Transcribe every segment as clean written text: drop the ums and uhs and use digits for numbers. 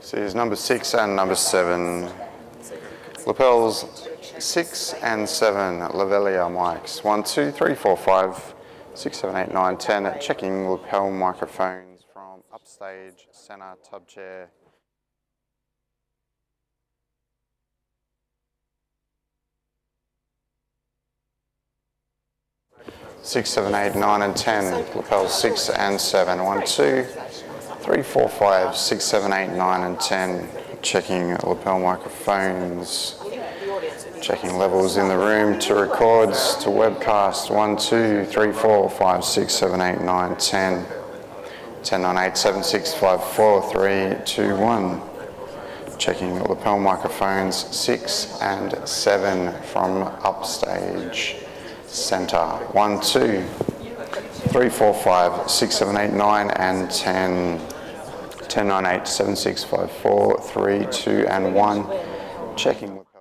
So here's number 6 and number 7. Lapels 6 and 7, Lavelia mics. 1, 2, 3, 4, 5, 6, 7, 8, 9, 10. Checking lapel microphones from upstage, centre, tub chair. Six, 7, 8, 9, and 10. Lapels 6 and 7. 1, 2, 3, 4, 5, 6, 7, 8, 9, and 10. Checking lapel microphones. Checking levels in the room to records to webcast. 1, 2, 3, 4, 5, 6, 7, 8, 9, 10. 10, 9, 8, 7, 6, 5, 4, 3, 2, 1. Checking lapel microphones 6 and 7 from upstage. Centre. 1, 2, 3, 4, 5, 6, 7, 8, 9, and 10. 10, 9, 8, 7, 6, 5, 4, 3, 2, and 1. Checking lapel.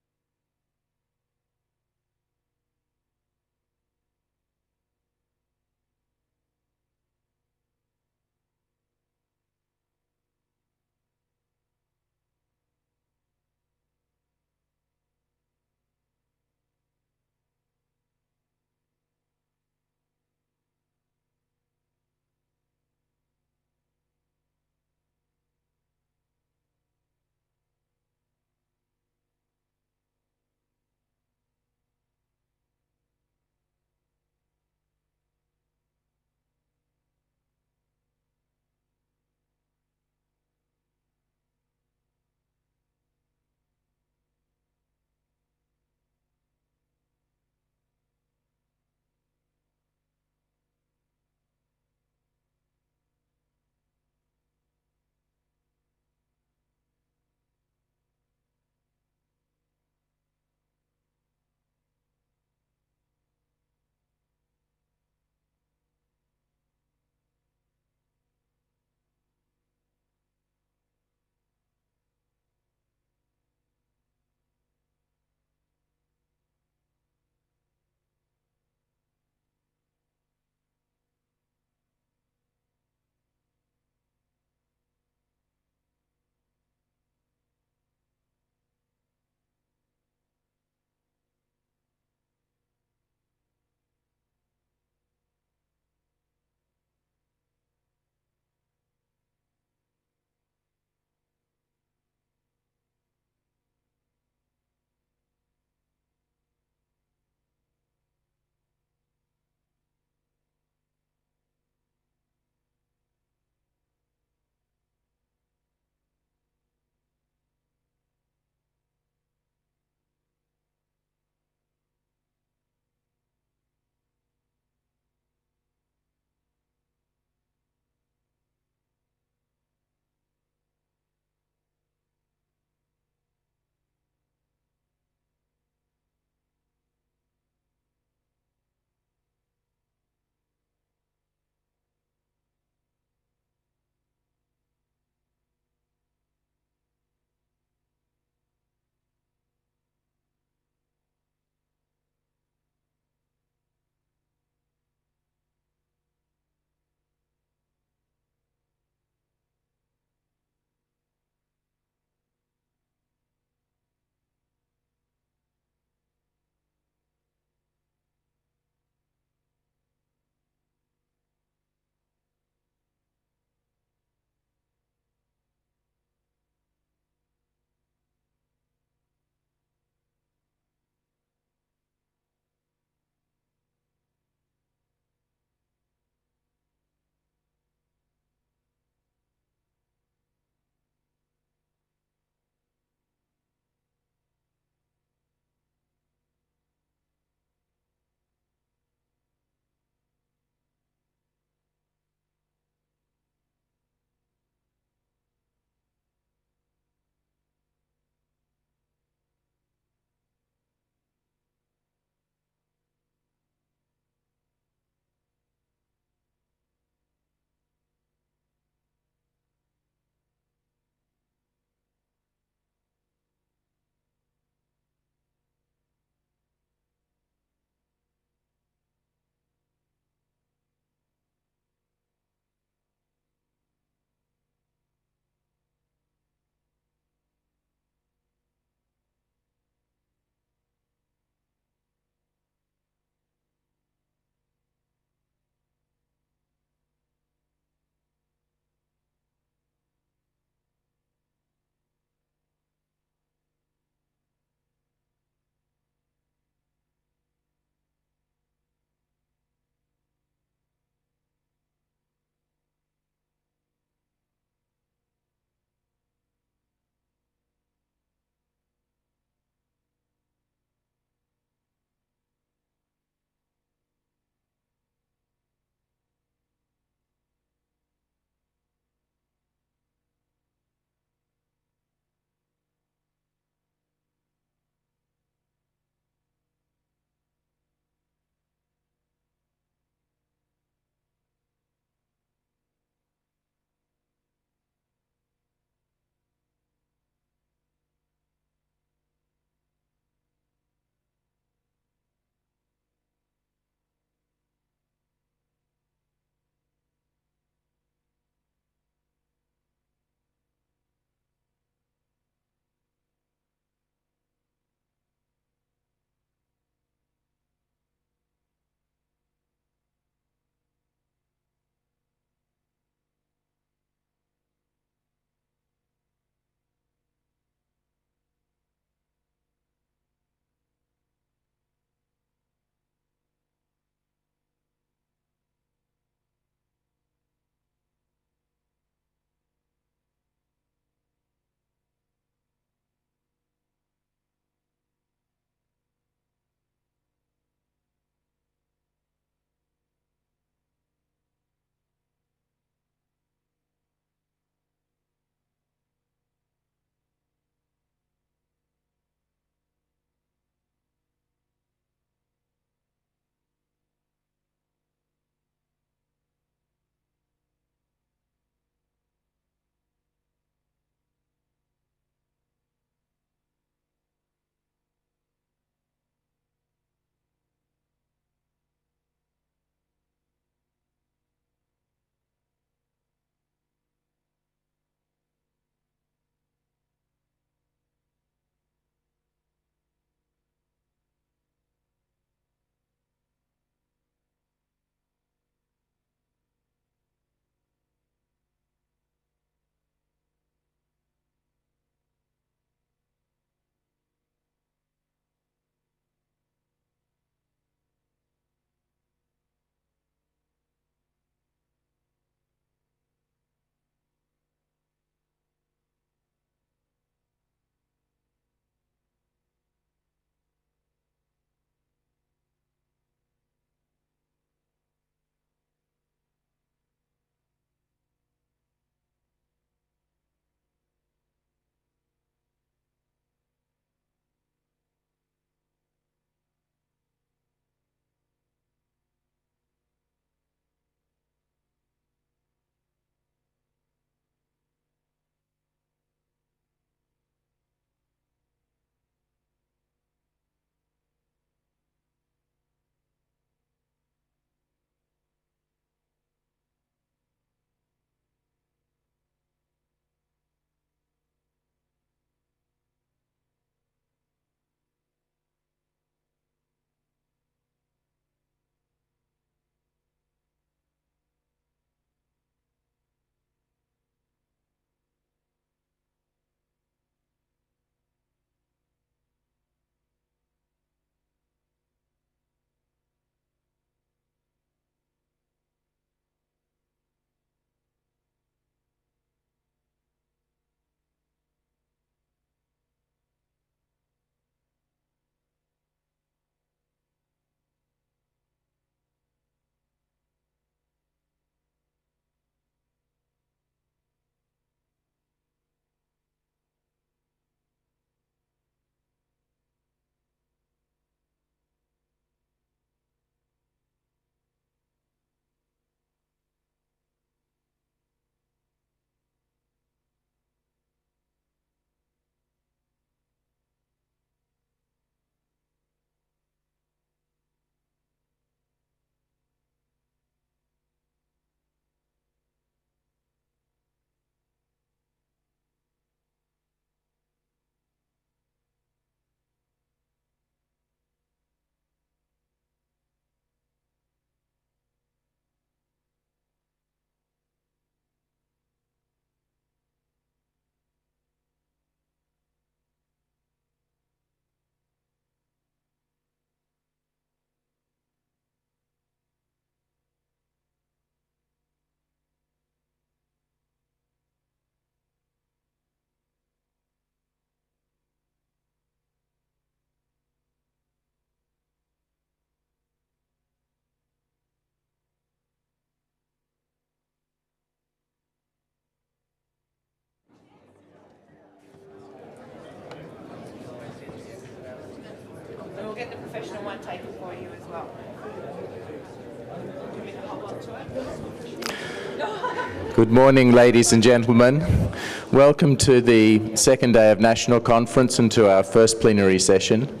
Good morning, ladies and gentlemen. Welcome to the second day of National Conference and to our first plenary session.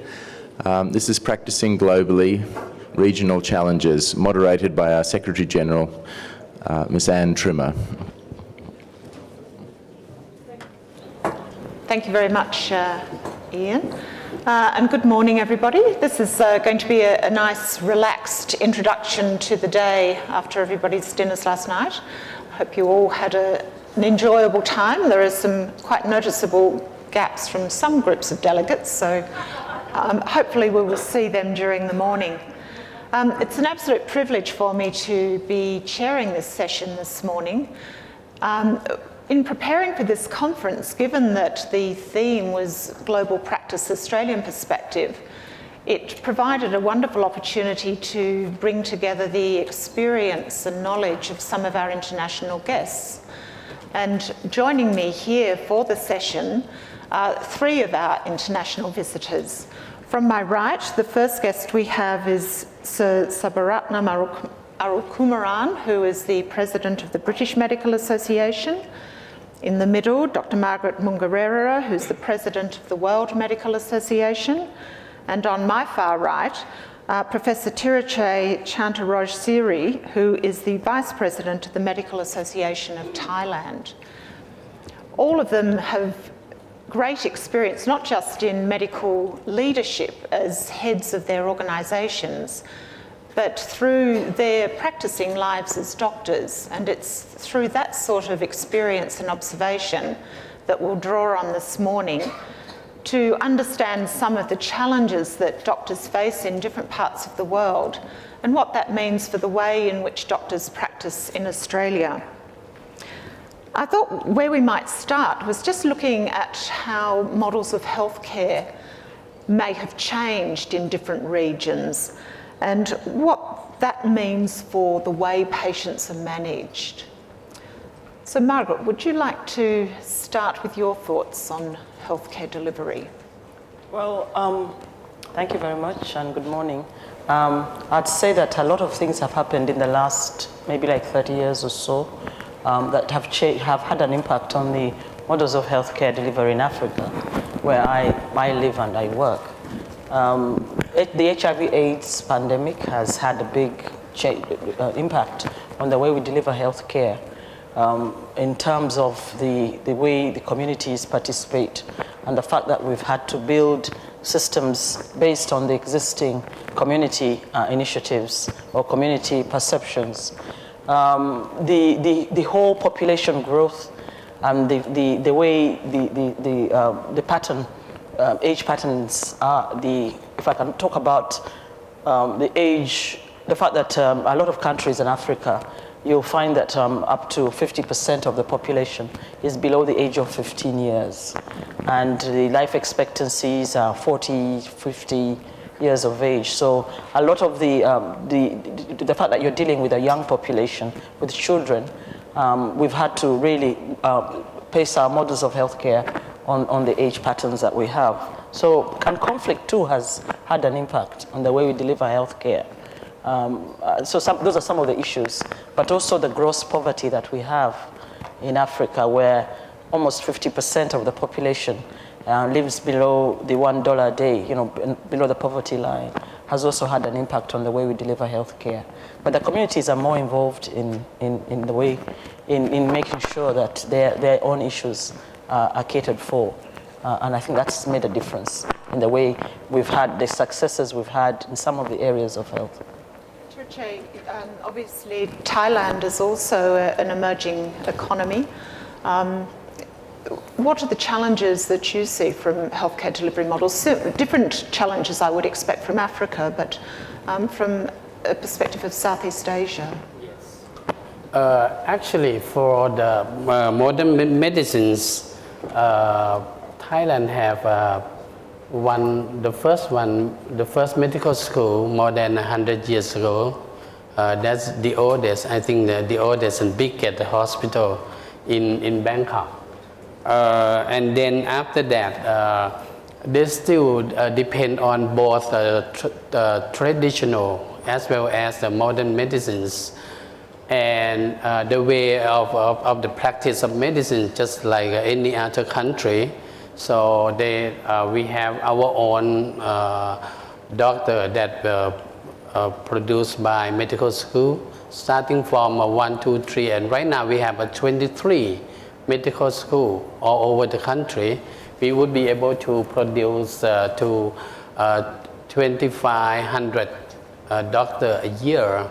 This is Practicing Globally, Regional Challenges, moderated by our Secretary-General, Ms. Anne Trimmer. Thank you very much, Ian. And good morning, everybody. This is going to be a nice, relaxed introduction to the day after everybody's dinners last night. I hope you all had an enjoyable time. There are some quite noticeable gaps from some groups of delegates, so hopefully we will see them during the morning. It's an absolute privilege for me to be chairing this session this morning. In preparing for this conference, given that the theme was Global Practice Australian Perspective, it provided a wonderful opportunity to bring together the experience and knowledge of some of our international guests. And joining me here for the session are three of our international visitors. From my right, the first guest we have is Sir Sabaratnam Arukumaran, who is the President of the British Medical Association. In the middle, Dr. Margaret Mungerera, who's the President of the World Medical Association. And on my far right, Professor Tirache Chantarojsiri, who is the Vice President of the Medical Association of Thailand. All of them have great experience, not just in medical leadership as heads of their organisations, but through their practicing lives as doctors. And it's through that sort of experience and observation that we'll draw on this morning to understand some of the challenges that doctors face in different parts of the world and what that means for the way in which doctors practice in Australia. I thought where we might start was just looking at how models of healthcare may have changed in different regions and what that means for the way patients are managed. So Margaret, would you like to start with your thoughts on healthcare delivery? Well, thank you very much and good morning. I'd say that a lot of things have happened in the last maybe like 30 years or so that have had an impact on the models of healthcare delivery in Africa, where I live and I work. The HIV/AIDS pandemic has had a big impact on the way we deliver healthcare. In terms of the way the communities participate and the fact that we've had to build systems based on the existing community initiatives or community perceptions. The whole population growth and the way the pattern, age patterns are, if I can talk about the age, the fact that a lot of countries in Africa, you'll find that up to 50% of the population is below the age of 15 years. And the life expectancies are 40, 50 years of age. So a lot of the fact that you're dealing with a young population, with children, we've had to really base our models of healthcare on the age patterns that we have. So, and conflict too has had an impact on the way we deliver healthcare. Those are some of the issues, but also the gross poverty that we have in Africa, where almost 50% of the population lives below the $1 a day, below the poverty line, has also had an impact on the way we deliver healthcare. But the communities are more involved in the way, in making sure that their own issues are catered for. And I think that's made a difference in the way we've had the successes we've had in some of the areas of health. Obviously, Thailand is also an emerging economy. What are the challenges that you see from healthcare delivery models? Different challenges I would expect from Africa, but from a perspective of Southeast Asia. Actually, for the modern medicines, Thailand have the first medical school more than 100 years ago. That's the oldest, I think the oldest and biggest hospital in Bangkok. And then after that, they still depend on both traditional as well as the modern medicines. And the way of the practice of medicine, just like any other country. So we have our own doctor that produced by medical school, starting from 1, 2, 3, and right now we have 23 medical school all over the country. We would be able to produce to 2,500 doctor a year.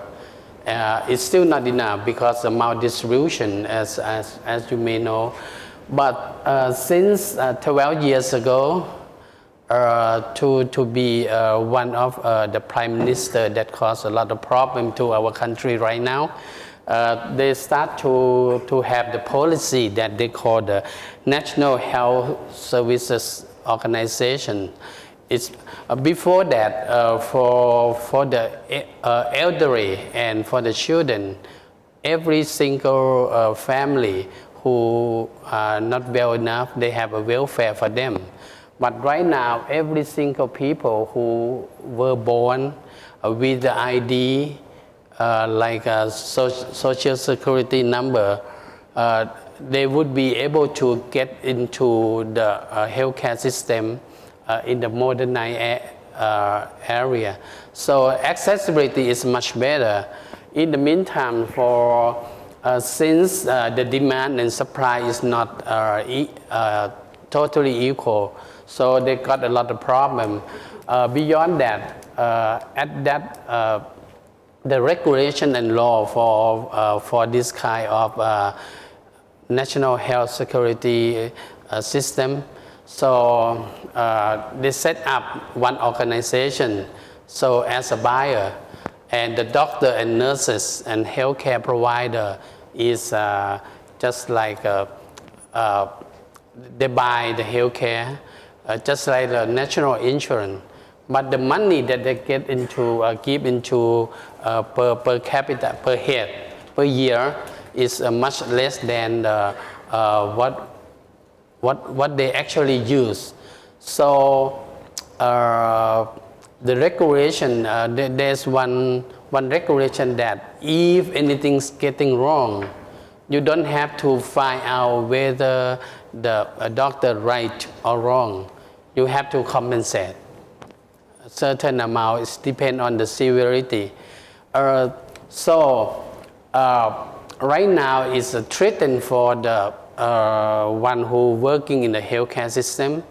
It's still not enough because of maldistribution, as you may know. But since 12 years ago, to be one of the prime minister that caused a lot of problem to our country right now, they start to have the policy that they call the National Health Services Organization. It's before that, for the elderly and for the children, every single family who are not well enough, they have a welfare for them. But right now, every single people who were born with the ID, like a social security number, they would be able to get into the healthcare system in the modernized area. So accessibility is much better. In the meantime, since the demand and supply is not totally equal, so they got a lot of problem. Beyond that, the regulation and law for this kind of national health security system, so they set up one organization, so as a buyer, and the doctor and nurses and healthcare provider is just like they buy the healthcare, just like the national insurance. But the money that they get into, give into per capita, per head, per year is much less than what they actually use. So the regulation, there's one regulation that if anything's getting wrong, you don't have to find out whether the doctor right or wrong. You have to compensate. A certain amount, it depends on the severity. So right now it's a threat for the one who working in the healthcare system.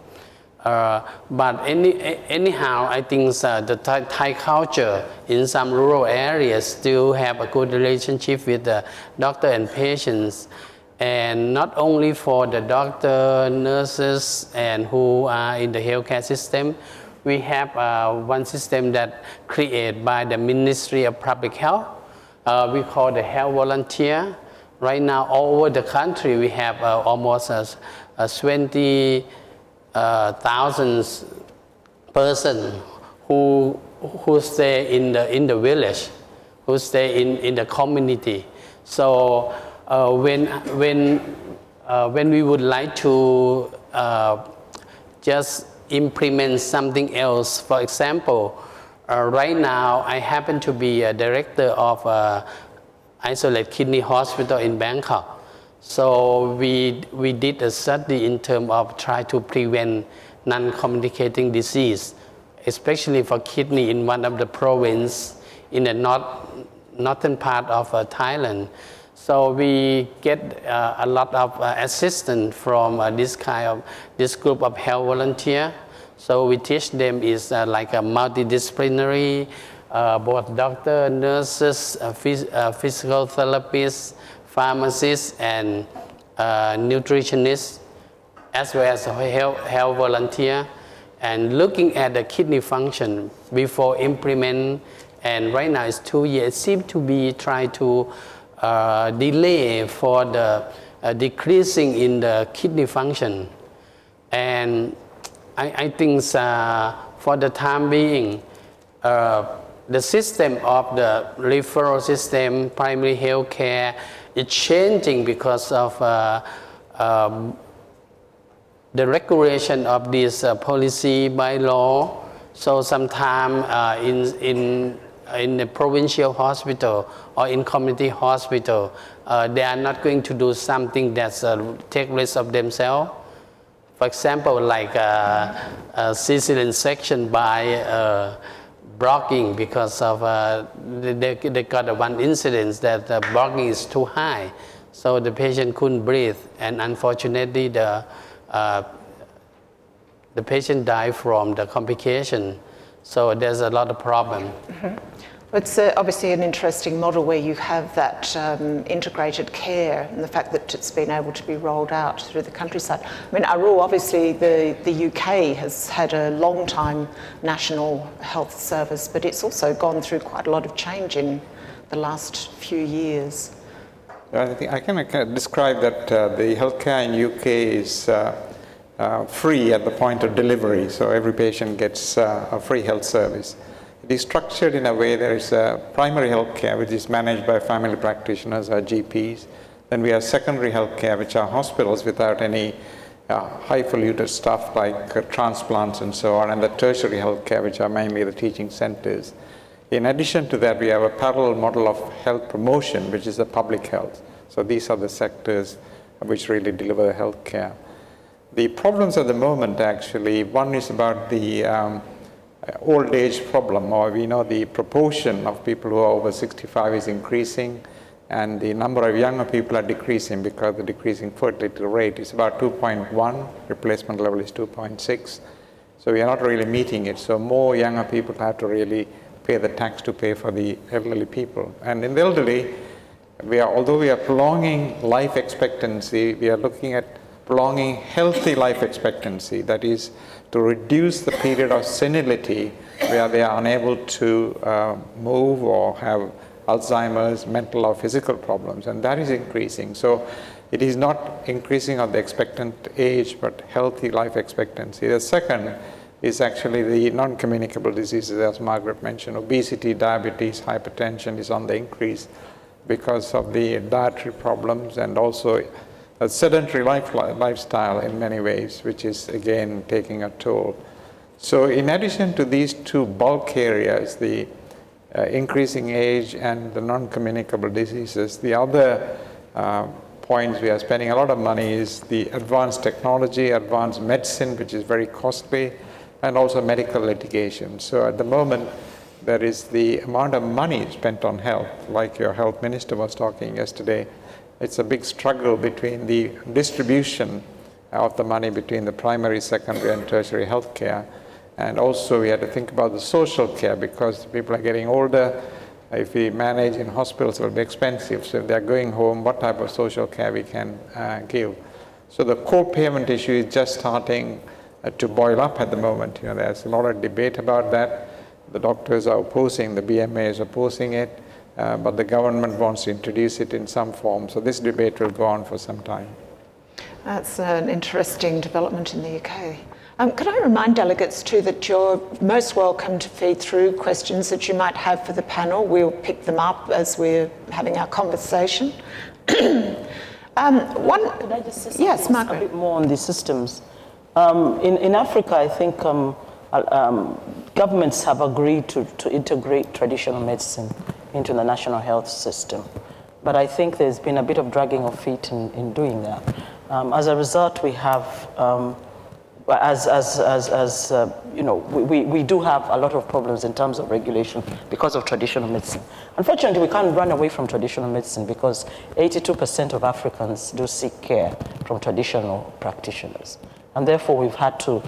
But anyhow, I think the Thai culture in some rural areas still have a good relationship with the doctor and patients. And not only for the doctor, nurses, and who are in the healthcare system, we have one system that created by the Ministry of Public Health. We call the health volunteer. Right now, all over the country, we have almost 20,000 persons who stay in the village, who stay in the community. So when we would like to just implement something else, for example, right now I happen to be a director of Isolated Kidney Hospital in Bangkok. So we did a study in terms of try to prevent non-communicating disease, especially for kidney in one of the provinces in the northern part of Thailand. So we get a lot of assistance from this group of health volunteers. So we teach them is like a multidisciplinary, both doctor, nurses, physical therapists, pharmacists, and nutritionists, as well as health volunteer, and looking at the kidney function before implement. And right now it's 2 years. It seems to be trying to delay for the decreasing in the kidney function. And I think for the time being, the system of the referral system, primary health care, is changing because of the regulation of this policy by law. So sometimes in the provincial hospital or in community hospital, they are not going to do something that's take risk of themselves. For example, like cesarean section by blocking because of they got one incident that the blocking is too high, so the patient couldn't breathe, and unfortunately the patient died from the complication. So there's a lot of problem. Mm-hmm. It's obviously an interesting model where you have that integrated care and the fact that it's been able to be rolled out through the countryside. I mean, Arul, obviously the UK has had a long time national health service, but it's also gone through quite a lot of change in the last few years. I think I can describe that the healthcare in UK is free at the point of delivery, so every patient gets a free health service. It is structured in a way there is primary health care, which is managed by family practitioners or GPs. Then we have secondary health care, which are hospitals without any high-polluted stuff like transplants and so on, and the tertiary health care, which are mainly the teaching centers. In addition to that, we have a parallel model of health promotion, which is the public health. So these are the sectors which really deliver the health care. The problems at the moment, actually, one is about the old age problem, or we know the proportion of people who are over 65 is increasing, and the number of younger people are decreasing because the decreasing fertility rate is about 2.1, replacement level is 2.6. So we are not really meeting it. So more younger people have to really pay the tax to pay for the elderly people. And in the elderly, although we are prolonging life expectancy, we are looking at prolonging healthy life expectancy, that is to reduce the period of senility where they are unable to move or have Alzheimer's, mental or physical problems, and that is increasing. So it is not increasing of the expectant age, but healthy life expectancy. The second is actually the non-communicable diseases, as Margaret mentioned. Obesity, diabetes, hypertension is on the increase because of the dietary problems and also a sedentary lifestyle in many ways, which is again taking a toll. So in addition to these two bulk areas, the increasing age and the non-communicable diseases, the other points we are spending a lot of money is the advanced technology, advanced medicine, which is very costly, and also medical litigation. So at the moment, there is the amount of money spent on health, like your health minister was talking yesterday. It's a big struggle between the distribution of the money between the primary, secondary, and tertiary health care. And also we had to think about the social care because people are getting older. If we manage in hospitals, it will be expensive. So if they're going home, what type of social care we can give. So the co-payment issue is just starting to boil up at the moment. There's a lot of debate about that. The doctors are opposing, the BMA is opposing it. But the government wants to introduce it in some form. So this debate will go on for some time. That's an interesting development in the UK. Could I remind delegates too that you're most welcome to feed through questions that you might have for the panel. We'll pick them up as we're having our conversation. Could I just say something yes, Margaret. a bit more on the systems? In Africa, I think governments have agreed to integrate traditional medicine into the national health system. But I think there's been a bit of dragging of feet in doing that. As a result, we have, we do have a lot of problems in terms of regulation because of traditional medicine. Unfortunately, we can't run away from traditional medicine because 82% of Africans do seek care from traditional practitioners. And therefore, we've had to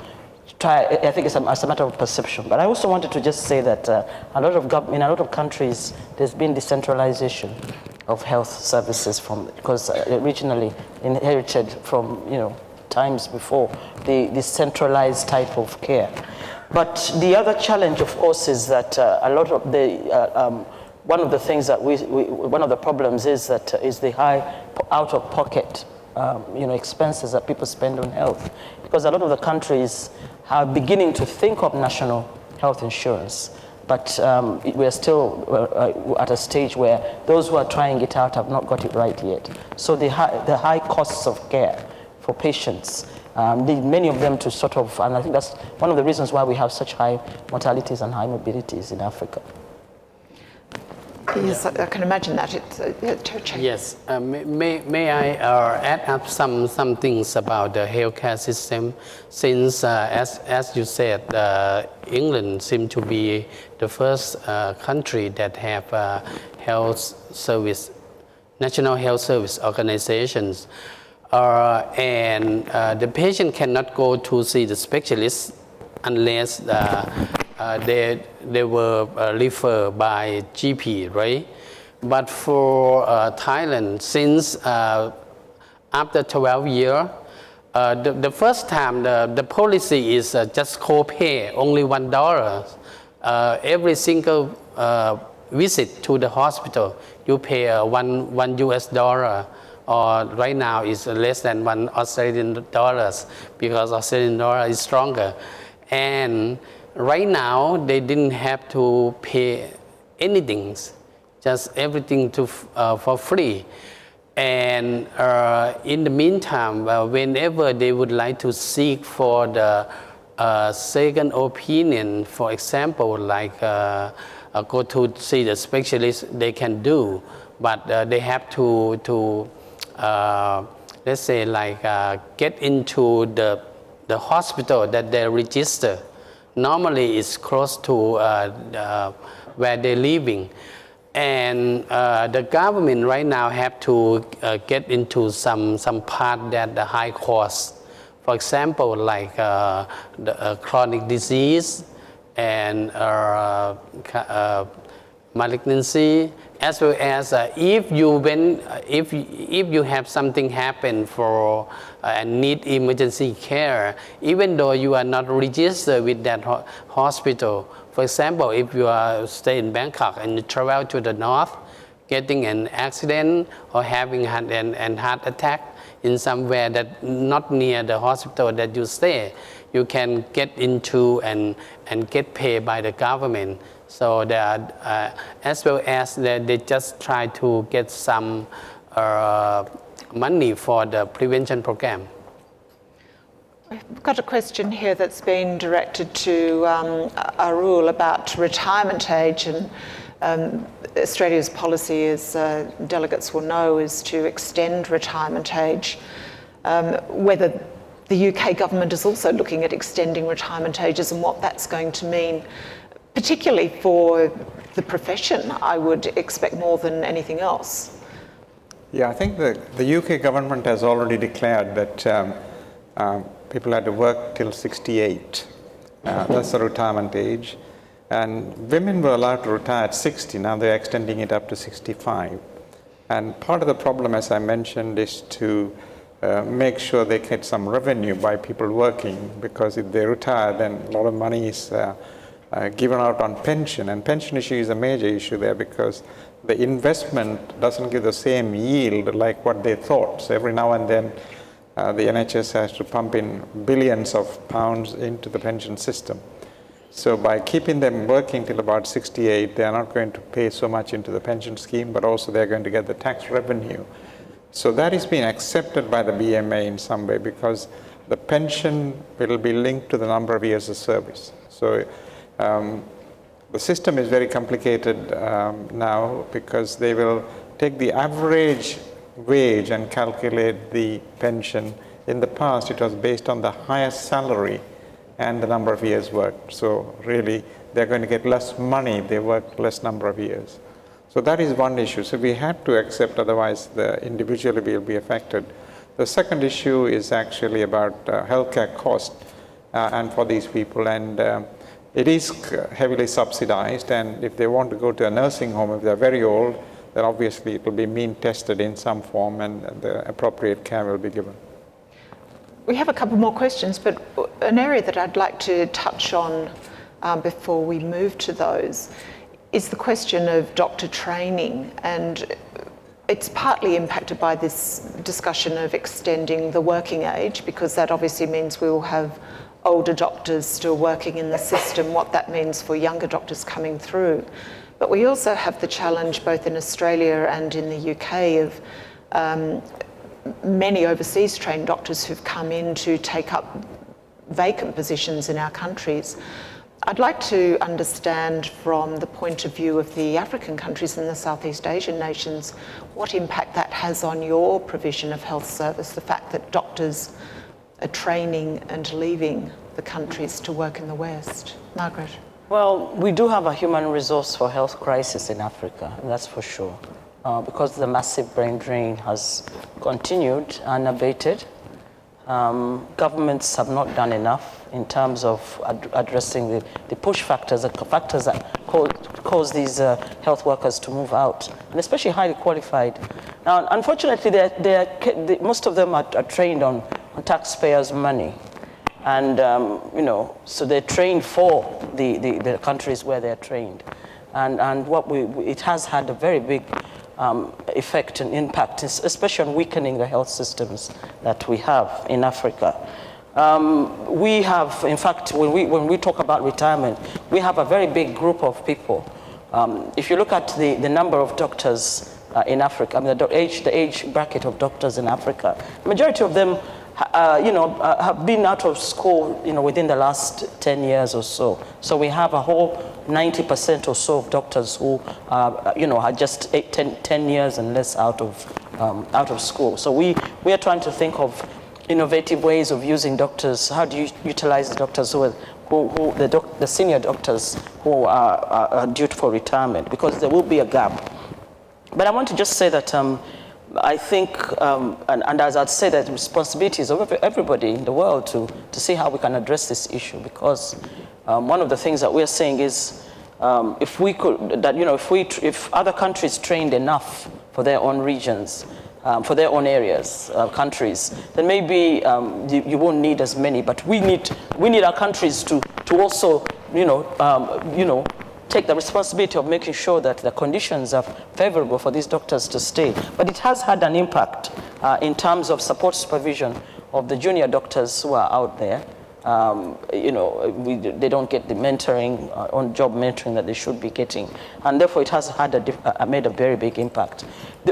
try, I think it's a matter of perception. But I also wanted to just say that in a lot of countries, there's been decentralization of health services because originally inherited from times before the centralized type of care. But the other challenge, of course, is that a lot of the one of the things that one of the problems is that is the high out-of-pocket expenses that people spend on health, because a lot of the countries are beginning to think of national health insurance, but we're still at a stage where those who are trying it out have not got it right yet. So the high costs of care for patients many of them to sort of, and I think that's one of the reasons why we have such high mortalities and high morbidities in Africa. Yes, I can imagine that. Yes, may I add up some things about the healthcare system, since as you said, England seems to be the first country that have health service, national health service organizations, and the patient cannot go to see the specialist unless they were referred by GP, right? But for Thailand, since after 12 years, the first time the policy is just co-pay, only $1. Every single visit to the hospital, you pay one US dollar, or right now is less than $1 Australian dollars, because Australian dollar is stronger. And right now, they didn't have to pay anything, just everything for free. And in the meantime, whenever they would like to seek for the second opinion, for example, like go to see the specialist, they can do, but they have to let's say, like get into the hospital that they register. Normally it's close to where they're living. And the government right now have to get into some part that the high cost. For example, like the chronic disease and malignancy, as well as if you have something happen for and need emergency care, even though you are not registered with that hospital. For example, if you are stay in Bangkok and you travel to the north, getting an accident or having an heart attack in somewhere that not near the hospital that you stay, you can get into and get paid by the government. So that as well as they just try to get some money for the prevention program. I've got a question here that's been directed to Arul about retirement age, and Australia's policy, as delegates will know, is to extend retirement age. Whether the UK government is also looking at extending retirement ages and what that's going to mean, particularly for the profession, I would expect more than anything else. Yeah, I think the UK government has already declared that people had to work till 68. That's the retirement age. And women were allowed to retire at 60. Now they're extending it up to 65. And part of the problem, as I mentioned, is to make sure they get some revenue by people working, because if they retire, then a lot of money is given out on pension, and pension issue is a major issue there, because the investment doesn't give the same yield like what they thought. So every now and then the NHS has to pump in billions of pounds into the pension system. So by keeping them working till about 68, they are not going to pay so much into the pension scheme, but also they're going to get the tax revenue. So that is being accepted by the BMA in some way, because the pension will be linked to the number of years of service. So the system is very complicated now, because they will take the average wage and calculate the pension. In the past, it was based on the highest salary and the number of years worked. So really, they're going to get less money if they work less number of years. So that is one issue. So we have to accept, otherwise the individual will be affected. The second issue is actually about healthcare cost and for these people. And it is heavily subsidized, and if they want to go to a nursing home, if they're very old, then obviously it will be mean tested in some form, and the appropriate care will be given. We have a couple more questions, but an area that I'd like to touch on before we move to those is the question of doctor training, and it's partly impacted by this discussion of extending the working age, because that obviously means we will have older doctors still working in the system, what that means for younger doctors coming through. But we also have the challenge both in Australia and in the UK of many overseas trained doctors who've come in to take up vacant positions in our countries. I'd like to understand from the point of view of the African countries and the Southeast Asian nations what impact that has on your provision of health service, the fact that doctors are training and leaving the countries to work in the West. Margaret. Well, we do have a human resource for health crisis in Africa, that's for sure, because the massive brain drain has continued unabated. Governments have not done enough in terms of addressing the push factors, the factors that cause these health workers to move out, and especially highly qualified. Now, unfortunately, most of them are trained on taxpayers' money. And, so they're trained for the countries where they're trained. And it has had a very big effect and impact, especially on weakening the health systems that we have in Africa. We have, in fact, when we talk about retirement, we have a very big group of people. If you look at the number of doctors in Africa, I mean, the age bracket of doctors in Africa, the majority of them have been out of school, within the last 10 years or so. So we have a whole 90% or so of doctors who, are just 10 years and less out of school. So we are trying to think of innovative ways of using doctors. How do you utilize the doctors the senior doctors who are due for retirement? Because there will be a gap. But I want to just say that I think, and as I'd say, that the responsibility is of everybody in the world to see how we can address this issue, because one of the things that we're saying is if other countries trained enough for their own regions, for their own areas, countries, then maybe you won't need as many. But we need our countries to also take the responsibility of making sure that the conditions are favorable for these doctors to stay. But it has had an impact in terms of support supervision of the junior doctors who are out there. They don't get the mentoring, on-job mentoring that they should be getting. And therefore, it has had made a very big impact.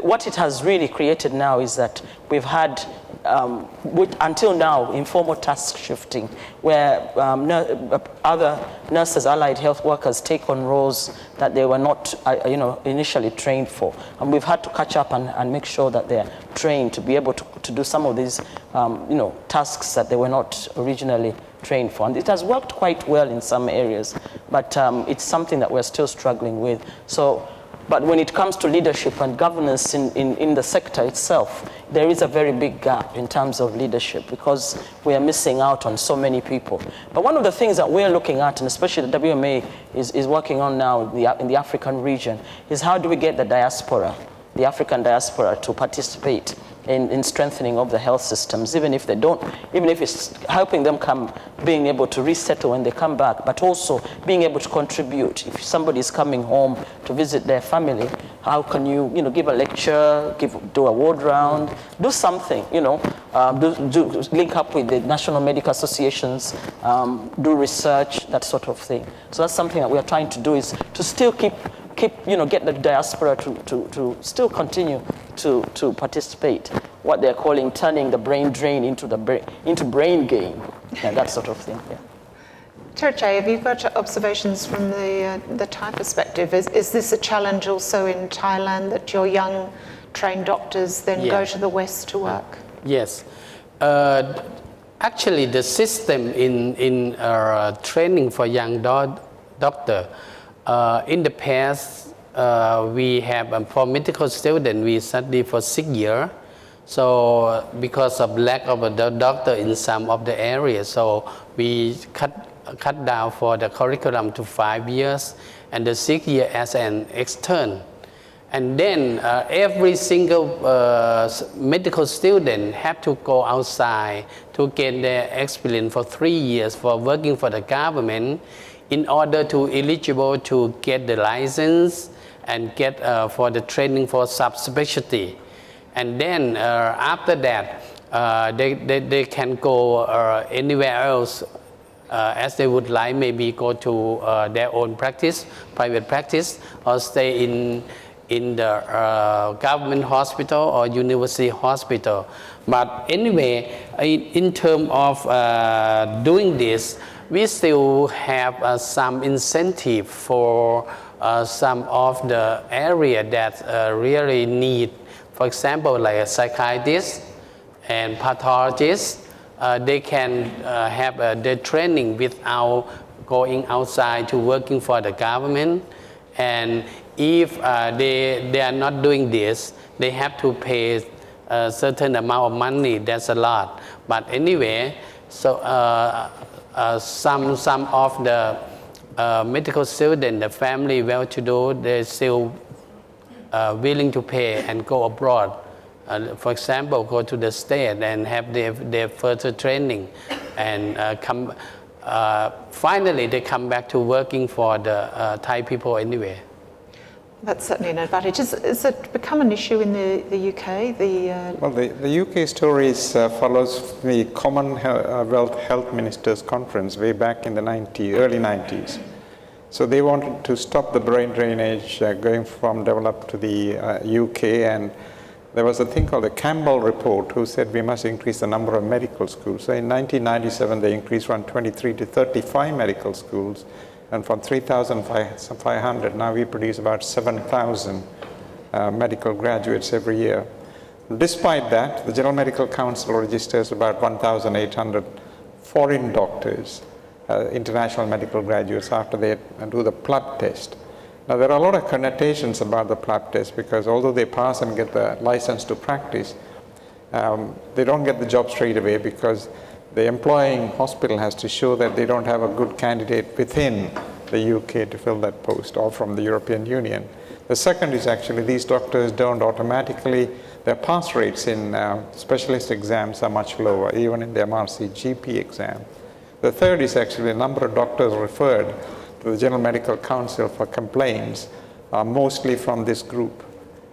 What it has really created now is that we've had, until now, informal task shifting, where other nurses, allied health workers take on roles that they were not, initially trained for. And we've had to catch up and make sure that they're trained to be able to do some of these, tasks that they were not originally trained for. And it has worked quite well in some areas, but it's something that we're still struggling with. But when it comes to leadership and governance in the sector itself, there is a very big gap in terms of leadership, because we are missing out on so many people. But one of the things that we're looking at, and especially the WMA is working on now in the African region, is how do we get the African diaspora to participate in strengthening of the health systems, even if it's helping them being able to resettle when they come back, but also being able to contribute. If somebody is coming home to visit their family, how can you, give a lecture, do a ward round, do something, link up with the national medical associations, do research, that sort of thing. So that's something that we are trying to do, is to still get the diaspora to still continue to participate, what they're calling turning the brain drain into brain gain, and that sort of thing. Yeah. Terche, have you got observations from the Thai perspective? Is this a challenge also in Thailand, that your young trained doctors then go to the West to work? Yes. Actually, the system in training for young doctor, in the past, we have, for medical students, we study for 6 years. So because of lack of a doctor in some of the areas, so we cut down for the curriculum to 5 years and the 6 year as an extern. And then every single medical student have to go outside to gain their experience for 3 years for working for the government, in order to eligible to get the license and get for the training for subspecialty. And then after that, they can go anywhere else as they would like, maybe go to their own practice, private practice, or stay in the government hospital or university hospital. But anyway, in terms of doing this, we still have some incentive for some of the area that really need, for example, like a psychiatrist and pathologist. They can have their training without going outside to working for the government. And if they are not doing this, they have to pay a certain amount of money. That's a lot. But anyway, so some of the medical students, the family well-to-do, they're still willing to pay and go abroad. For example, go to the state and have their further training, and finally they come back to working for the Thai people anyway. That's certainly an advantage. Has it become an issue in the UK? Well, the UK story follows the Commonwealth Health Ministers Conference way back in the early 90s. So they wanted to stop the brain drainage going from developed to the UK, and there was a thing called the Campbell Report who said we must increase the number of medical schools. So in 1997 they increased from 23 to 35 medical schools, and from 3,500 now we produce about 7,000 medical graduates every year. Despite that, the General Medical Council registers about 1,800 foreign doctors, international medical graduates, after they do the blood test. Now, there are a lot of connotations about the blood test, because although they pass and get the license to practice, they don't get the job straight away, because the employing hospital has to show that they don't have a good candidate within the UK to fill that post, or from the European Union. The second is actually these doctors don't automatically, their pass rates in specialist exams are much lower, even in the MRC GP exam. The third is actually the number of doctors referred to the General Medical Council for complaints are mostly from this group.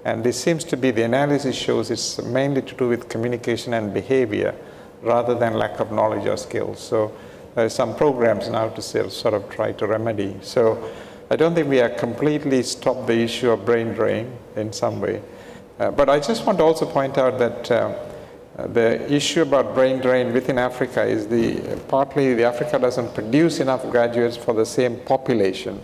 And this seems to be, the analysis shows it's mainly to do with communication and behavior rather than lack of knowledge or skills. So there are some programs now to sort of try to remedy. So I don't think we have completely stopped the issue of brain drain in some way. But I just want to also point out that the issue about brain drain within Africa is partly Africa doesn't produce enough graduates for the same population.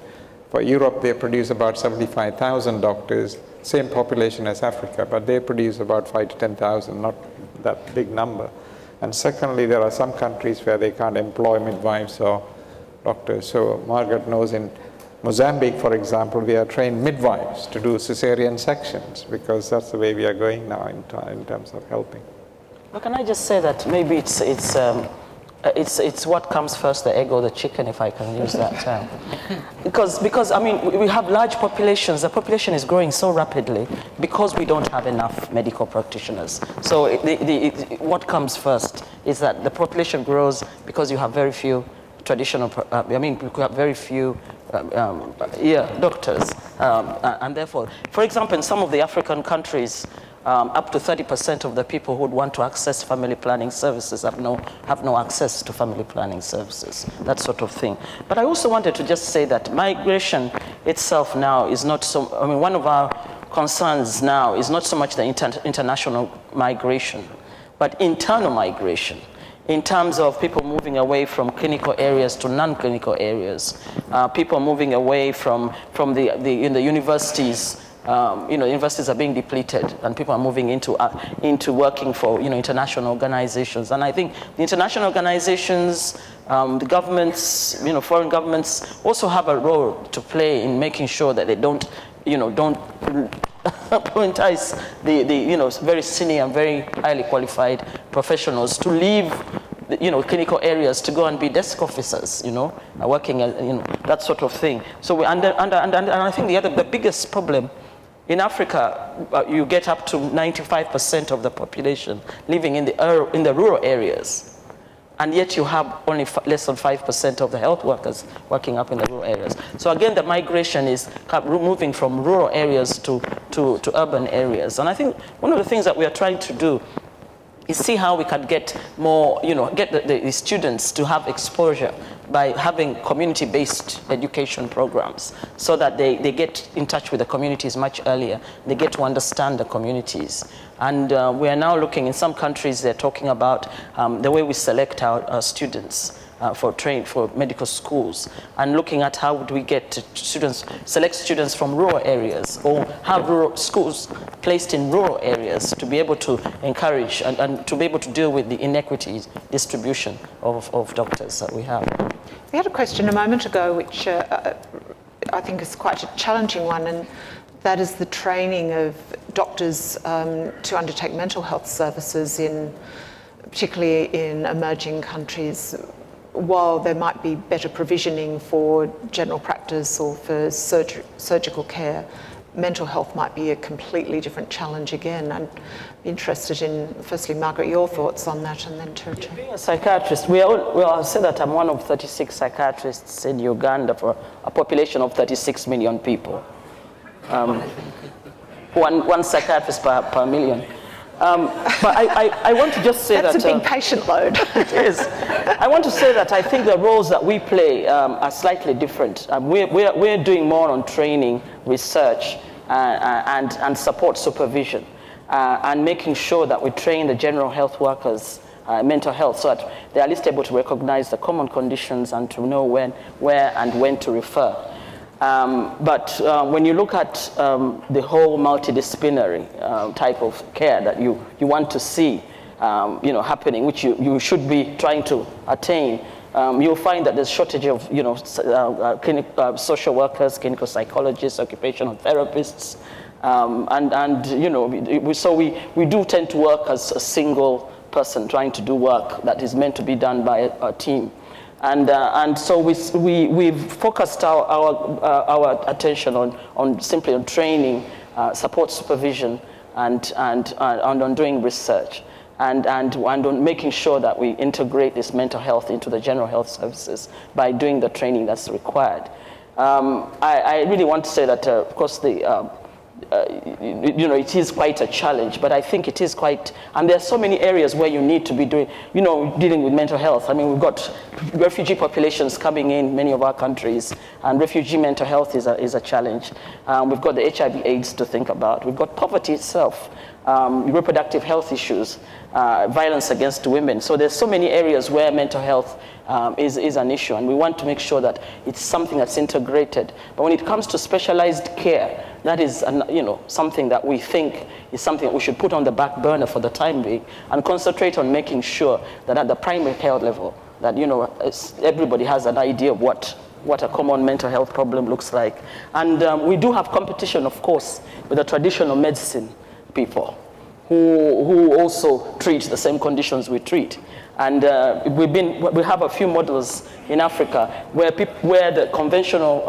For Europe, they produce about 75,000 doctors, same population as Africa, but they produce about 5,000 to 10,000, not that big number. And secondly, there are some countries where they can't employ midwives or doctors. So Margaret knows in Mozambique, for example, we are trained midwives to do cesarean sections, because that's the way we are going now in terms of helping. But can I just say that maybe it's what comes first, the egg or the chicken, if I can use that term. Because I mean, we have large populations. The population is growing so rapidly because we don't have enough medical practitioners. So what comes first is that the population grows because you have very few traditional, we have very few doctors. And therefore, for example, in some of the African countries, up to 30% of the people who would want to access family planning services have no access to family planning services, that sort of thing. But I also wanted to just say that migration itself now is not so, one of our concerns now is not so much the international migration, but internal migration, in terms of people moving away from clinical areas to non-clinical areas, people moving away from the universities. Universities are being depleted, and people are moving into working for international organizations. And I think the international organizations, the governments, foreign governments also have a role to play in making sure that they don't entice the very senior and very highly qualified professionals to leave clinical areas to go and be desk officers, working, that sort of thing. So and I think the biggest problem in Africa, you get up to 95% of the population living in the rural areas, and yet you have only less than 5% of the health workers working up in the rural areas. So again, the migration is moving from rural areas to urban areas. And I think one of the things that we are trying to do is see how we can get more, get the students to have exposure by having community-based education programs so that they get in touch with the communities much earlier. They get to understand the communities. And we are now looking, in some countries, they're talking about the way we select our students for medical schools, and looking at how do we get select students from rural areas, or have rural schools placed in rural areas to be able to encourage and to be able to deal with the inequities distribution of doctors that we have. We had a question a moment ago which I think is quite a challenging one, and that is the training of doctors to undertake mental health services particularly in emerging countries. While there might be better provisioning for general practice or for surgical care, mental health might be a completely different challenge again. I'm interested in, firstly, Margaret, your thoughts on that, and then Turcha. Being a psychiatrist, I'll say that I'm one of 36 psychiatrists in Uganda for a population of 36 million people. One psychiatrist per million. But I want to just say that's a big patient load. It is. I want to say that I think the roles that we play are slightly different. We're doing more on training, research, and support supervision, and making sure that we train the general health workers, mental health, so that they are at least able to recognize the common conditions and to know where and when to refer. But when you look at the whole multidisciplinary type of care that you want to see happening, which you should be trying to attain, you'll find that there's shortage of social workers, clinical psychologists, occupational therapists, so we do tend to work as a single person trying to do work that is meant to be done by a team. And so we've focused our attention on simply on training, support supervision, and on doing research, and on making sure that we integrate this mental health into the general health services by doing the training that's required. I really want to say that, of course, it is quite a challenge, but I think it is quite, and there are so many areas where you need to be dealing with mental health. I mean, we've got refugee populations coming in many of our countries, and refugee mental health is a challenge. We've got the HIV/AIDS to think about. We've got poverty itself, reproductive health issues, violence against women. So there's so many areas where mental health is an issue, and we want to make sure that it's something that's integrated. But when it comes to specialized care, that is something that we think is something that we should put on the back burner for the time being, and concentrate on making sure that at the primary care level, that everybody has an idea of what a common mental health problem looks like. And we do have competition, of course, with the traditional medicine people who also treat the same conditions we treat. And we have a few models in Africa where the conventional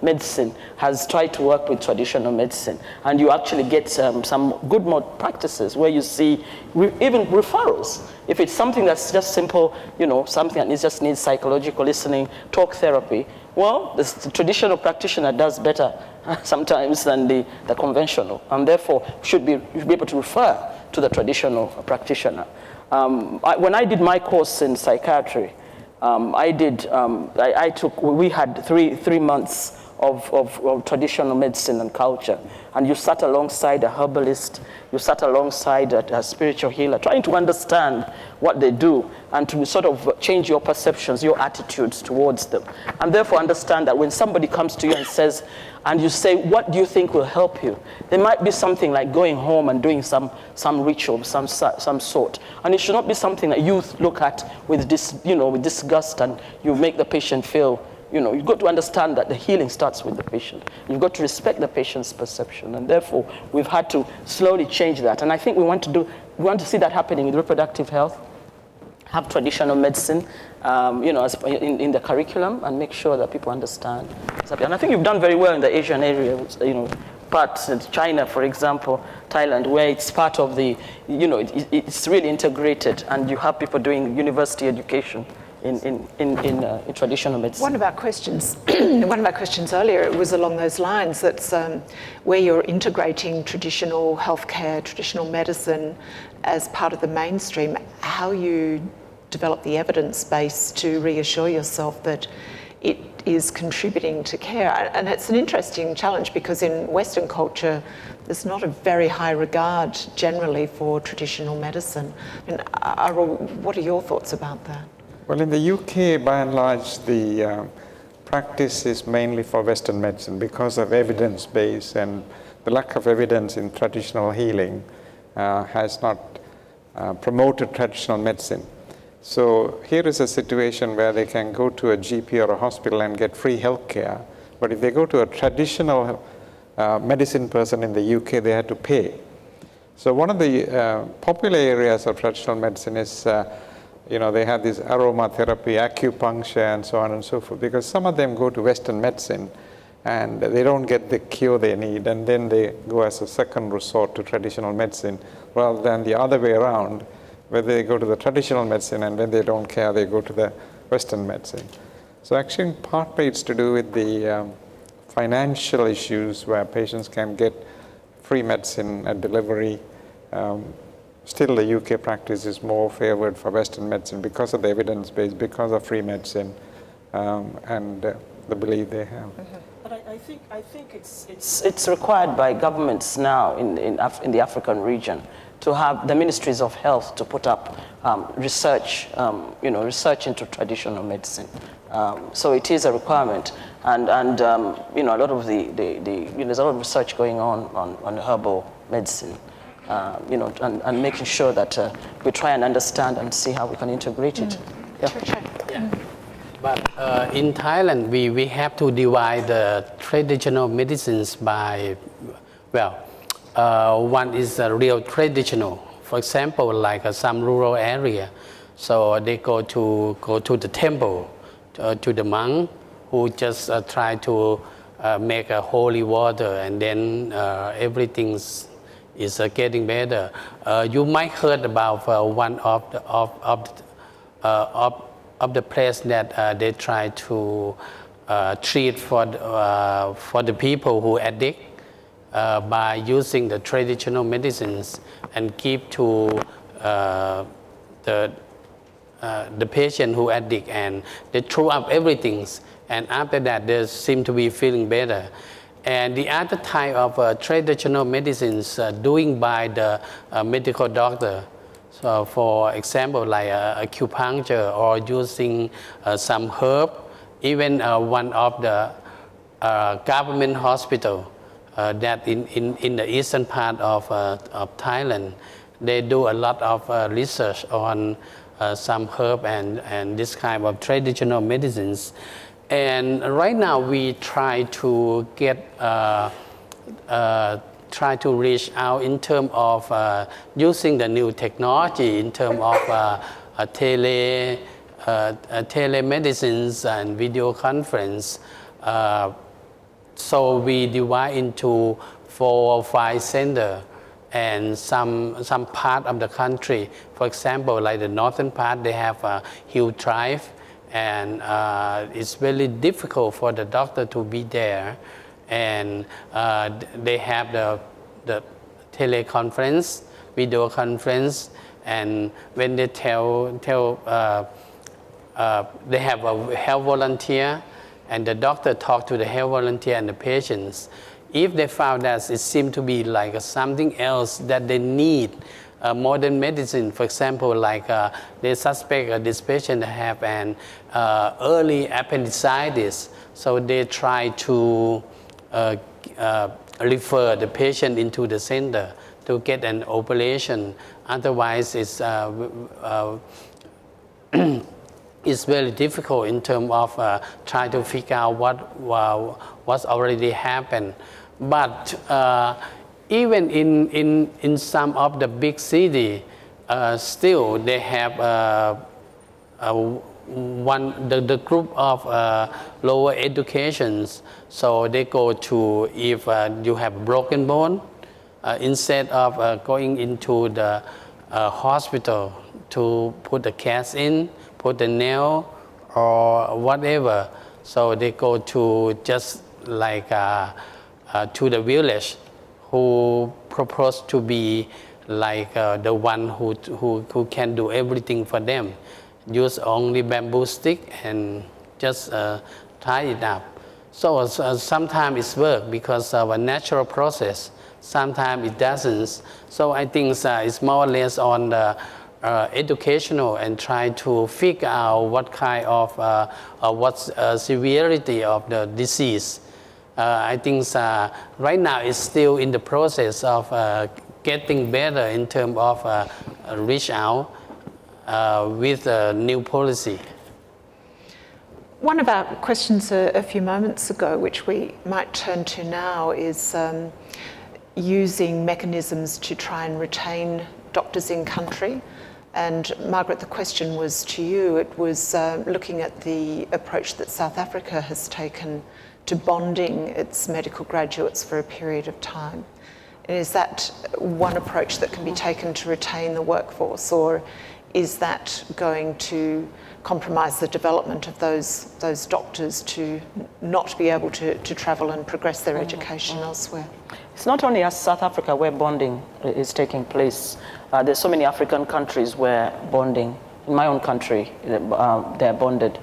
medicine has tried to work with traditional medicine, and you actually get some good practices where you see even referrals. If it's something that's just simple, something that just needs psychological listening, talk therapy, well, the traditional practitioner does better sometimes than the conventional, and therefore should be able to refer to the traditional practitioner. When I did my course in psychiatry, we had three months of traditional medicine and culture, and you sat alongside a herbalist, you sat alongside a spiritual healer, trying to understand what they do and to sort of change your perceptions, your attitudes towards them, and therefore understand that when somebody comes to you and says, and you say, what do you think will help you? There might be something like going home and doing some ritual, some sort, and it should not be something that you look at with disgust, and you make the patient feel. You've got to understand that the healing starts with the patient. You've got to respect the patient's perception, and therefore we've had to slowly change that. And I think we want to see that happening with reproductive health, have traditional medicine, in the curriculum, and make sure that people understand. And I think you've done very well in the Asian area, parts in China, for example, Thailand, where it's part of the, it's really integrated, and you have people doing university education in traditional medicine. One of our questions earlier, it was along those lines, that's where you're integrating traditional healthcare, traditional medicine as part of the mainstream, how you develop the evidence base to reassure yourself that it is contributing to care. And it's an interesting challenge because in Western culture, there's not a very high regard generally for traditional medicine. And Arul, what are your thoughts about that? Well, in the UK, by and large, the practice is mainly for Western medicine because of evidence base, and the lack of evidence in traditional healing has not promoted traditional medicine. So here is a situation where they can go to a GP or a hospital and get free health care, but if they go to a traditional medicine person in the UK, they have to pay. So one of the popular areas of traditional medicine is they have this aromatherapy, acupuncture, and so on and so forth, because some of them go to Western medicine and they don't get the cure they need, and then they go as a second resort to traditional medicine, rather than the other way around, where they go to the traditional medicine and when they don't care, they go to the Western medicine. So actually, partly it's to do with the financial issues where patients can get free medicine at delivery. Still, the UK practice is more favored for Western medicine because of the evidence base, because of free medicine, and the belief they have. But I think it's required by governments now in the African region to have the ministries of health to put up research into traditional medicine. So it is a requirement, and a lot of there's a lot of research going on herbal medicine. And making sure that we try and understand and see how we can integrate it. Yeah. But in Thailand, we have to divide the traditional medicines by, one is real traditional. For example, like some rural area, so they go to the temple, to the monk who just try to make a holy water, and then everything's is getting better. You might heard about one of the place that they try to treat for the people who addict by using the traditional medicines and give to the patient who addict, and they throw up everything, and after that they seem to be feeling better. And the other type of traditional medicines doing by the medical doctor. So for example, like acupuncture or using some herb. Even one of the government hospital that in the eastern part of Thailand, they do a lot of research on some herb and this kind of traditional medicines. And right now we try to get, try to reach out in terms of using the new technology in terms of telemedicines and video conference. So we divide into 4 or 5 centers, and some part of the country, for example, like the northern part, they have a huge drive. And it's very difficult for the doctor to be there, and they have the teleconference, video conference, and when they tell they have a health volunteer, and the doctor talk to the health volunteer and the patients. If they found that it seemed to be like something else that they need, modern medicine, for example, like they suspect this patient have an early appendicitis, so they try to refer the patient into the center to get an operation. Otherwise, it's it's very difficult in terms of trying to figure out what's already happened. But even in some of the big cities, still they have the group of lower educations. So they go to, if you have broken bone, instead of going into the hospital to put the cast in, put the nail or whatever, so they go to just like to the village, who propose to be like the one who can do everything for them. use only bamboo stick and just tie it up. So sometimes it's work because of a natural process. Sometimes it doesn't. So I think it's more or less on the educational and try to figure out what kind of what's severity of the disease. I think right now it's still in the process of getting better in terms of reach out with a new policy. One of our questions a few moments ago, which we might turn to now, is using mechanisms to try and retain doctors in country. And Margaret, the question was to you. It was looking at the approach that South Africa has taken to bonding its medical graduates for a period of time. And is that one approach that can be taken to retain the workforce, or is that going to compromise the development of those doctors to not be able to travel and progress their education elsewhere? It's not only as South Africa where bonding is taking place. There's so many African countries where bonding, in my own country, they're bonded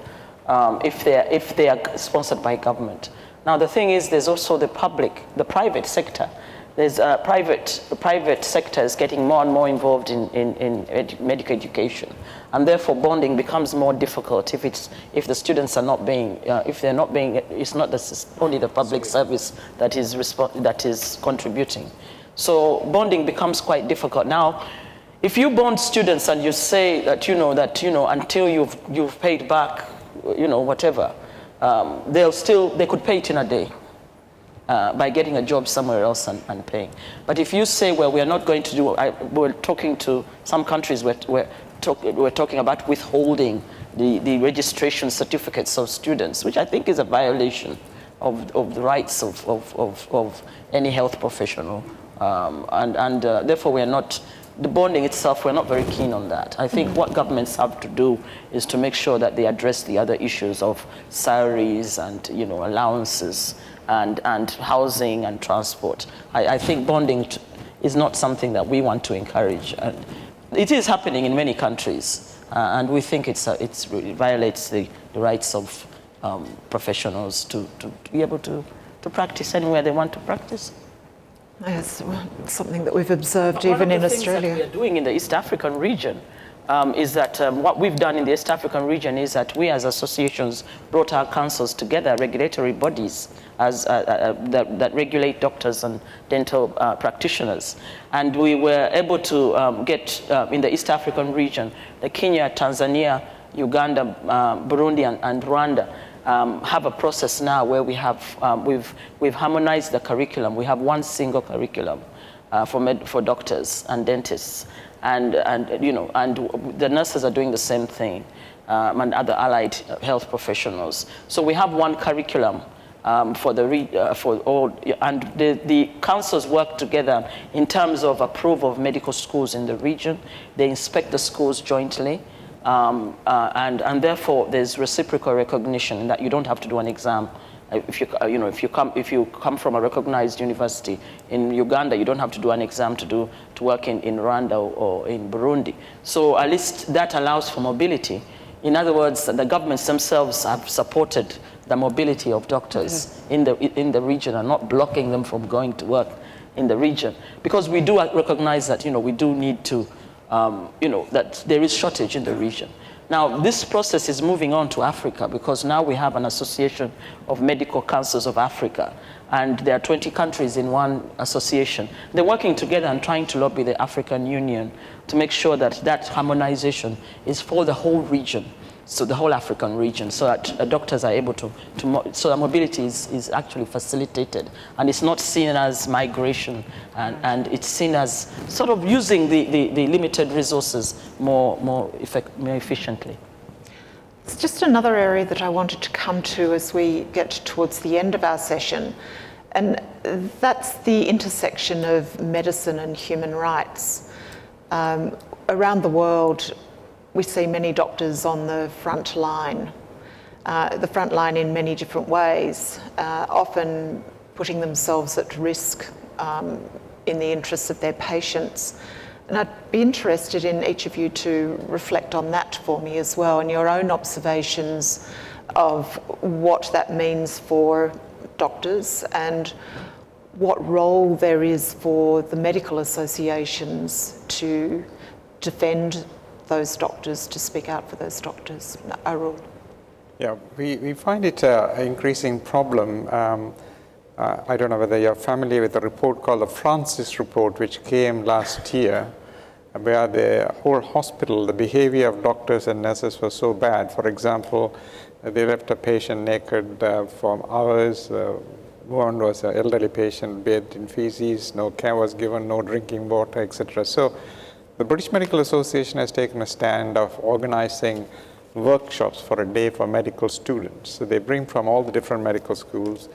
if they are sponsored by government. Now the thing is, there's also the private sector. There's private sector is getting more and more involved in medical education, and therefore bonding becomes more difficult if the students are not being it's not only the public service that is contributing. So bonding becomes quite difficult now. If you bond students and you say that until you've paid back whatever, they could pay it in a day. By getting a job somewhere else and paying. But if you say, well, we are not going to do, we're talking to some countries, we're talking about withholding the registration certificates of students, which I think is a violation of the rights of any health professional. And therefore we are not, the bonding itself, we're not very keen on that. I think what governments have to do is to make sure that they address the other issues of salaries and allowances, and housing and transport. I think bonding is not something that we want to encourage. And it is happening in many countries, and we think it violates the rights of professionals to be able to practice anywhere they want to practice. Yes, something that we've observed even in Australia. What we are doing in the East African region is that what we've done in the East African region is that we as associations brought our councils together, regulatory bodies that regulate doctors and dental practitioners. And we were able to get in the East African region, the Kenya, Tanzania, Uganda, Burundi, and Rwanda have a process now where we have we've harmonized the curriculum. We have one single curriculum for doctors and dentists. And the nurses are doing the same thing, and other allied health professionals. So we have one curriculum for all, and the councils work together in terms of approval of medical schools in the region. They inspect the schools jointly, and therefore there's reciprocal recognition in that you don't have to do an exam. If you come from a recognized university in Uganda, you don't have to do an exam to work in Rwanda or in Burundi. So at least that allows for mobility. In other words, the governments themselves have supported the mobility of doctors in the region and not blocking them from going to work in the region, because we do recognize that we do need to that there is shortage in the region. Now, this process is moving on to Africa, because now we have an association of medical councils of Africa, and there are 20 countries in one association. They're working together and trying to lobby the African Union to make sure that harmonization is for the whole region, so the whole African region, so that doctors are able so that mobility is actually facilitated, and it's not seen as migration, and it's seen as sort of using the limited resources more efficiently. It's just another area that I wanted to come to as we get towards the end of our session, and that's the intersection of medicine and human rights. Around the world, we see many doctors on the front line in many different ways, often putting themselves at risk in the interests of their patients. And I'd be interested in each of you to reflect on that for me as well, and your own observations of what that means for doctors and what role there is for the medical associations to defend those doctors, to speak out for those doctors. Arul. Yeah, we find it an increasing problem. I don't know whether you're familiar with a report called the Francis Report, which came last year, where the whole hospital, the behavior of doctors and nurses was so bad. For example, they left a patient naked for hours. One was an elderly patient bathed in feces, no care was given, no drinking water, etc. So the British Medical Association has taken a stand of organizing workshops for a day for medical students. So they bring from all the different medical schools,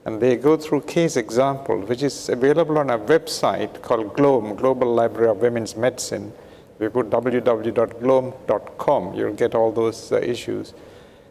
and they go through case examples, which is available on a website called GLOME, Global Library of Women's Medicine. We put www.glome.com, you'll get all those issues.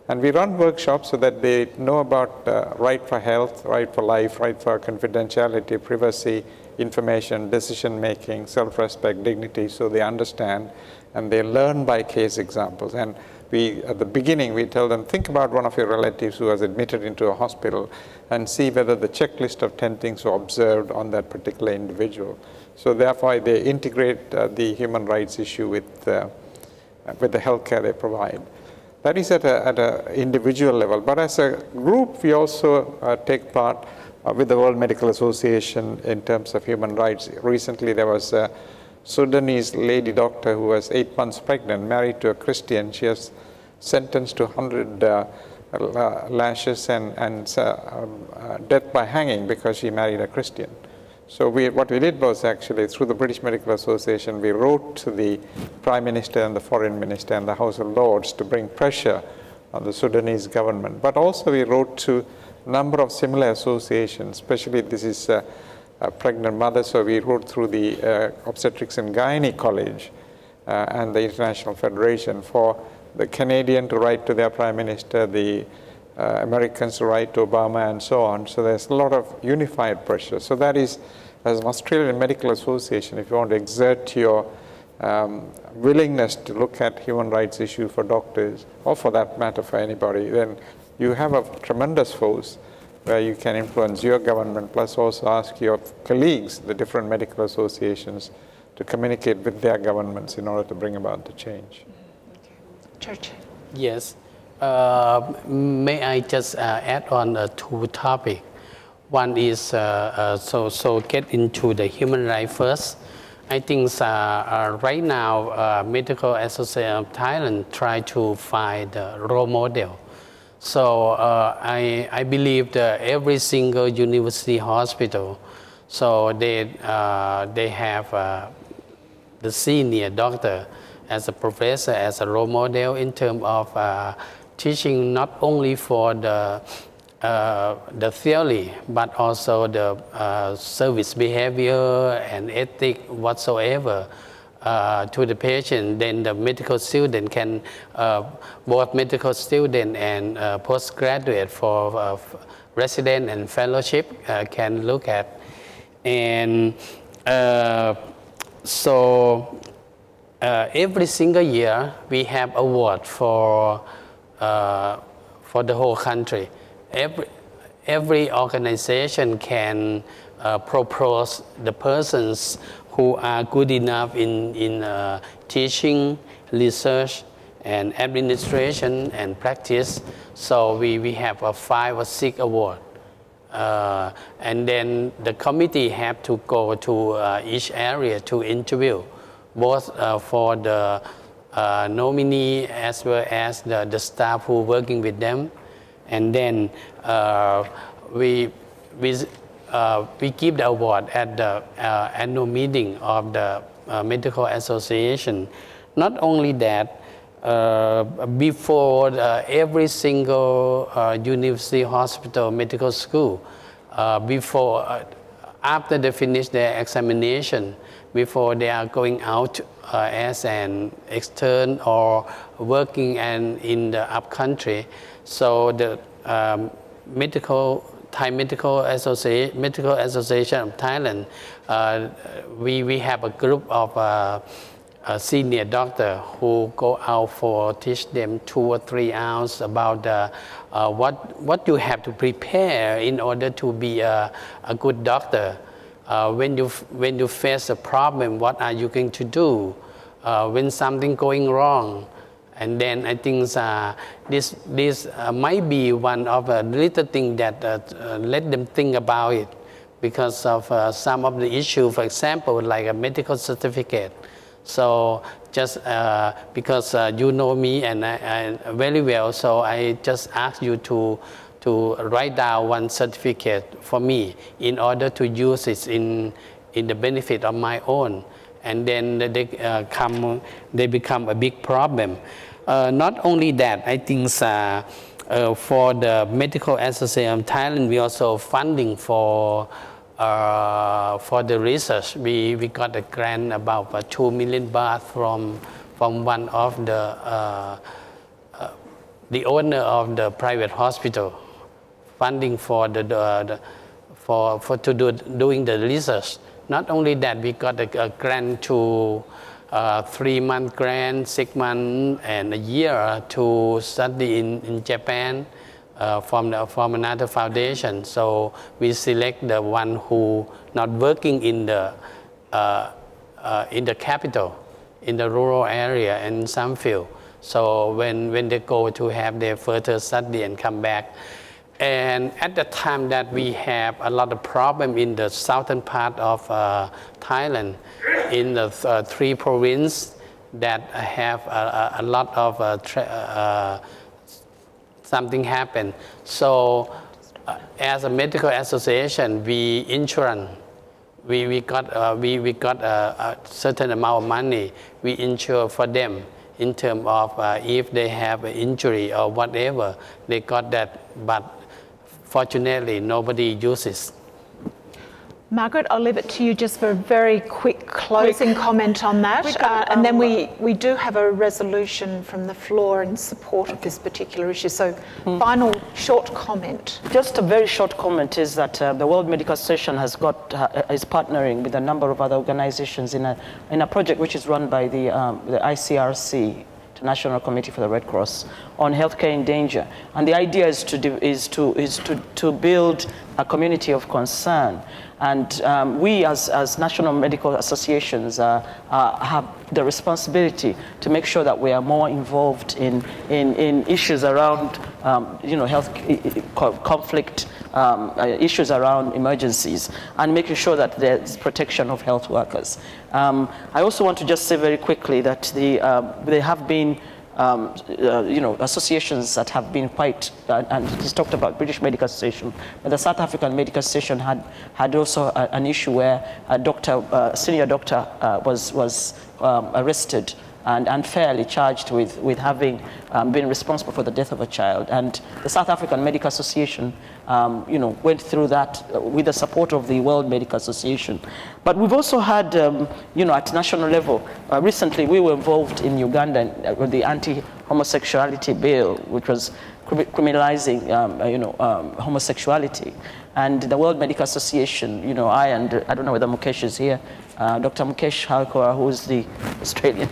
And we run workshops so that they know about right for health, right for life, right for confidentiality, privacy, information, decision-making, self-respect, dignity, so they understand, and they learn by case examples. And we, at the beginning, we tell them, think about one of your relatives who was admitted into a hospital and see whether the checklist of 10 things were observed on that particular individual. So therefore, they integrate the human rights issue with the healthcare they provide. That is at an individual level. But as a group, we also take part with the World Medical Association in terms of human rights. Recently, there was a Sudanese lady doctor who was 8 months pregnant, married to a Christian. She was sentenced to 100 lashes and death by hanging because she married a Christian. So what we did was actually, through the British Medical Association, we wrote to the Prime Minister and the Foreign Minister and the House of Lords to bring pressure on the Sudanese government. But also we wrote to a number of similar associations, especially this is a pregnant mother, so we wrote through the Obstetrics and Gynae College and the International Federation for the Canadian to write to their Prime Minister, the Americans to write to Obama, and so on. So there's a lot of unified pressure. So that is, as an Australian Medical Association, if you want to exert your willingness to look at human rights issues for doctors, or for that matter for anybody, then you have a tremendous force where you can influence your government, plus also ask your colleagues, the different medical associations, to communicate with their governments in order to bring about the change. Church. Yes. May I just add on two topics? One is so get into the human right first. I think right now Medical Association of Thailand try to find a role model. So I believe that every single university hospital, so they have the senior doctor as a professor, as a role model in terms of teaching not only for the theory, but also the service behavior and ethic whatsoever to the patient. Then the medical student can, both medical student and postgraduate for resident and fellowship can look at. And every single year we have award for the whole country. Every organization can propose the persons who are good enough in teaching, research, and administration and practice. So we have a 5 or 6 award. And then the committee have to go to each area to interview, both for the nominee as well as the staff who are working with them. And then we give the award at the annual meeting of the Medical Association. Not only that, before every single university, hospital, medical school, after they finish their examination, before they are going out as an extern or working in the upcountry, so the medical Thai Medical Association of Thailand, we have a group of senior doctor who go out for teach them 2 or 3 hours about what you have to prepare in order to be a good doctor. When you face a problem, what are you going to do when something going wrong? And then I think this might be one of a little thing that let them think about it, because of some of the issue, for example, like a medical certificate. So just because you know me and very well, so I just ask you to write down one certificate for me in order to use it in the benefit of my own. And then they become a big problem. Not only that, I think for the Medical Association of Thailand, we also funding for the research. We got a grant about 2 million baht from one of the owner of the private hospital, funding for doing the research. Not only that, we got a grant to 3-month grant, 6 months, and a year to study in Japan from another foundation. So we select the one who not working in the capital, in the rural area and some field. So when they go to have their further study and come back. And at the time that we have a lot of problem in the southern part of Thailand, in the 3 provinces that have a lot of something happen. So as a medical association, we got a certain amount of money. We insure for them in terms of if they have an injury or whatever, they got that. But fortunately, nobody uses. Margaret, I'll leave it to you just for a very quick closing comment on that. And then we do have a resolution from the floor in support of this particular issue. So final short comment. Just a very short comment is that the World Medical Association is partnering with a number of other organizations in a project which is run by the ICRC, National Committee for the Red Cross, on healthcare in danger. And the idea is to build a community of concern. And we as national medical associations have the responsibility to make sure that we are more involved in issues around health conflict, issues around emergencies, and making sure that there's protection of health workers. I also want to just say very quickly that there have been associations that have been quite, and he's talked about British Medical Association, but the South African Medical Association had also an issue where a senior doctor was arrested and unfairly charged with having been responsible for the death of a child. And the South African Medical Association, went through that with the support of the World Medical Association. But we've also had, at national level, recently we were involved in Uganda with the anti-homosexuality bill, which was criminalizing, homosexuality. And the World Medical Association, I don't know whether Mukesh is here, Dr. Mukesh Halkora, who is the Australian,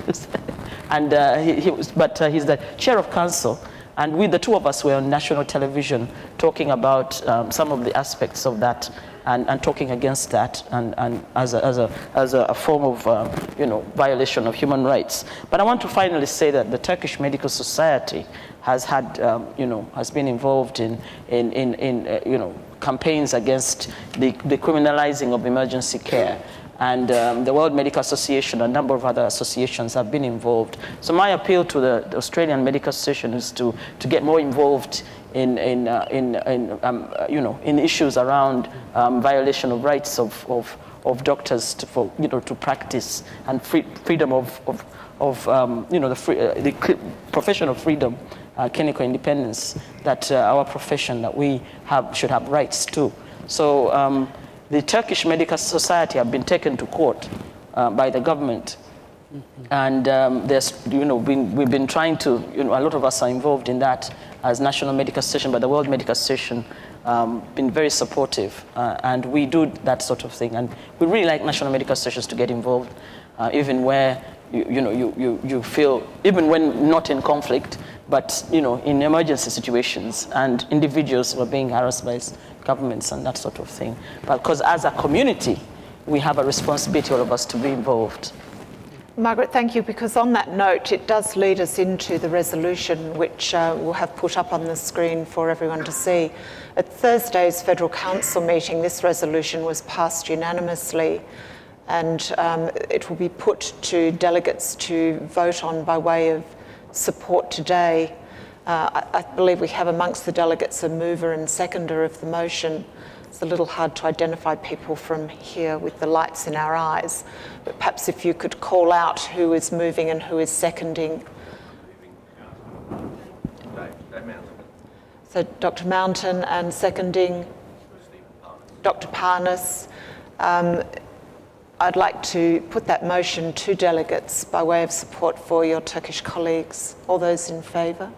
and he's the chair of council. And the two of us were on national television talking about some of the aspects of that and talking against that and as a form of violation of human rights. But I want to finally say that the Turkish Medical Society has had has been involved in campaigns against the criminalizing of emergency care. And the World Medical Association, a number of other associations have been involved. So my appeal to the Australian Medical Association is to get more involved in issues around violation of rights of doctors to practice, and freedom of the professional freedom, clinical independence that our profession that we should have rights to. So. The Turkish Medical Society have been taken to court by the government, and we've been trying to, a lot of us are involved in that as National Medical Association, but the World Medical Association been very supportive, and we do that sort of thing. And we really like national medical stations to get involved, even where you feel, even when not in conflict, but in emergency situations, and individuals who are being harassed by governments and that sort of thing. But because as a community, we have a responsibility, all of us, to be involved. Margaret, thank you, because on that note, it does lead us into the resolution, which we'll have put up on the screen for everyone to see. At Thursday's Federal Council meeting, this resolution was passed unanimously, and it will be put to delegates to vote on by way of support today. I believe we have amongst the delegates a mover and seconder of the motion. It's a little hard to identify people from here with the lights in our eyes, but perhaps if you could call out who is moving and who is seconding. So Dr. Mountain, and seconding Dr. Parnas. I'd like to put that motion to delegates by way of support for your Turkish colleagues. All those in favour?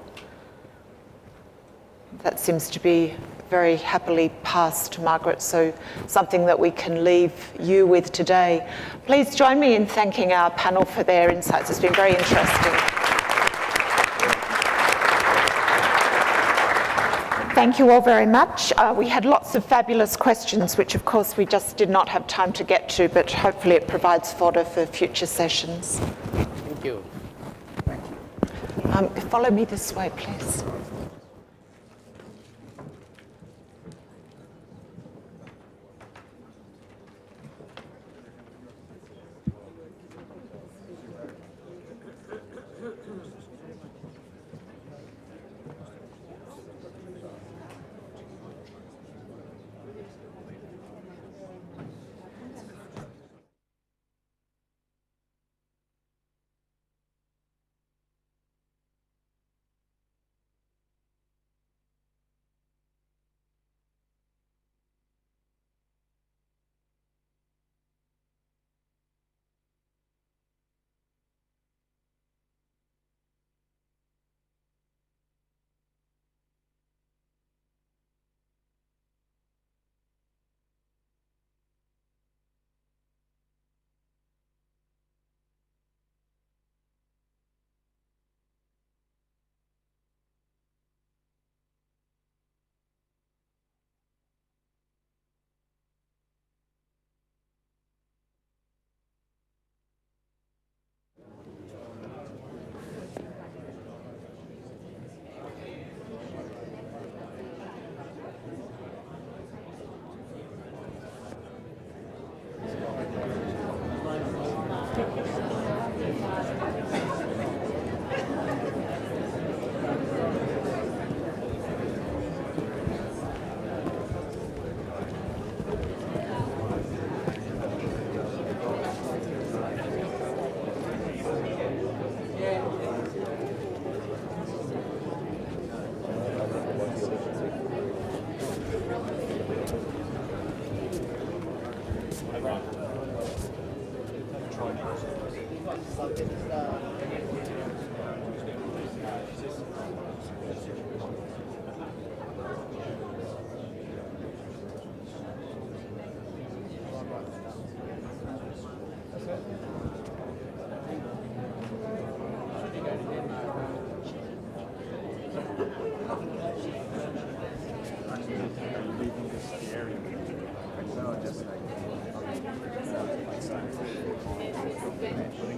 That seems to be very happily passed, Margaret, so something that we can leave you with today. Please join me in thanking our panel for their insights. It's been very interesting. Thank you all very much. We had lots of fabulous questions, which of course we just did not have time to get to, but hopefully it provides fodder for future sessions. Thank you. Follow me this way, please.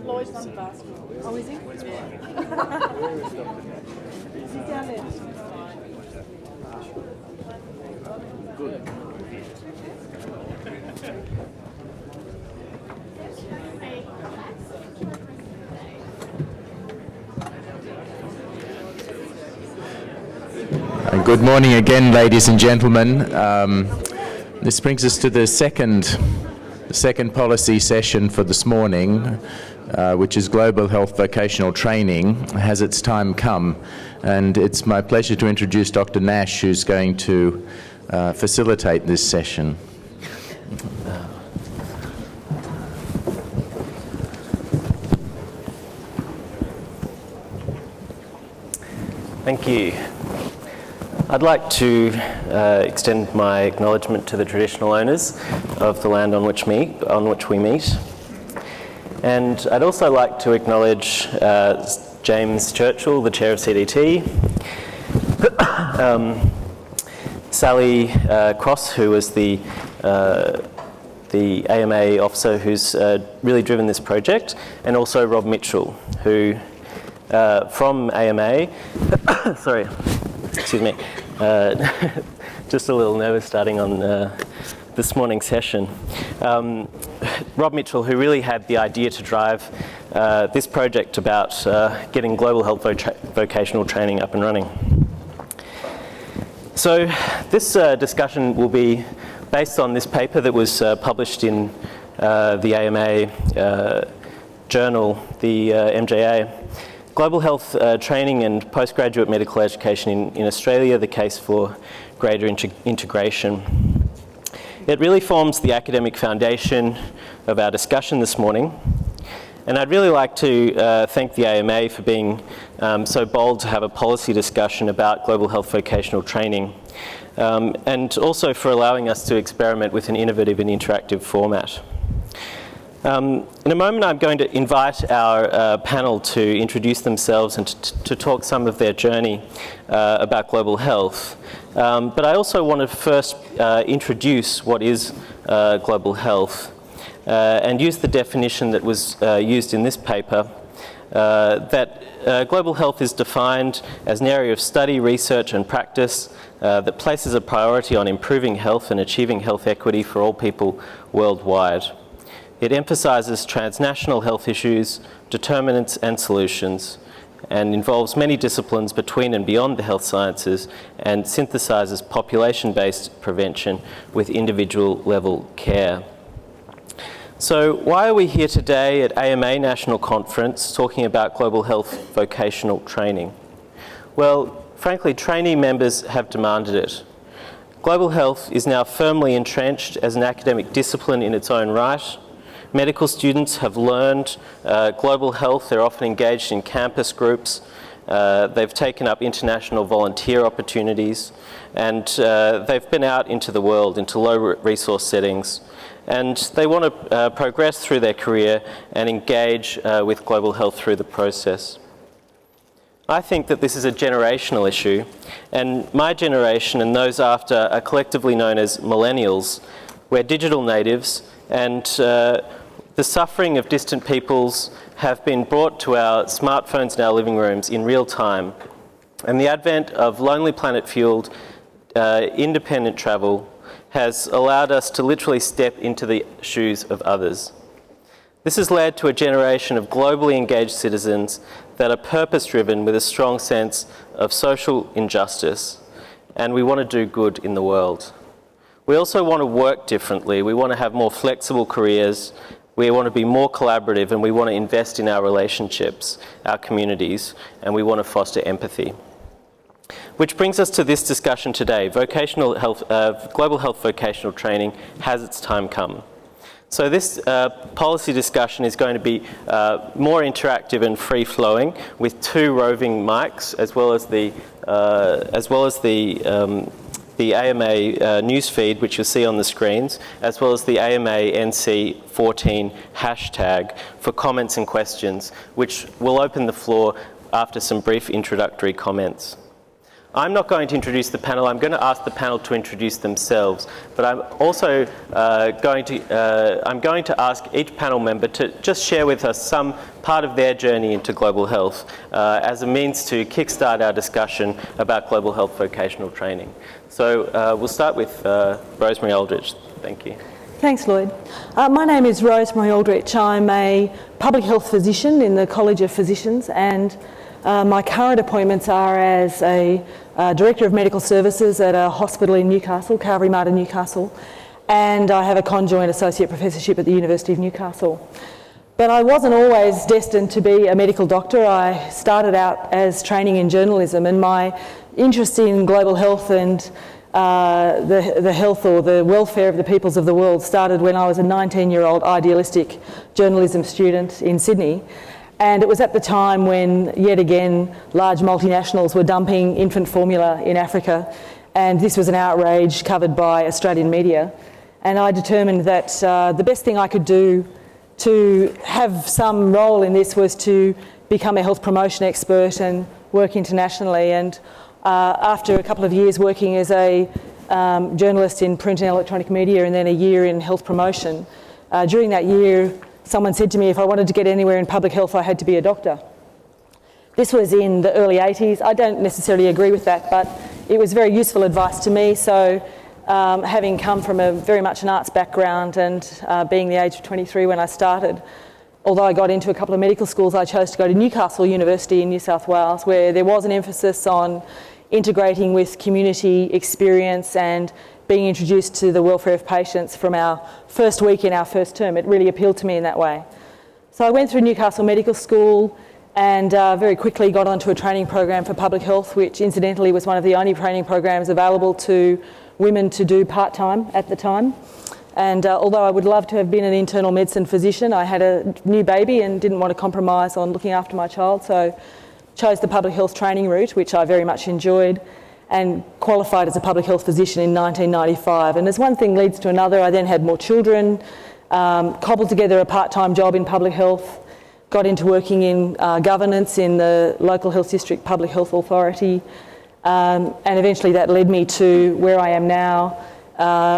Lloyd's on the basketball. Oh, is he? Yeah. Is he down there? Good. Good morning again, ladies and gentlemen. This brings us to the second policy session for this morning, which is Global Health Vocational Training. Has its time come? And it's my pleasure to introduce Dr. Nash, who's going to facilitate this session. Thank you. I'd like to extend my acknowledgement to the traditional owners of the land on which we meet. And I'd also like to acknowledge James Churchill, the Chair of CDT, Sally Cross, who was the AMA officer who's really driven this project, and also Rob Mitchell, who from AMA, sorry, excuse me, just a little nervous starting on this morning's session. Rob Mitchell, who really had the idea to drive this project about getting global health vocational training up and running. So this discussion will be based on this paper that was published in the AMA journal, the MJA. Global health training and postgraduate medical education in Australia, the case for greater integration. It really forms the academic foundation of our discussion this morning. And I'd really like to thank the AMA for being so bold to have a policy discussion about global health vocational training, and also for allowing us to experiment with an innovative and interactive format. In a moment, I'm going to invite our panel to introduce themselves and to talk some of their journey about global health. But I also want to first introduce what is global health and use the definition that was used in this paper, that global health is defined as an area of study, research and practice that places a priority on improving health and achieving health equity for all people worldwide. It emphasises transnational health issues, determinants and solutions, and involves many disciplines between and beyond the health sciences, and synthesises population-based prevention with individual-level care. So why are we here today at AMA National Conference talking about global health vocational training? Well, frankly, trainee members have demanded it. Global health is now firmly entrenched as an academic discipline in its own right. Medical students have learned global health. They're often engaged in campus groups. They've taken up international volunteer opportunities, and they've been out into the world, into low resource settings. And they want to progress through their career and engage with global health through the process. I think that this is a generational issue, and my generation and those after are collectively known as millennials. We're digital natives, and the suffering of distant peoples have been brought to our smartphones and our living rooms in real time. And the advent of Lonely Planet-fueled independent travel has allowed us to literally step into the shoes of others. This has led to a generation of globally engaged citizens that are purpose-driven with a strong sense of social injustice, and we want to do good in the world. We also want to work differently. We want to have more flexible careers. We want to be more collaborative, and we want to invest in our relationships, our communities, and we want to foster empathy. Which brings us to this discussion today. Vocational health, global health vocational training, has its time come? So this policy discussion is going to be more interactive and free-flowing, with two roving mics, as well as the AMA news feed, which you'll see on the screens, as well as the AMA NC14 hashtag for comments and questions, which will open the floor after some brief introductory comments. I'm not going to introduce the panel. I'm going to ask the panel to introduce themselves, but I'm also going to ask each panel member to just share with us some part of their journey into global health as a means to kickstart our discussion about global health vocational training. So we'll start with Rosemary Aldrich. Thank you. Thanks, Lloyd. My name is Rosemary Aldrich. I'm a public health physician in the College of Physicians, and my current appointments are as a Director of Medical Services at a hospital in Newcastle, Calvary Mater, Newcastle, and I have a conjoint associate professorship at the University of Newcastle. But I wasn't always destined to be a medical doctor. I started out as training in journalism, and my interest in global health and the health or the welfare of the peoples of the world started when I was a 19-year-old idealistic journalism student in Sydney. And it was at the time when, yet again, large multinationals were dumping infant formula in Africa, and this was an outrage covered by Australian media. And I determined that the best thing I could do to have some role in this was to become a health promotion expert and work internationally. And after a couple of years working as a journalist in print and electronic media and then a year in health promotion, during that year someone said to me if I wanted to get anywhere in public health I had to be a doctor. This was in the early 80s. I don't necessarily agree with that, but it was very useful advice to me. So having come from a very much an arts background and being the age of 23 when I started, although I got into a couple of medical schools, I chose to go to Newcastle University in New South Wales, where there was an emphasis on integrating with community experience and being introduced to the welfare of patients from our first week in our first term. It really appealed to me in that way. So I went through Newcastle Medical School and very quickly got onto a training program for public health, which incidentally was one of the only training programs available to women to do part-time at the time. And although I would love to have been an internal medicine physician, I had a new baby and didn't want to compromise on looking after my child, so chose the public health training route, which I very much enjoyed, and qualified as a public health physician in 1995. And as one thing leads to another, I then had more children, cobbled together a part-time job in public health, got into working in governance in the local health district public health authority, and eventually that led me to where I am now,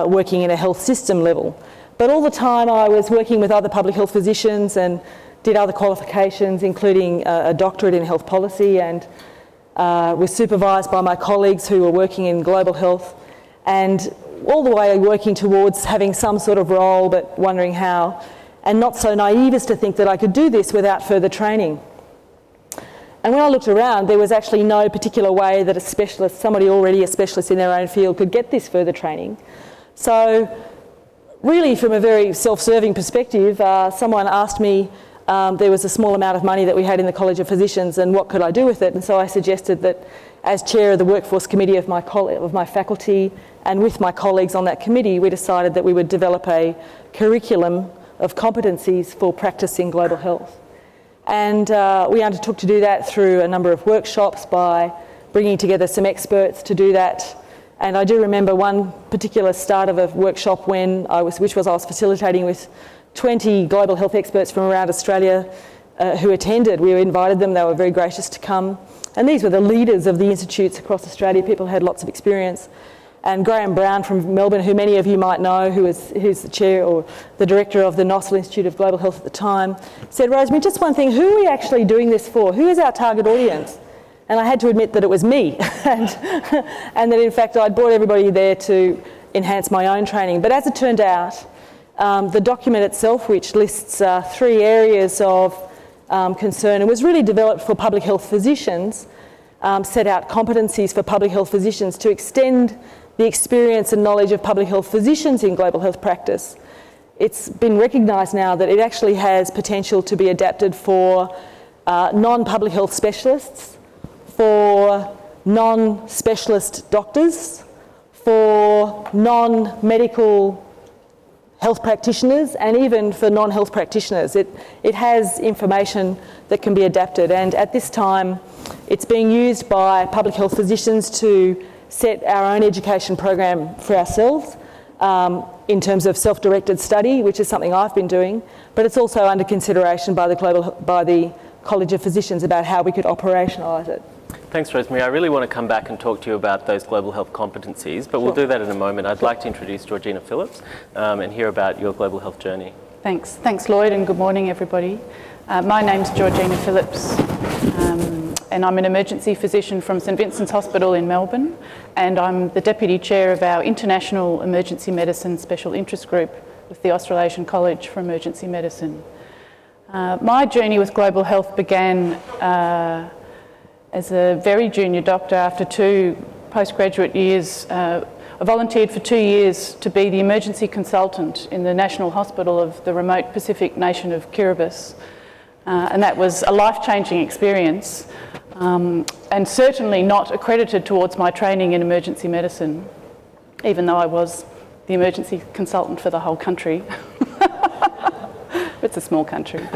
working in a health system level. But all the time I was working with other public health physicians and did other qualifications, including a doctorate in health policy, and was supervised by my colleagues who were working in global health, and all the way working towards having some sort of role but wondering how, and not so naive as to think that I could do this without further training. And when I looked around, there was actually no particular way that a specialist, somebody already a specialist in their own field, could get this further training. So really from a very self-serving perspective, someone asked me, there was a small amount of money that we had in the College of Physicians and what could I do with it, and so I suggested that as chair of the workforce committee of my faculty and with my colleagues on that committee, we decided that we would develop a curriculum of competencies for practice in global health. And we undertook to do that through a number of workshops by bringing together some experts to do that. And I do remember one particular start of a workshop when I was facilitating with 20 global health experts from around Australia who attended. We invited them, they were very gracious to come. And these were the leaders of the institutes across Australia, people who had lots of experience. And Graham Brown from Melbourne, who many of you might know, who's the chair or the director of the Nossal Institute of Global Health at the time, said, Rosemary, just one thing, who are we actually doing this for? Who is our target audience? And I had to admit that it was me, and that in fact I'd brought everybody there to enhance my own training. But as it turned out, the document itself, which lists 3 areas of concern and was really developed for public health physicians, set out competencies for public health physicians to extend the experience and knowledge of public health physicians in global health practice. It's been recognised now that it actually has potential to be adapted for non-public health specialists, for non-specialist doctors, for non-medical health practitioners, and even for non-health practitioners. It has information that can be adapted, and at this time it's being used by public health physicians to set our own education program for ourselves in terms of self-directed study, which is something I've been doing, but it's also under consideration by the College of Physicians about how we could operationalise it. Thanks, Rosemary. I really want to come back and talk to you about those global health competencies, but we'll do that in a moment. I'd like to introduce Georgina Phillips and hear about your global health journey. Thanks. Thanks, Lloyd, and good morning, everybody. My name's Georgina Phillips, and I'm an emergency physician from St Vincent's Hospital in Melbourne, and I'm the Deputy Chair of our International Emergency Medicine Special Interest Group with the Australasian College for Emergency Medicine. My journey with global health began as a very junior doctor after 2 postgraduate years. I volunteered for 2 years to be the emergency consultant in the National Hospital of the remote Pacific nation of Kiribati. And that was a life-changing experience, and certainly not accredited towards my training in emergency medicine, even though I was the emergency consultant for the whole country. It's a small country.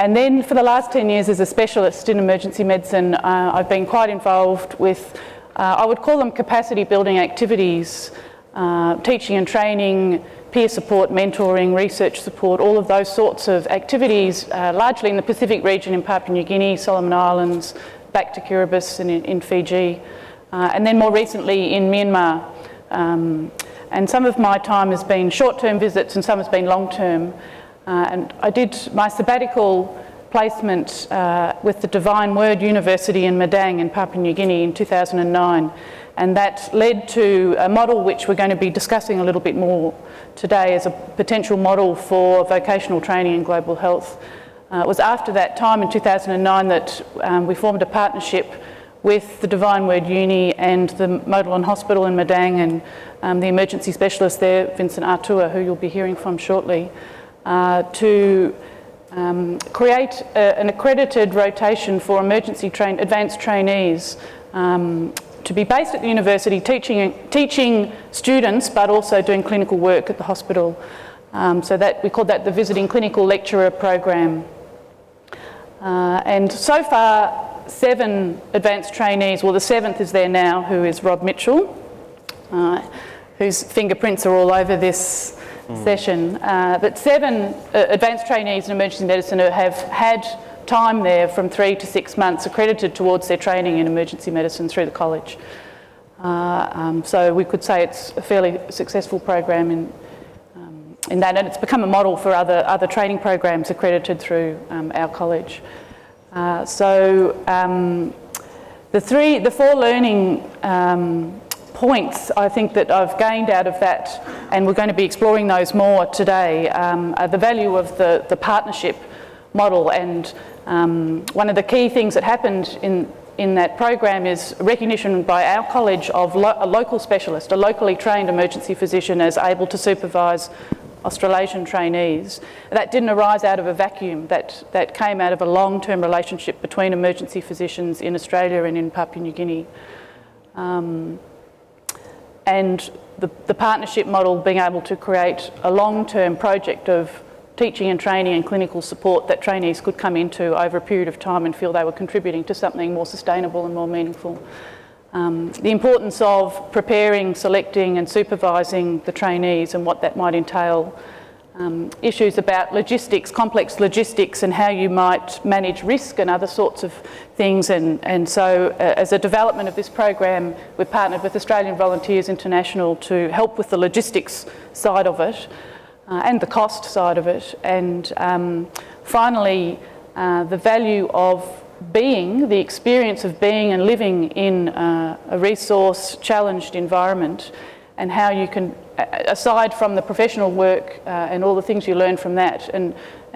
And then for the last 10 years as a specialist in emergency medicine, I've been quite involved with, I would call them capacity building activities, teaching and training, peer support, mentoring, research support, all of those sorts of activities, largely in the Pacific region in Papua New Guinea, Solomon Islands, back to Kiribati and in Fiji, and then more recently in Myanmar. And some of my time has been short-term visits and some has been long-term. And I did my sabbatical placement with the Divine Word University in Madang in Papua New Guinea in 2009. And that led to a model which we're going to be discussing a little bit more today as a potential model for vocational training in global health. It was after that time in 2009 that we formed a partnership with the Divine Word Uni and the Modelan Hospital in Madang and the emergency specialist there, Vincent Artua, who you'll be hearing from shortly, to create an accredited rotation for advanced trainees to be based at the university, teaching students, but also doing clinical work at the hospital. So that we called that the Visiting Clinical Lecturer Program. And so far, 7 advanced trainees, well the 7th is there now, who is Rob Mitchell, whose fingerprints are all over this session. But 7 advanced trainees in emergency medicine who have had time there from 3 to 6 months accredited towards their training in emergency medicine through the college. So we could say it's a fairly successful program in that, and it's become a model for other training programs accredited through our college. The 4 learning points I think that I've gained out of that, and we're going to be exploring those more today, are the value of the partnership model. And one of the key things that happened in that program is recognition by our college of a local specialist, a locally trained emergency physician, as able to supervise Australasian trainees. That didn't arise out of a vacuum. That came out of a long-term relationship between emergency physicians in Australia and in Papua New Guinea. And the partnership model being able to create a long-term project of teaching and training and clinical support that trainees could come into over a period of time and feel they were contributing to something more sustainable and more meaningful. The importance of preparing, selecting and supervising the trainees and what that might entail. Issues about logistics, complex logistics, and how you might manage risk and other sorts of things. And so as a development of this program, we've partnered with Australian Volunteers International to help with the logistics side of it and the cost side of it. And finally, the value of the experience of being and living in a resource-challenged environment, and how you can, aside from the professional work and all the things you learn from that, and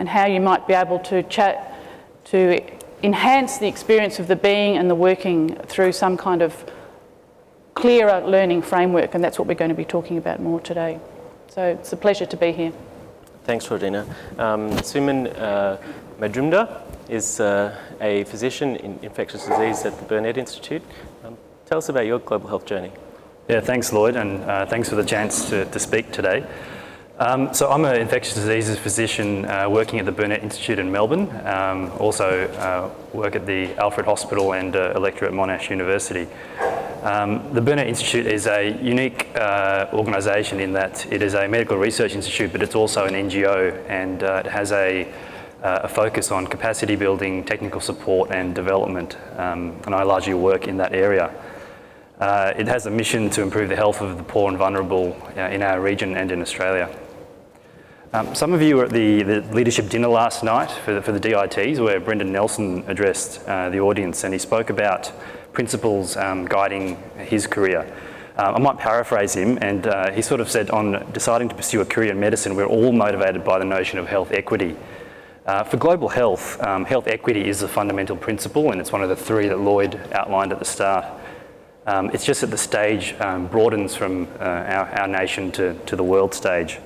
how you might be able to enhance the experience of the being and the working through some kind of clearer learning framework, and that's what we're going to be talking about more today. So it's a pleasure to be here. Thanks, Georgina. Suman Majumdar is a physician in infectious disease at the Burnet Institute. Tell us about your global health journey. Yeah, thanks, Lloyd, and thanks for the chance to speak today. So I'm an infectious diseases physician working at the Burnet Institute in Melbourne. Also work at the Alfred Hospital and a lecturer at Monash University. The Burnet Institute is a unique organisation in that it is a medical research institute, but it's also an NGO, and it has a focus on capacity building, technical support and development, and I largely work in that area. It has a mission to improve the health of the poor and vulnerable in our region and in Australia. Some of you were at the leadership dinner last night for the DITs, where Brendan Nelson addressed the audience, and he spoke about principles guiding his career. I might paraphrase him, and he sort of said, on deciding to pursue a career in medicine, we're all motivated by the notion of health equity. For global health, health equity is a fundamental principle, and it's one of the 3 that Lloyd outlined at the start. It's just that the stage broadens from our nation to the world stage.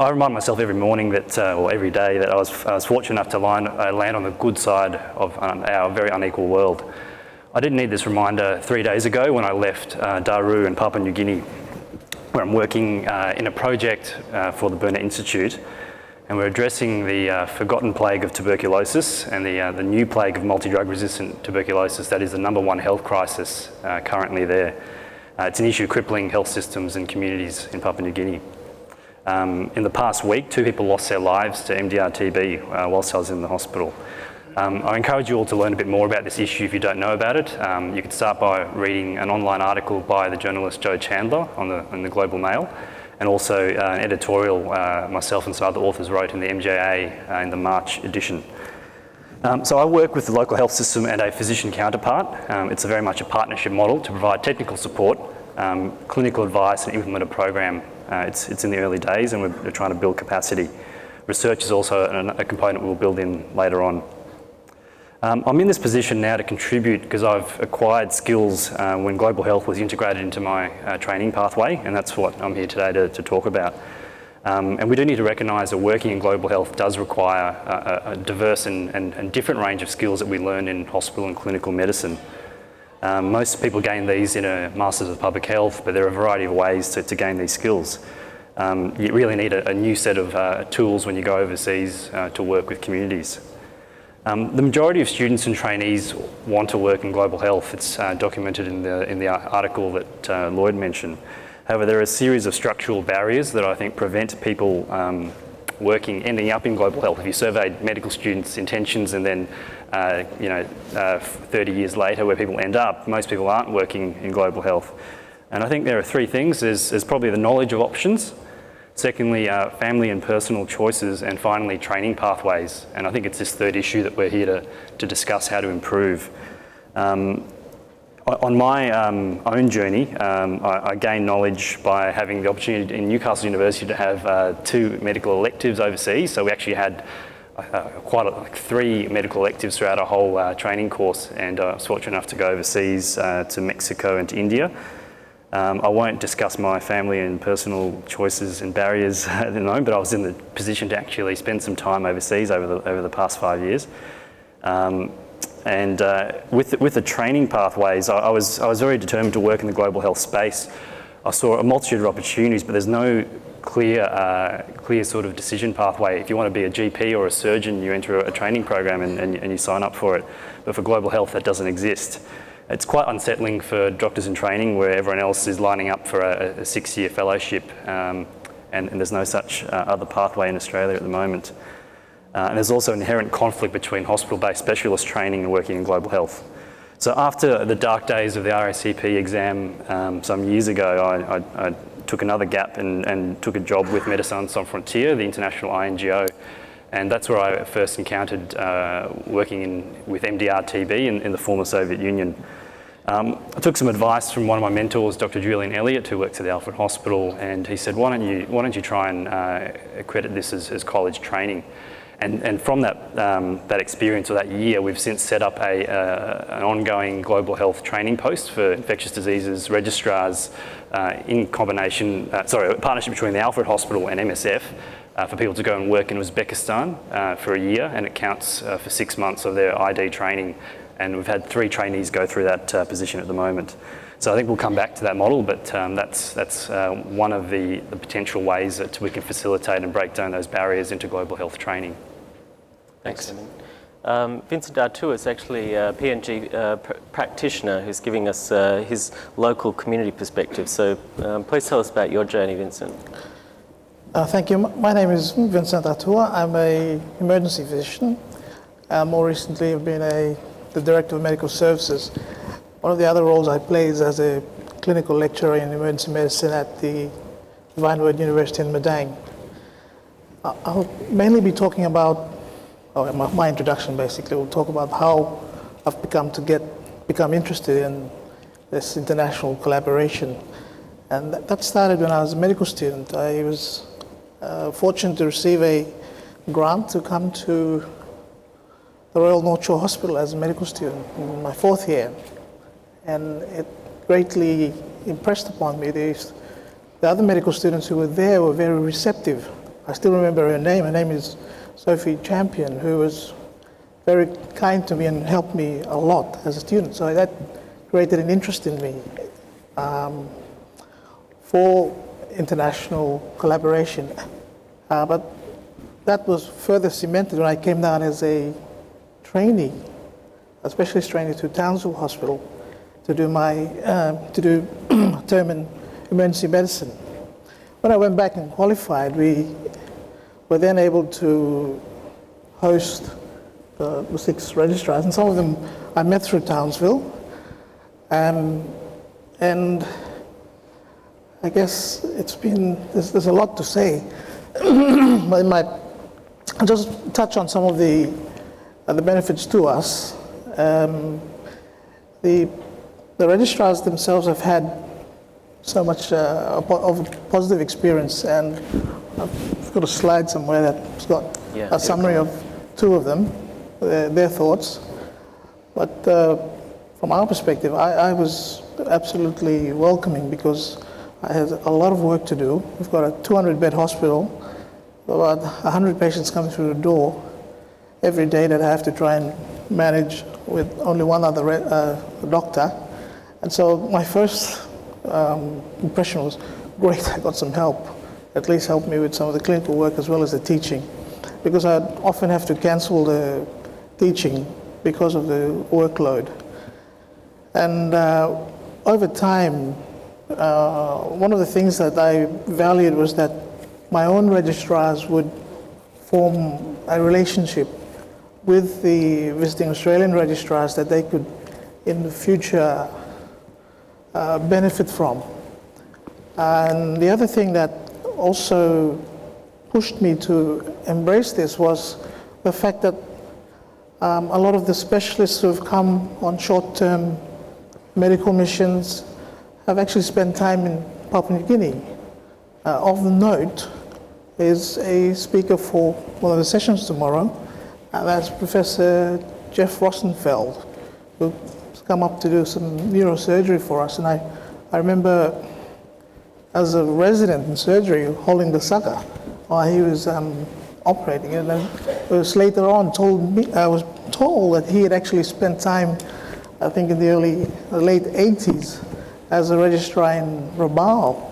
I remind myself every morning that, or every day, that I was fortunate enough to land on the good side of our very unequal world. I didn't need this reminder 3 days ago when I left Daru in Papua New Guinea, where I'm working in a project for the Burnet Institute. And we're addressing the forgotten plague of tuberculosis and the new plague of multi-drug resistant tuberculosis that is the #1 health crisis currently there. It's an issue crippling health systems and communities in Papua New Guinea. In the past week, 2 people lost their lives to MDR-TB whilst I was in the hospital. I encourage you all to learn a bit more about this issue if you don't know about it. You could start by reading an online article by the journalist Joe Chandler on the Global Mail, and also an editorial myself and some other authors wrote in the MJA in the March edition. So I work with the local health system and a physician counterpart. It's very much a partnership model to provide technical support, clinical advice and implement a program. It's in the early days and we're trying to build capacity. Research is also a component we'll build in later on. I'm in this position now to contribute because I've acquired skills when global health was integrated into my training pathway, and that's what I'm here today to talk about. And we do need to recognise that working in global health does require a diverse and different range of skills that we learn in hospital and clinical medicine. Most people gain these in a Masters of Public Health, but there are a variety of ways to gain these skills. You really need a new set of tools when you go overseas to work with communities. The majority of students and trainees want to work in global health. It's documented in the article that Lloyd mentioned. However, there are a series of structural barriers that I think prevent people ending up in global health. If you surveyed medical students' intentions and then 30 years later where people end up, most people aren't working in global health. And I think there are 3 things. There's probably the knowledge of options. Secondly, family and personal choices, and finally, training pathways. And I think it's this 3rd issue that we're here to discuss how to improve. On my own journey, I gained knowledge by having the opportunity in Newcastle University to have 2 medical electives overseas. So we actually had quite 3 medical electives throughout our whole training course, and I was fortunate enough to go overseas to Mexico and to India. I won't discuss my family and personal choices and barriers at the moment, but I was in the position to actually spend some time overseas over the past 5 years. With the training pathways, I was very determined to work in the global health space. I saw a multitude of opportunities, but there's no clear sort of decision pathway. If you want to be a GP or a surgeon, you enter a training program and you sign up for it. But for global health, that doesn't exist. It's quite unsettling for doctors in training where everyone else is lining up for a 6-year fellowship, and there's no such other pathway in Australia at the moment. And there's also inherent conflict between hospital-based specialist training and working in global health. So after the dark days of the RACP exam some years ago, I took another gap and took a job with Médecins Sans Frontières, the international INGO. And that's where I first encountered working with MDR-TB in the former Soviet Union. I took some advice from one of my mentors, Dr. Julian Elliott, who works at the Alfred Hospital, and he said, why don't you try and accredit this as college training? And from that experience or that year, we've since set up an ongoing global health training post for infectious diseases registrars in a partnership between the Alfred Hospital and MSF for people to go and work in Uzbekistan for a year, and it counts for 6 months of their ID training. And we've had 3 trainees go through that position at the moment. So I think we'll come back to that model, but that's one of the potential ways that we can facilitate and break down those barriers into global health training. Thanks. Vincent Dartua is actually a PNG practitioner who's giving us his local community perspective. So please tell us about your journey, Vincent. Thank you. My name is Vincent Dartua. I'm an emergency physician. More recently, I've been the Director of Medical Services. One of the other roles I play is as a clinical lecturer in emergency medicine at the Divine Word University in Madang. I'll mainly be talking about, my introduction basically, will talk about how I've become interested in this international collaboration. And that started when I was a medical student. I was fortunate to receive a grant to come to the Royal North Shore Hospital as a medical student in my 4th year. And it greatly impressed upon me. The other medical students who were there were very receptive. I still remember her name. Her name is Sophie Champion, who was very kind to me and helped me a lot as a student. So that created an interest in me for international collaboration. But that was further cemented when I came down as a trainee, a specialist trainee to Townsville Hospital to do my term in emergency medicine. When I went back and qualified, we were then able to host the 6 registrars, and some of them I met through Townsville. And I guess there's a lot to say, but I'll just touch on some of the benefits to us. The registrars themselves have had so much of a positive experience, and I've got a slide somewhere that's got a summary of 2 of them, their thoughts. But from our perspective, I was absolutely welcoming because I had a lot of work to do. We've got a 200-bed hospital, about 100 patients coming through the door every day that I have to try and manage with only one other doctor. And so my first impression was, great, I got some help. At least helped me with some of the clinical work as well as the teaching, because I'd often have to cancel the teaching because of the workload. And over time, one of the things that I valued was that my own registrars would form a relationship with the visiting Australian registrars that they could in the future benefit from. And the other thing that also pushed me to embrace this was the fact that a lot of the specialists who have come on short-term medical missions have actually spent time in Papua New Guinea. Of note is a speaker for one of the sessions tomorrow, and that's Professor Jeff Rosenfeld, who's come up to do some neurosurgery for us. And I remember as a resident in surgery holding the sucker while he was operating, and then it was later on I was told that he had actually spent time, I think in the late 80s, as a registrar in Rabaul.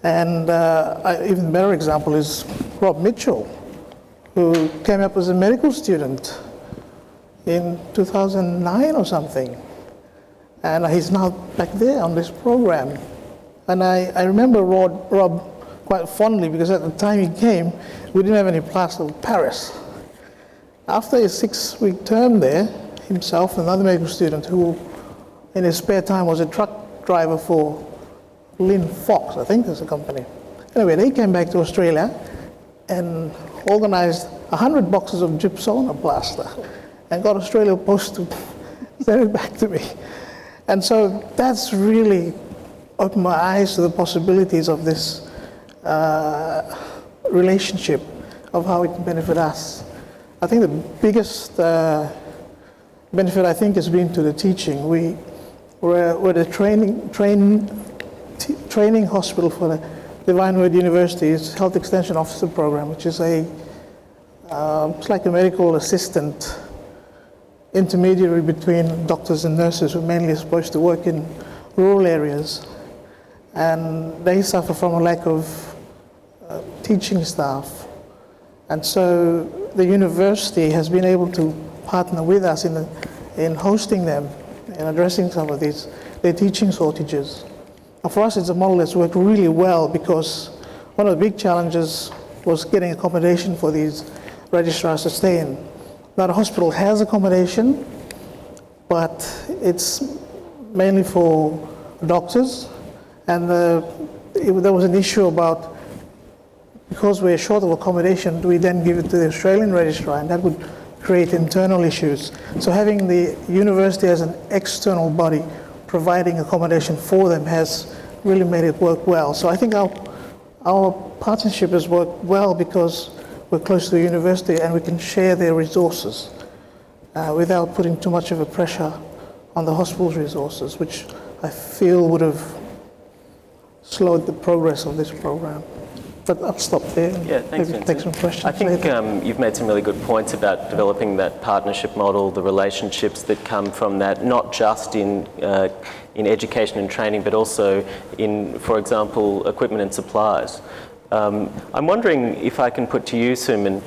And an even better example is Rob Mitchell, who came up as a medical student in 2009 or something. And he's now back there on this program. And I remember Rob quite fondly, because at the time he came, we didn't have any plaster of Paris. After a 6-week term there, himself and another medical student who in his spare time was a truck driver for Lynn Fox, I think is the company. Anyway, they came back to Australia and organized 100 boxes of gypsona plaster and got Australia Post to send it back to me. And so that's really opened my eyes to the possibilities of this relationship, of how it can benefit us. I think the biggest benefit, I think, has been to the teaching. We're the training hospital for the Divine Word University's Health Extension Officer program, which is it's like a medical assistant intermediary between doctors and nurses who mainly are supposed to work in rural areas. And they suffer from a lack of teaching staff. And so the university has been able to partner with us in hosting them and addressing some of their teaching shortages. And for us, it's a model that's worked really well, because one of the big challenges was getting accommodation for these registrars to stay in. Now, the hospital has accommodation, but it's mainly for doctors. And there was an issue about, because we're short of accommodation, do we then give it to the Australian registrar? And that would create internal issues. So having the university as an external body providing accommodation for them has really made it work well. So I think our partnership has worked well because we're close to the university and we can share their resources without putting too much of a pressure on the hospital's resources, which I feel would have slowed the progress of this program. But I'll stop there and maybe take some questions. I think you've made some really good points about developing that partnership model, the relationships that come from that, not just in education and training, but also in, for example, equipment and supplies. I'm wondering if I can put to you, Suman,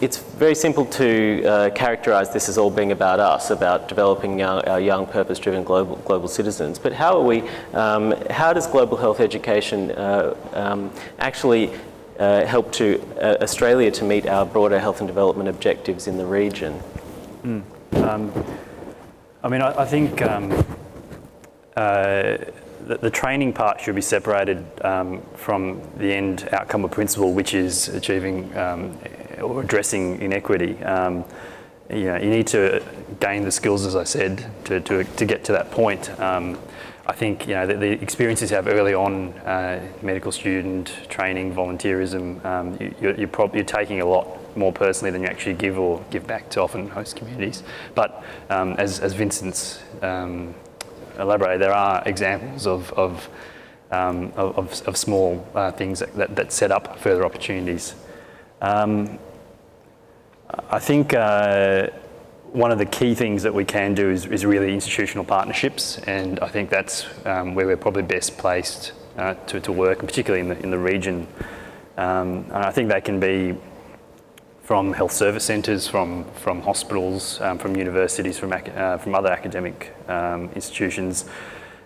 it's very simple to characterise this as all being about us, about developing our young, purpose-driven global citizens. But how does global health education actually help to Australia to meet our broader health and development objectives in the region? I think the training part should be separated from the end outcome or principle, which is achieving or addressing inequity. You need to gain the skills, as I said, to get to that point. I think the experiences you have early on, medical student training, volunteerism, you're taking a lot more personally than you actually give back to often host communities. But as Vincent's elaborated, there are examples of small things that set up further opportunities. I think one of the key things that we can do is really institutional partnerships, and I think that's where we're probably best placed to work, particularly in the region. And I think they can be from health service centres, from hospitals, from universities, from other academic institutions.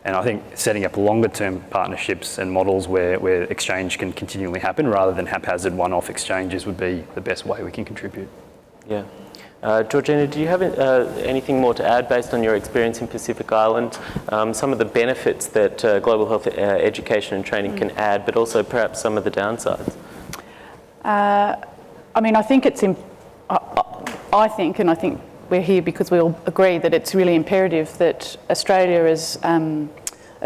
And I think setting up longer-term partnerships and models where exchange can continually happen rather than haphazard one-off exchanges would be the best way we can contribute. Yeah. Georgina, do you have anything more to add based on your experience in Pacific Island? Some of the benefits that global health education and training can add, but also perhaps some of the downsides? I think I think we're here because we all agree that it's really imperative that Australia, as a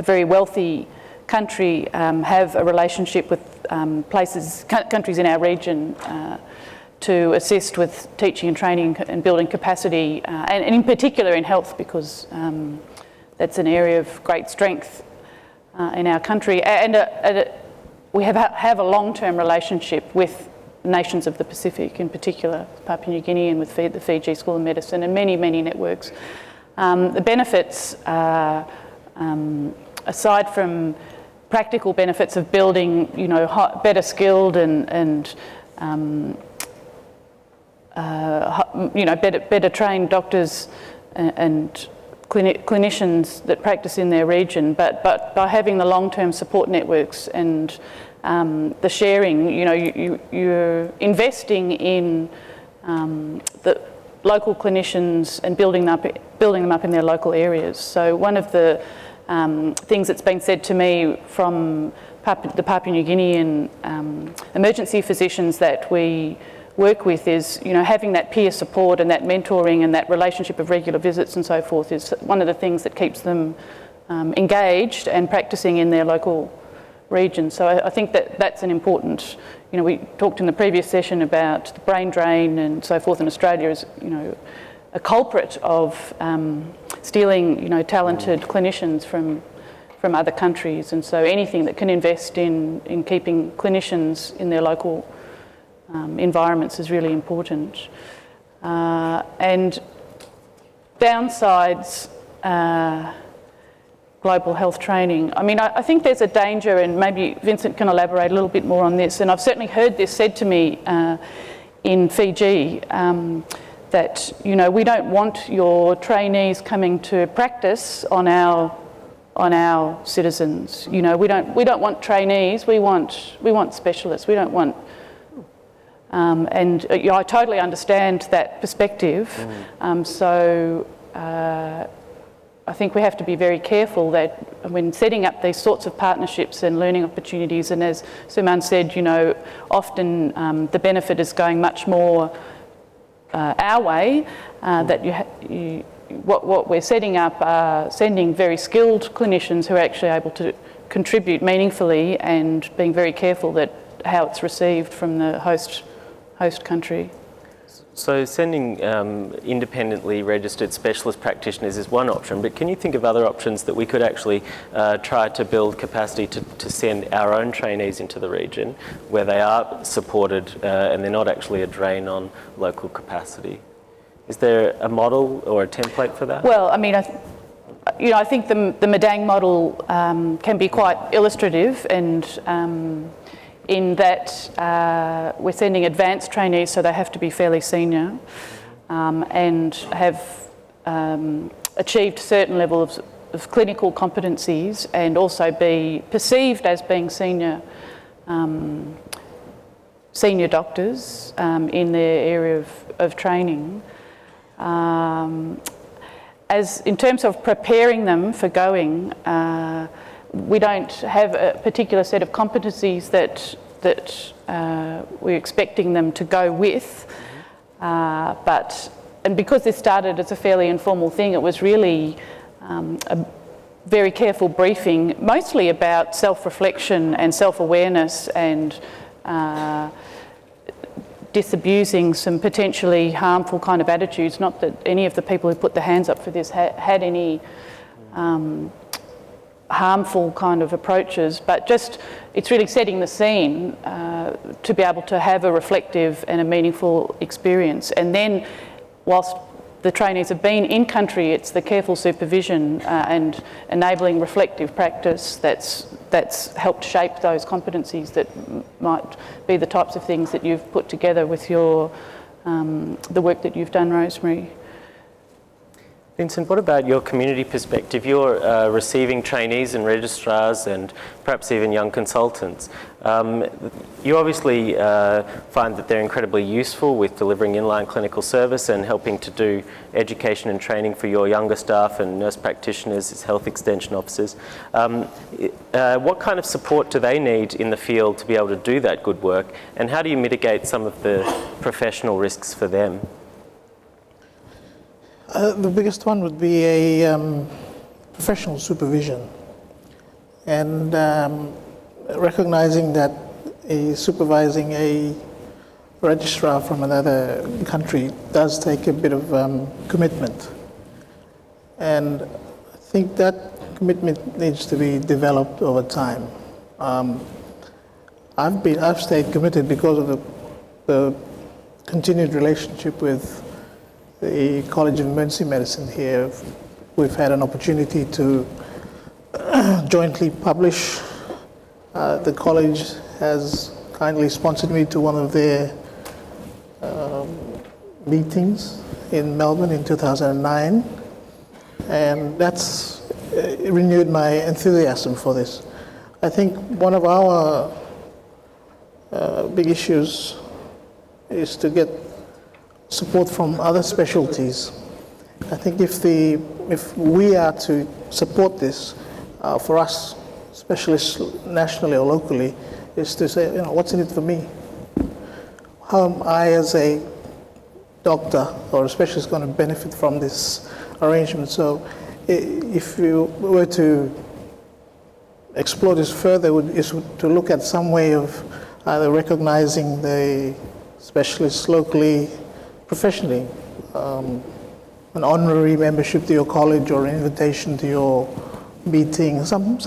very wealthy country, have a relationship with countries in our region to assist with teaching and training and building capacity, and in particular in health, because that's an area of great strength in our country. And we have a long-term relationship with nations of the Pacific, in particular Papua New Guinea, and with the Fiji School of Medicine, and many, many networks. The benefits, aside from practical benefits of building, better skilled and better trained doctors and clinicians that practice in their region, but by having the long-term support networks and the sharing, you're investing in the local clinicians and building them up in their local areas. So one of the things that's been said to me from the Papua New Guinean emergency physicians that we work with is, having that peer support and that mentoring and that relationship of regular visits and so forth is one of the things that keeps them engaged and practicing in their local region. So I think that's an important, we talked in the previous session about the brain drain and so forth, and Australia is, a culprit of stealing, talented clinicians from other countries. And so anything that can invest in keeping clinicians in their local environments is really important. And downsides, global health training. I think there's a danger, and maybe Vincent can elaborate a little bit more on this, and I've certainly heard this said to me in Fiji, that, we don't want your trainees coming to practice on our citizens. We don't want trainees, we want specialists, we don't want and I totally understand that perspective. I think we have to be very careful that when setting up these sorts of partnerships and learning opportunities, and as Suman said, often the benefit is going much more our way, that what we're setting up are sending very skilled clinicians who are actually able to contribute meaningfully, and being very careful that how it's received from the host country. So sending independently registered specialist practitioners is one option, but can you think of other options that we could actually try to build capacity to send our own trainees into the region where they are supported and they're not actually a drain on local capacity? Is there a model or a template for that? Well, I think the Madang model can be quite illustrative, and in that we're sending advanced trainees, so they have to be fairly senior and have achieved certain levels of clinical competencies and also be perceived as being senior doctors in their area of training. As in terms of preparing them for going, we don't have a particular set of competencies that we're expecting them to go with, and because this started as a fairly informal thing, it was really a very careful briefing, mostly about self-reflection and self-awareness and disabusing some potentially harmful kind of attitudes. Not that any of the people who put their hands up for this had any harmful kind of approaches, but just it's really setting the scene to be able to have a reflective and a meaningful experience. And then whilst the trainees have been in country, it's the careful supervision and enabling reflective practice that's helped shape those competencies that might be the types of things that you've put together with your the work that you've done, Rosemary. Vincent, what about your community perspective? You're receiving trainees and registrars and perhaps even young consultants. You obviously find that they're incredibly useful with delivering inline clinical service and helping to do education and training for your younger staff and nurse practitioners as health extension officers. What kind of support do they need in the field to be able to do that good work, and how do you mitigate some of the professional risks for them? The biggest one would be a professional supervision, and recognizing that supervising a registrar from another country does take a bit of commitment, and I think that commitment needs to be developed over time. I've stayed committed because of the continued relationship with the College of Emergency Medicine here. We've had an opportunity to jointly publish. The college has kindly sponsored me to one of their meetings in Melbourne in 2009, and that's renewed my enthusiasm for this. I think one of our big issues is to get support from other specialties. I think if we are to support this, for us specialists nationally or locally, is to say, what's in it for me? How am I as a doctor or a specialist going to benefit from this arrangement? So if you were to explore this further, is to look at some way of either recognizing the specialists locally, professionally, an honorary membership to your college or an invitation to your meeting, not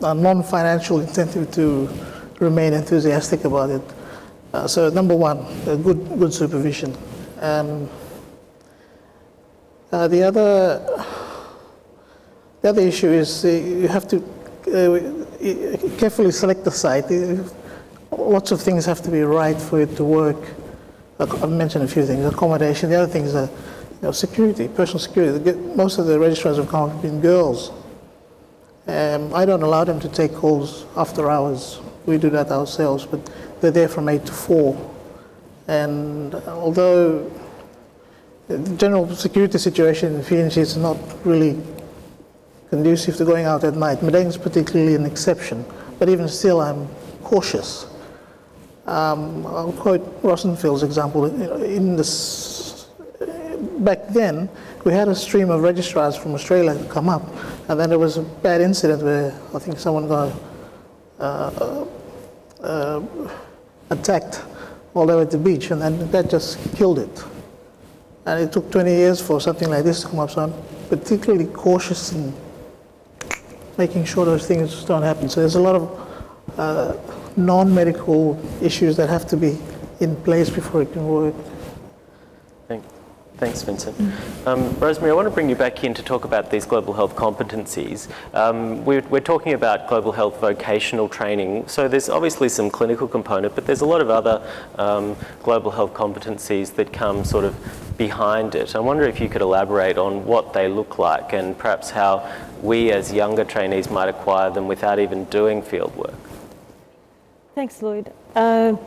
a non-financial incentive to remain enthusiastic about it. So number one, a good supervision. The other issue is you have to carefully select the site. Lots of things have to be right for it to work. I've mentioned a few things: accommodation. The other things are security, personal security. Most of the registrars have been girls. I don't allow them to take calls after hours. We do that ourselves, but they're there from 8 to 4. And although the general security situation in PNG is not really conducive to going out at night, Madang is particularly an exception. But even still, I'm cautious. I'll quote Rosenfield's example. Back then, we had a stream of registrars from Australia come up, and then there was a bad incident where I think someone got attacked while they were at the beach, and then that just killed it. And it took 20 years for something like this to come up, so I'm particularly cautious in making sure those things don't happen. So there's a lot of non-medical issues that have to be in place before it can work. Thanks, Vincent. Rosemary, I want to bring you back in to talk about these global health competencies. We're talking about global health vocational training, so there's obviously some clinical component, but there's a lot of other global health competencies that come sort of behind it. I wonder if you could elaborate on what they look like and perhaps how we as younger trainees might acquire them without even doing field work. Thanks, Lloyd. The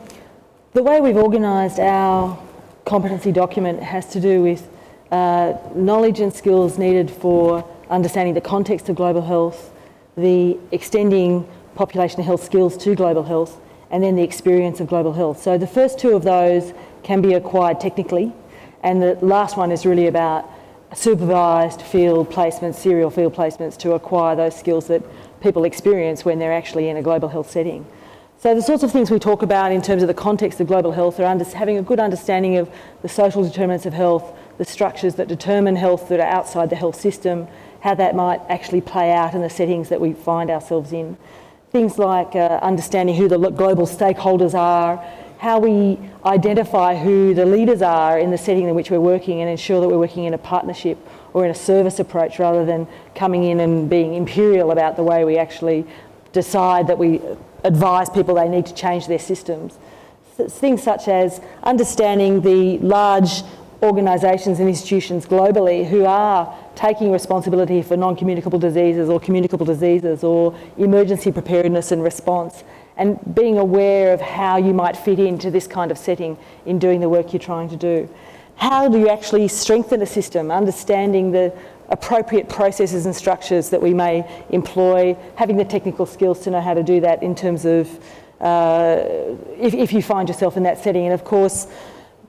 way we've organised our competency document has to do with knowledge and skills needed for understanding the context of global health, the extending population health skills to global health, and then the experience of global health. So the first two of those can be acquired technically, and the last one is really about supervised field placements, serial field placements, to acquire those skills that people experience when they're actually in a global health setting. So the sorts of things we talk about in terms of the context of global health are having a good understanding of the social determinants of health, the structures that determine health that are outside the health system, how that might actually play out in the settings that we find ourselves in. Things like understanding who the global stakeholders are, how we identify who the leaders are in the setting in which we're working, and ensure that we're working in a partnership or in a service approach rather than coming in and being imperial about the way we actually decide that we advise people they need to change their systems. Things such as understanding the large organisations and institutions globally who are taking responsibility for non-communicable diseases or communicable diseases or emergency preparedness and response, and being aware of how you might fit into this kind of setting in doing the work you're trying to do. How do you actually strengthen a system? Understanding the appropriate processes and structures that we may employ, having the technical skills to know how to do that in terms of if you find yourself in that setting. And of course,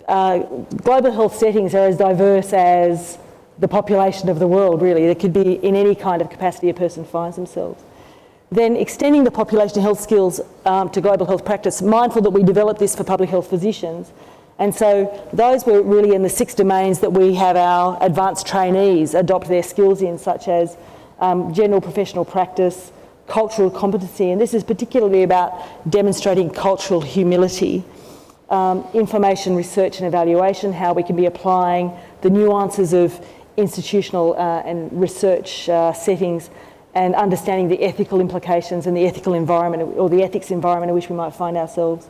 global health settings are as diverse as the population of the world, really. They could be in any kind of capacity a person finds themselves. Then extending the population health skills to global health practice, mindful that we developed this for public health physicians. And so those were really in the 6 domains that we have our advanced trainees adopt their skills in, such as general professional practice, cultural competency, and this is particularly about demonstrating cultural humility, information research and evaluation, how we can be applying the nuances of institutional and research settings, and understanding the ethical implications and the ethical environment or the ethics environment in which we might find ourselves,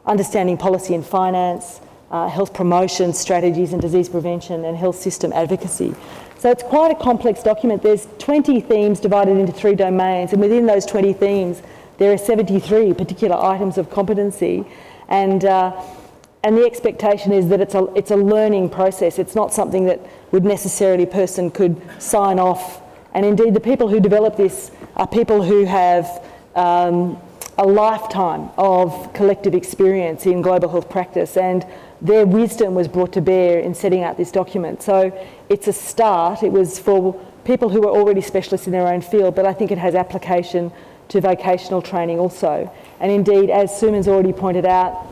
understanding policy and finance, health promotion strategies and disease prevention, and health system advocacy. So it's quite a complex document. There's 20 themes divided into 3 domains, and within those 20 themes there are 73 particular items of competency, and the expectation is that it's a learning process. It's not something that would necessarily a person could sign off, and indeed the people who develop this are people who have a lifetime of collective experience in global health practice, and their wisdom was brought to bear in setting out this document. So it's a start. It was for people who were already specialists in their own field, but I think it has application to vocational training also. And indeed, as Suman's already pointed out,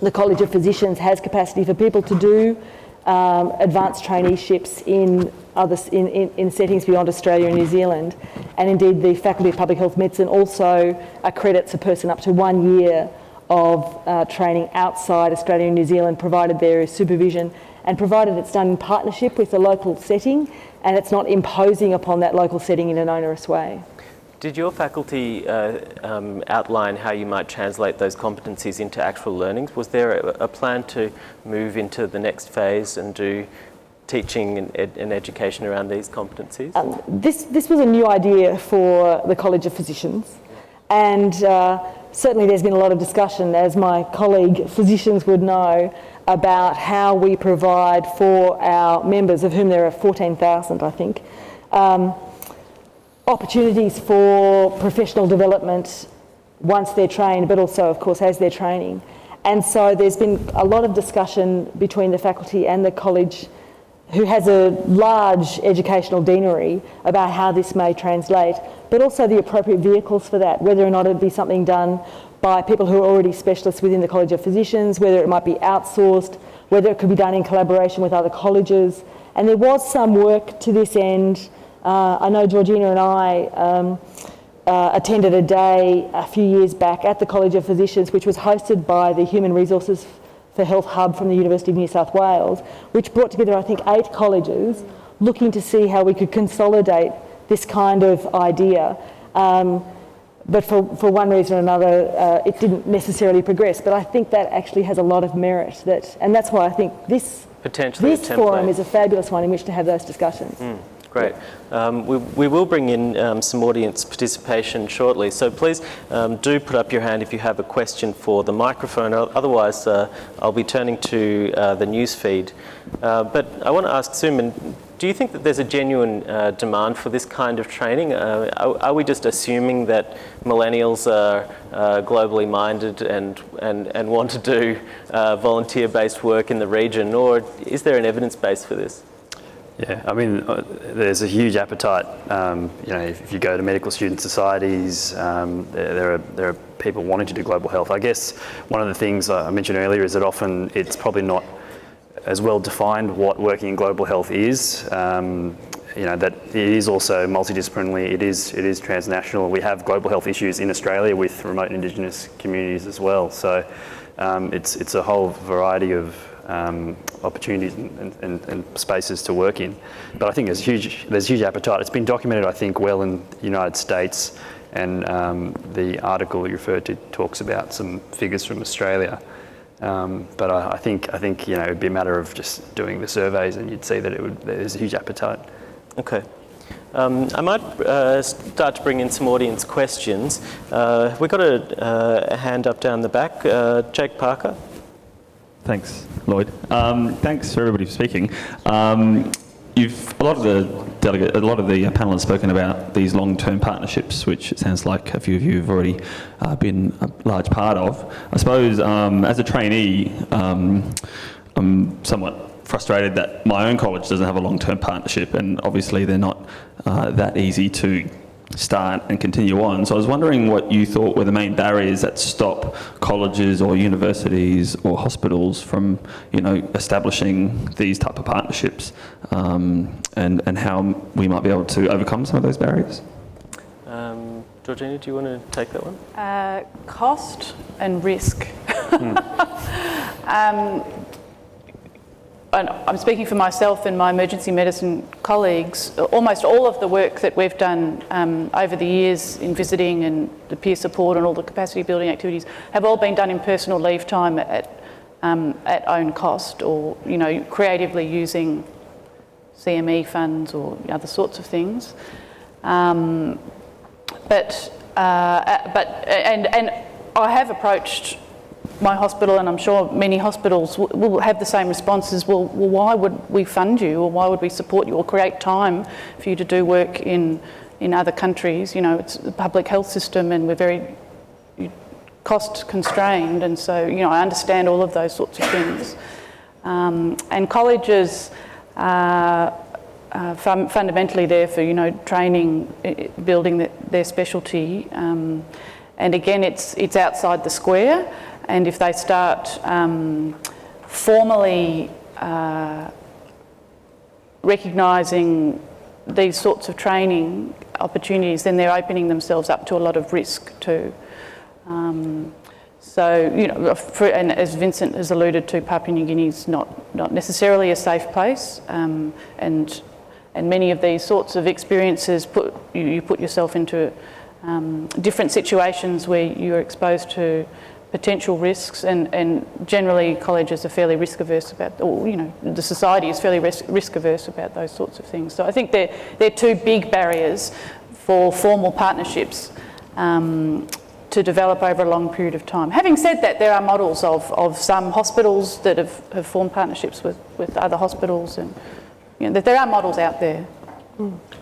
the College of Physicians has capacity for people to do advanced traineeships in settings beyond Australia and New Zealand. And indeed, the Faculty of Public Health Medicine also accredits a person up to 1 year of training outside Australia and New Zealand, provided there is supervision and provided it's done in partnership with the local setting and it's not imposing upon that local setting in an onerous way. Did your faculty outline how you might translate those competencies into actual learnings? Was there a plan to move into the next phase and do teaching and education around these competencies? This was a new idea for the College of Physicians, and certainly there's been a lot of discussion, as my colleague physicians would know, about how we provide for our members, of whom there are 14,000 I think, opportunities for professional development once they're trained, but also of course as they're training. And so there's been a lot of discussion between the faculty and the college, who has a large educational deanery, about how this may translate, but also the appropriate vehicles for that, whether or not it'd be something done by people who are already specialists within the College of Physicians, whether it might be outsourced, whether it could be done in collaboration with other colleges. And there was some work to this end. I know Georgina and I attended a day a few years back at the College of Physicians, which was hosted by the Human Resources for Health Hub from the University of New South Wales, which brought together, I think, 8 colleges looking to see how we could consolidate this kind of idea. But for one reason or another, it didn't necessarily progress. But I think that actually has a lot of merit. And that's why I think this forum is a fabulous one in which to have those discussions. Great. We will bring in some audience participation shortly, so please do put up your hand if you have a question for the microphone. Otherwise, I'll be turning to the news feed. But I want to ask Suman, do you think that there's a genuine demand for this kind of training? Are we just assuming that millennials are globally minded and want to do volunteer-based work in the region, or is there an evidence base for this? Yeah, I mean, there's a huge appetite. If you go to medical student societies, there are people wanting to do global health. I guess one of the things I mentioned earlier is that often it's probably not as well defined what working in global health is. That it is also multidisciplinary. It is transnational. We have global health issues in Australia with remote Indigenous communities as well. So it's a whole variety of opportunities and spaces to work in. But I think there's huge appetite. It's been documented, I think, well in the United States, and the article you referred to talks about some figures from Australia. But I think it would be a matter of just doing the surveys, and you'd see that there's a huge appetite. Okay. I might start to bring in some audience questions. We've got a hand up down the back. Jake Parker. Thanks, Lloyd. Thanks for everybody for speaking. A lot of the panel has spoken about these long-term partnerships, which it sounds like a few of you have already been a large part of. I suppose as a trainee, I'm somewhat frustrated that my own college doesn't have a long-term partnership, and obviously they're not that easy to start and continue on. So I was wondering what you thought were the main barriers that stop colleges or universities or hospitals from, establishing these type of partnerships, and how we might be able to overcome some of those barriers. Georgina, do you want to take that one? Cost and risk. And I'm speaking for myself and my emergency medicine colleagues. Almost all of the work that we've done over the years in visiting and the peer support and all the capacity building activities have all been done in personal leave time at own cost, or creatively using CME funds or other sorts of things. But I have approached my hospital, and I'm sure many hospitals will have the same responses. Well, why would we fund you, or why would we support you, or create time for you to do work in other countries? It's the public health system, and we're very cost constrained, and so I understand all of those sorts of things. And colleges are fundamentally there for training, building their specialty, and again it's outside the square. And if they start formally recognising these sorts of training opportunities, then they're opening themselves up to a lot of risk too. And as Vincent has alluded to, Papua New Guinea is not necessarily a safe place, and many of these sorts of experiences you put yourself into different situations where you're exposed to potential risks, and generally colleges are fairly risk averse about, the society is fairly risk averse about those sorts of things. So I think they're two big barriers for formal partnerships to develop over a long period of time. Having said that, there are models of some hospitals that have formed partnerships with other hospitals, and that there are models out there.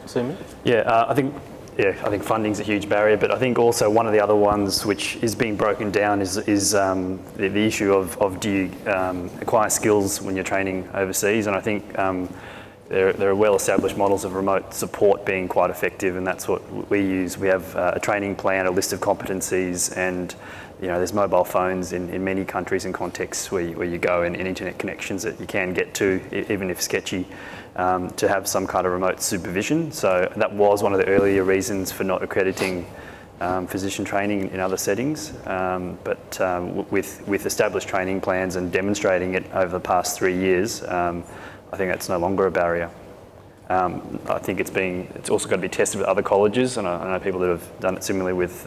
Suman? I think funding's a huge barrier, but I think also one of the other ones which is being broken down is the issue of do you acquire skills when you're training overseas, and I think there are well-established models of remote support being quite effective, and that's what we use. We have a training plan, a list of competencies, and there's mobile phones in many countries and contexts where you go, and internet connections that you can get to, even if sketchy, to have some kind of remote supervision. So that was one of the earlier reasons for not accrediting physician training in other settings, but with established training plans and demonstrating it over the past 3 years, I think that's no longer a barrier. I think it's also got to be tested with other colleges, and I know people that have done it similarly with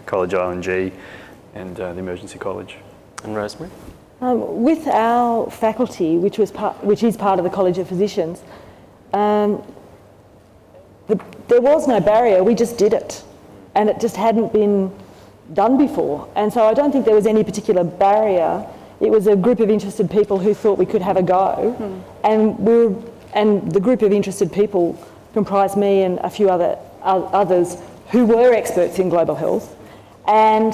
College ING and the Emergency College. And Rosemary? With our faculty, which is part of the College of Physicians, there was no barrier, we just did it. And it just hadn't been done before. And so I don't think there was any particular barrier. It was a group of interested people who thought we could have a go. And the group of interested people comprised me and a few others who were experts in global health. And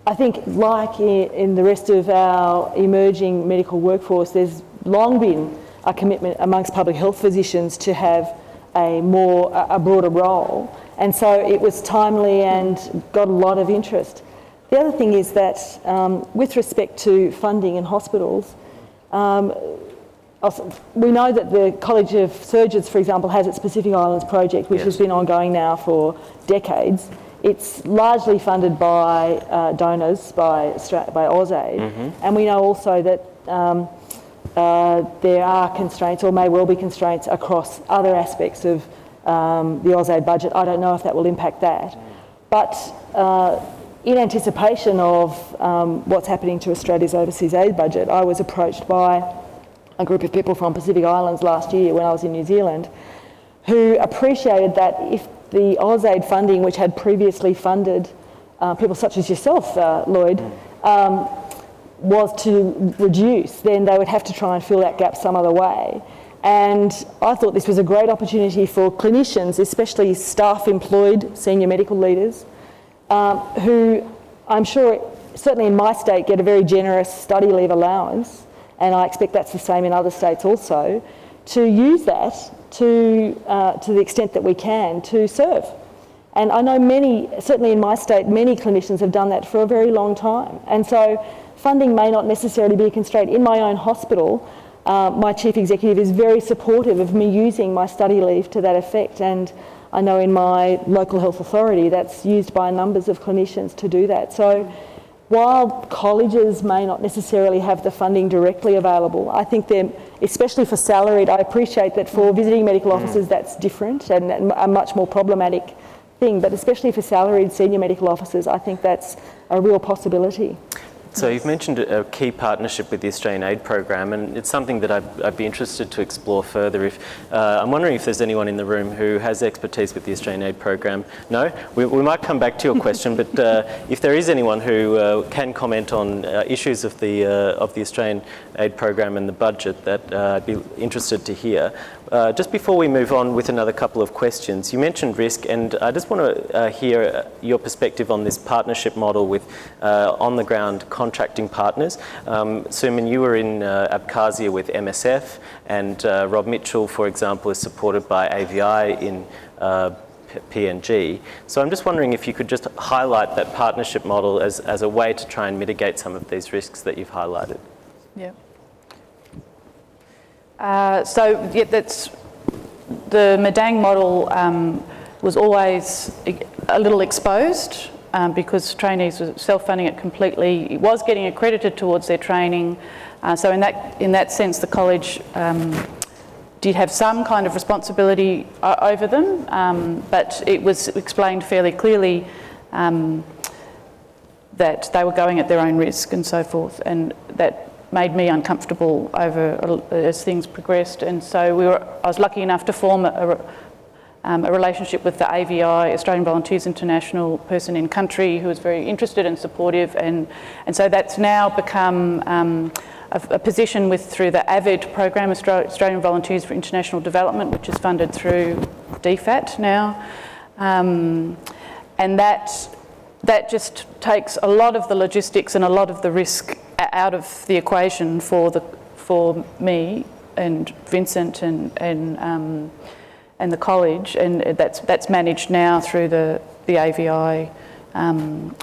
I think, like in the rest of our emerging medical workforce, there's long been a commitment amongst public health physicians to have a broader role. And so it was timely and got a lot of interest. The other thing is that with respect to funding in hospitals, we know that the College of Surgeons, for example, has its Pacific Islands project, which has been ongoing now for decades. It's largely funded by donors, by AusAid, and we know also that there are constraints, or may well be constraints, across other aspects of the AusAid budget. I don't know if that will impact that. But in anticipation of what's happening to Australia's overseas aid budget, I was approached by a group of people from Pacific Islands last year when I was in New Zealand, who appreciated that if the AusAid funding, which had previously funded people such as yourself, Lloyd, was to reduce, then they would have to try and fill that gap some other way. And I thought this was a great opportunity for clinicians, especially staff-employed senior medical leaders, who I'm sure, certainly in my state, get a very generous study leave allowance, and I expect that's the same in other states also, to use that to the extent that we can to serve. And I know many, certainly in my state, many clinicians have done that for a very long time. And so funding may not necessarily be a constraint. In my own hospital, my chief executive is very supportive of me using my study leave to that effect. And I know in my local health authority that's used by numbers of clinicians to do that. So while colleges may not necessarily have the funding directly available, I think they're, especially for salaried, I appreciate that for visiting medical officers that's different and a much more problematic thing, but especially for salaried senior medical officers, I think that's a real possibility. So you've mentioned a key partnership with the Australian Aid Program, and it's something that I'd be interested to explore further. I'm wondering if there's anyone in the room who has expertise with the Australian Aid Program. No? We might come back to your question, but if there is anyone who can comment on issues of the Australian Aid Program and the budget, that I'd be interested to hear. Just before we move on with another couple of questions, you mentioned risk, and I just want to hear your perspective on this partnership model with on-the-ground contracting partners. Suman, you were in Abkhazia with MSF, and Rob Mitchell, for example, is supported by AVI in PNG. So I'm just wondering if you could just highlight that partnership model as a way to try and mitigate some of these risks that you've highlighted. Yeah. That's the Madang model was always a little exposed because trainees were self-funding it completely. It was getting accredited towards their training. So in that sense, the college did have some kind of responsibility over them, but it was explained fairly clearly that they were going at their own risk and so forth, and that made me uncomfortable as things progressed. And so I was lucky enough to form a relationship with the AVI, Australian Volunteers International person in country, who was very interested and supportive, and so that's now become a position through the AVID program, Australian Volunteers for International Development, which is funded through DFAT now, and that just takes a lot of the logistics and a lot of the risk out of the equation for me and Vincent and the college, and that's managed now through the AVI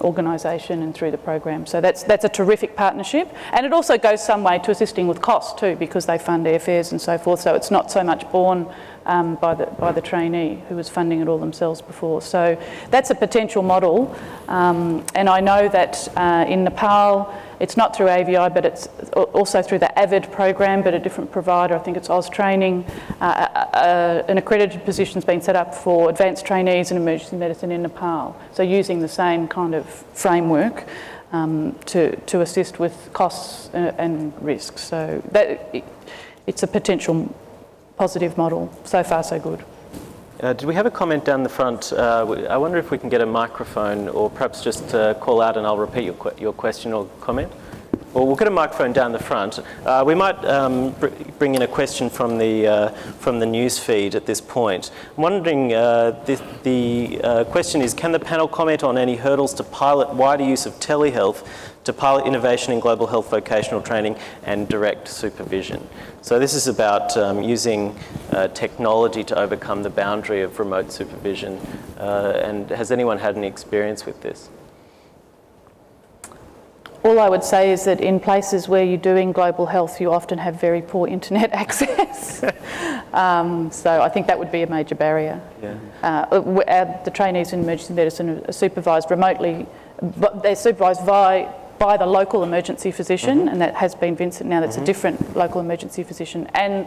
organisation and through the program. So that's a terrific partnership, and it also goes some way to assisting with costs too, because they fund airfares and so forth. So it's not so much borne by the trainee who was funding it all themselves before. So that's a potential model, and I know that in Nepal it's not through AVI, but it's also through the AVID program, but a different provider. I think it's Oz Training. An accredited position's been set up for advanced trainees in emergency medicine in Nepal. So using the same kind of framework to assist with costs and risks. So it's a potential positive model. So far, so good. Did we have a comment down the front? I wonder if we can get a microphone, or perhaps just call out and I'll repeat your question or comment. Or we'll get a microphone down the front. We might bring in a question from the news feed at this point. I'm wondering, the question is, can the panel comment on any hurdles to pilot wider use of telehealth to pilot innovation in global health vocational training and direct supervision? So this is about using technology to overcome the boundary of remote supervision. And has anyone had any experience with this? All I would say is that in places where you're doing global health, you often have very poor internet access. So I think that would be a major barrier. Yeah. The trainees in emergency medicine are supervised remotely, but they're supervised by the local emergency physician, and that has been Vincent now. That's a different local emergency physician, and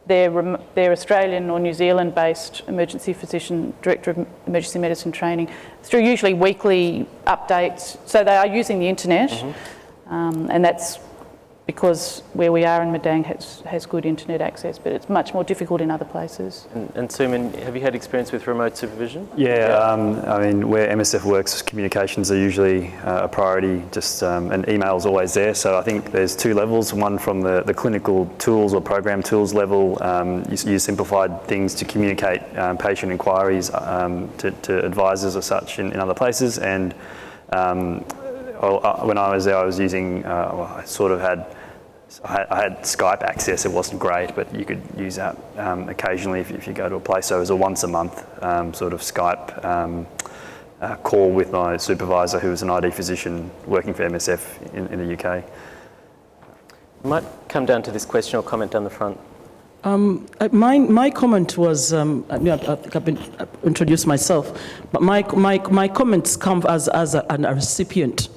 their Australian or New Zealand-based emergency physician, director of emergency medicine training, through usually weekly updates. So they are using the internet, and that's because where we are in Madang has good internet access, but it's much more difficult in other places. And Suman, have you had experience with remote supervision? Yeah, I mean, where MSF works, communications are usually a priority, and email's always there. So I think there's two levels. One from the clinical tools or program tools level, you use simplified things to communicate patient inquiries to advisors or such in other places. And when I was there, I was using, I had Skype access. It wasn't great, but you could use that occasionally if you go to a place. So it was a once a month sort of Skype call with my supervisor, who was an ID physician working for MSF in the UK. I might come down to this question or comment down the front. My comment was, I think I've introduced myself, but my comments come as a recipient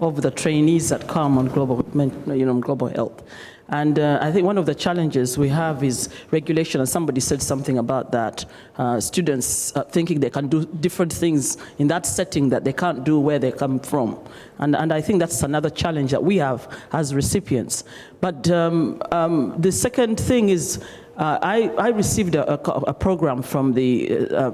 of the trainees that come on global health. And I think one of the challenges we have is regulation, and somebody said something about that. Students thinking they can do different things in that setting that they can't do where they come from. And I think that's another challenge that we have as recipients. But the second thing is, I received a program from the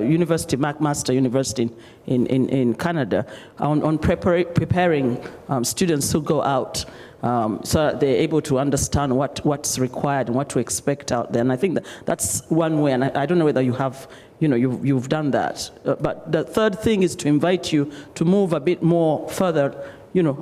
university, McMaster University in Canada, on preparing students who go out, so that they're able to understand what's required and what to expect out there. And I think that's one way. And I don't know whether you have, you've done that. But the third thing is to invite you to move a bit more further,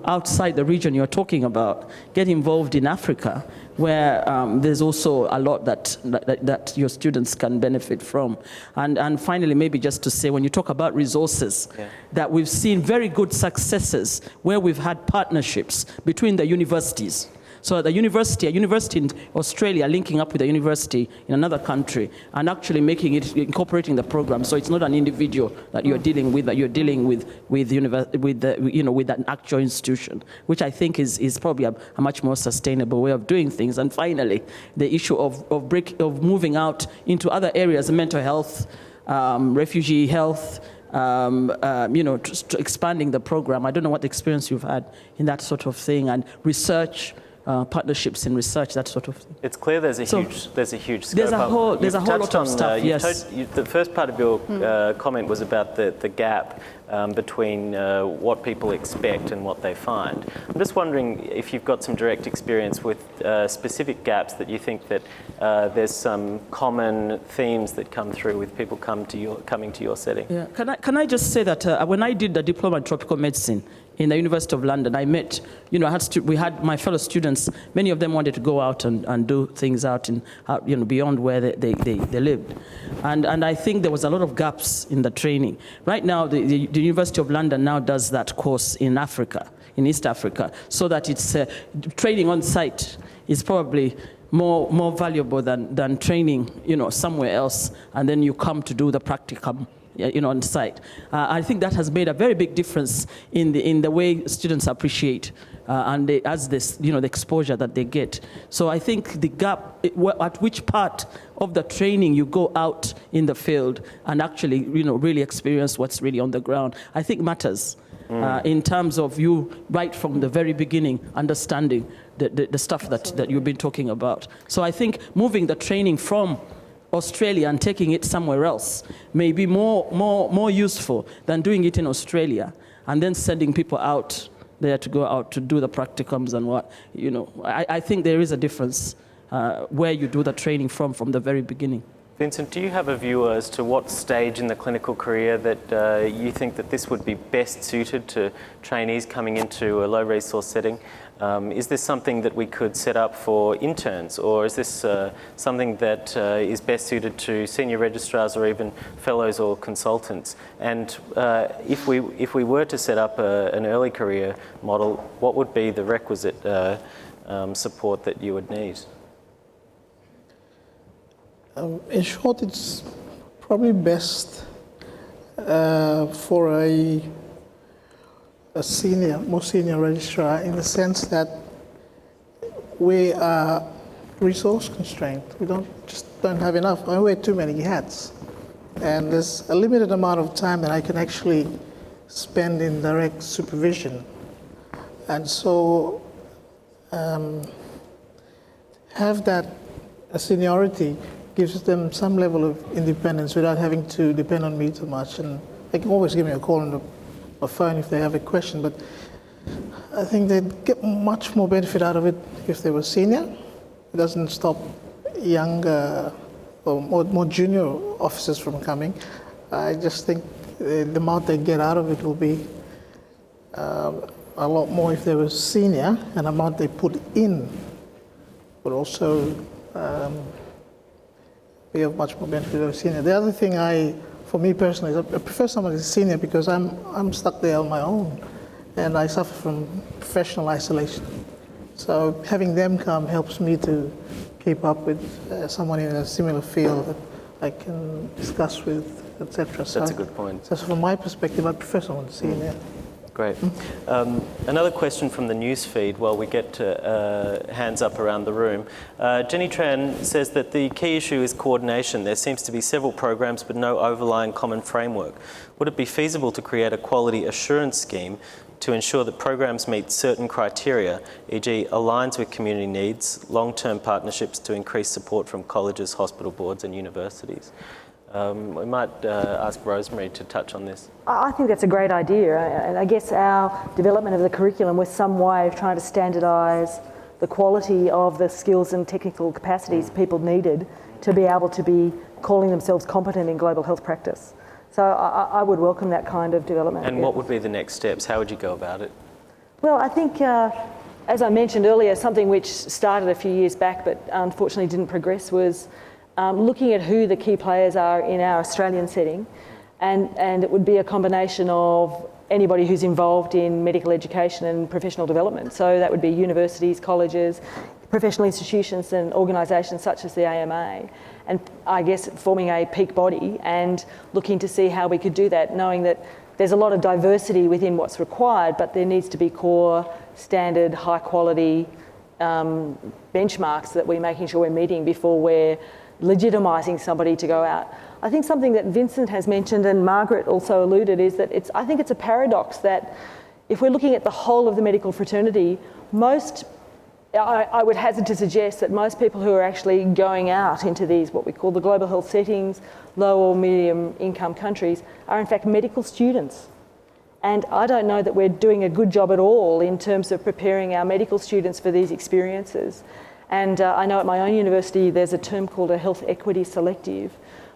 outside the region you're talking about. Get involved in Africa, where there's also a lot that your students can benefit from. And finally, maybe just to say, when you talk about resources, that we've seen very good successes where we've had partnerships between the universities. So a university in Australia linking up with a university in another country and actually incorporating the program. So it's not an individual that you're dealing with, that you're dealing with an actual institution, which I think is probably a much more sustainable way of doing things. And finally, the issue of moving out into other areas, mental health, refugee health, expanding the program. I don't know what experience you've had in that sort of thing, and research. Partnerships in research, that sort of thing. It's clear there's a huge scope. There's a whole lot of stuff. Yes. The first part of your comment was about the gap between what people expect and what they find. I'm just wondering if you've got some direct experience with specific gaps that you think that there's some common themes that come through with people coming to your setting. Yeah. Can I just say that when I did the diploma in tropical medicine in the University of London, I met, we had my fellow students, many of them wanted to go out and do things out in, beyond where they lived. And I think there was a lot of gaps in the training. Right now, the University of London now does that course in Africa, in East Africa, so that it's training on site is probably more valuable than training, somewhere else, and then you come to do the practicum, on site. I think that has made a very big difference in the way students appreciate and the exposure that they get. So I think the gap at which part of the training you go out in the field and actually really experience what's really on the ground, I think matters. In terms of you right from the very beginning understanding the stuff that you've been talking about. So I think moving the training from Australia and taking it somewhere else may be more useful than doing it in Australia and then sending people out there to go out to do the practicums and what, I think there is a difference where you do the training from the very beginning. Vincent, do you have a view as to what stage in the clinical career that you think that this would be best suited to trainees coming into a low resource setting? Is this something that we could set up for interns, or is this something that is best suited to senior registrars or even fellows or consultants? And if we were to set up an early career model, what would be the requisite support that you would need? In short, it's probably best for a more senior registrar, in the sense that we are resource constrained. We don't have enough. I wear too many hats, and there's a limited amount of time that I can actually spend in direct supervision, and so have that seniority gives them some level of independence without having to depend on me too much. And they can always give me a call on the phone if they have a question, but I think they'd get much more benefit out of it if they were senior. It doesn't stop younger or more junior officers from coming. I just think the amount they get out of it will be a lot more if they were senior, and the amount they put in would also be of much more benefit of senior. The other thing for me personally, is I prefer someone who's senior because I'm stuck there on my own, and I suffer from professional isolation. So having them come helps me to keep up with someone in a similar field that I can discuss with, etc. That's a good point. So from my perspective, I prefer someone senior. Great. Another question from the news feed while we get hands up around the room. Jenny Tran says that the key issue is coordination. There seems to be several programs but no overlying common framework. Would it be feasible to create a quality assurance scheme to ensure that programs meet certain criteria, e.g. aligns with community needs, long-term partnerships to increase support from colleges, hospital boards and universities? We might ask Rosemary to touch on this. I think that's a great idea, and I guess our development of the curriculum was some way of trying to standardise the quality of the skills and technical capacities people needed to be able to be calling themselves competent in global health practice. So I would welcome that kind of development. And what would be the next steps? How would you go about it? Well, I think, as I mentioned earlier, something which started a few years back but unfortunately didn't progress was looking at who the key players are in our Australian setting, and it would be a combination of anybody who's involved in medical education and professional development. So that would be universities, colleges, professional institutions and organisations such as the AMA, and I guess forming a peak body and looking to see how we could do that, knowing that there's a lot of diversity within what's required, but there needs to be core, standard, high quality benchmarks that we're making sure we're meeting before we're legitimising somebody to go out. I think something that Vincent has mentioned and Margaret also alluded is that I think it's a paradox that if we're looking at the whole of the medical fraternity, I would hazard to suggest that most people who are actually going out into these, what we call the global health settings, low or medium income countries, are in fact medical students. And I don't know that we're doing a good job at all in terms of preparing our medical students for these experiences. And I know at my own university there's a term called a health equity selective,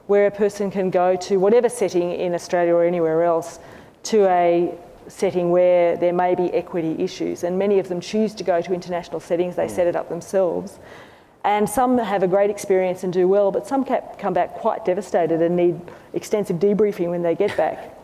where a person can go to whatever setting in Australia or anywhere else to a setting where there may be equity issues, and many of them choose to go to international settings. They set it up themselves, and some have a great experience and do well, but some come back quite devastated and need extensive debriefing when they get back.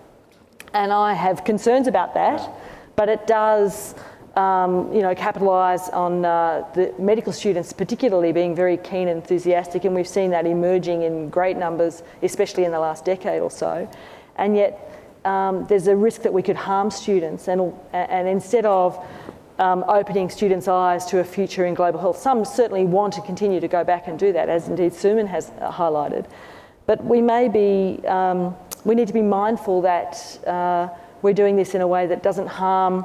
And I have concerns about that, but it does capitalise on the medical students particularly being very keen and enthusiastic, and we've seen that emerging in great numbers, especially in the last decade or so. And yet there's a risk that we could harm students, and instead of opening students' eyes to a future in global health, some certainly want to continue to go back and do that, as indeed Suman has highlighted. But we need to be mindful that we're doing this in a way that doesn't harm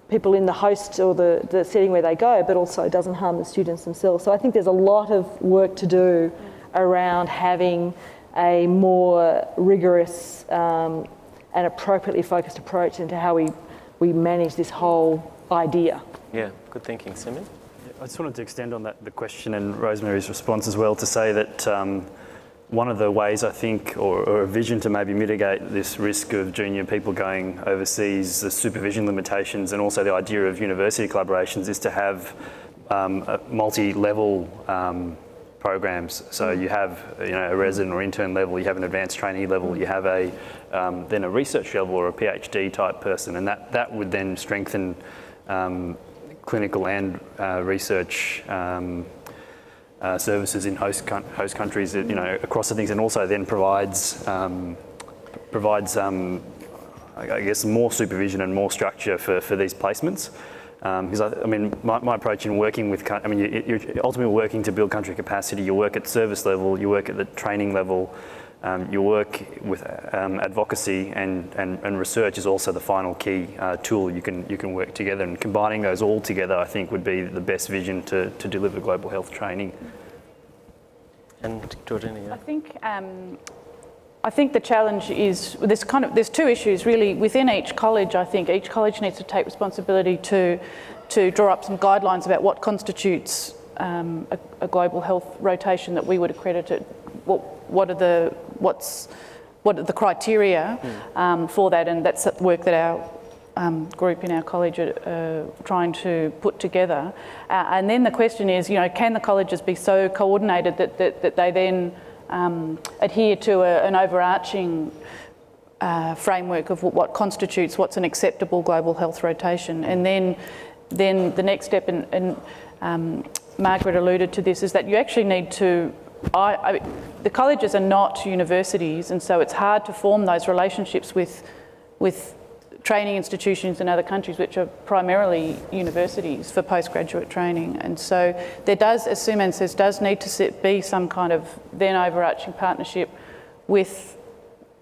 people in the host or the setting where they go, but also doesn't harm the students themselves. So I think there's a lot of work to do around having a more rigorous and appropriately focused approach into how we manage this whole idea. Yeah, good thinking. Simon? I just wanted to extend on the question and Rosemary's response as well, to say that one of the ways I think, or a vision to maybe mitigate this risk of junior people going overseas, the supervision limitations, and also the idea of university collaborations, is to have multi-level programs. So you have a resident or intern level, you have an advanced trainee level, you have then a research level or a PhD type person, and that would then strengthen clinical and research services in host countries, across the things, and also then provides I guess more supervision and more structure for these placements. Because my approach in working with, you're ultimately working to build country capacity. You work at service level, you work at the training level, you work with advocacy, and research is also the final key tool you can work together. And combining those all together, I think, would be the best vision to deliver global health training. And Georgina, yeah. I think the challenge is there's two issues really within each college. I think each college needs to take responsibility to draw up some guidelines about what constitutes a global health rotation that we would accredit it. What are the criteria for that, and that's work that our group in our college are trying to put together. And then the question is, can the colleges be so coordinated that they then adhere to an overarching framework of what constitutes what's an acceptable global health rotation? And then the next step, and Margaret alluded to this, is that you actually need to. The colleges are not universities, and so it's hard to form those relationships with training institutions in other countries, which are primarily universities for postgraduate training. And so there does, as Suman says, need to be some kind of then overarching partnership with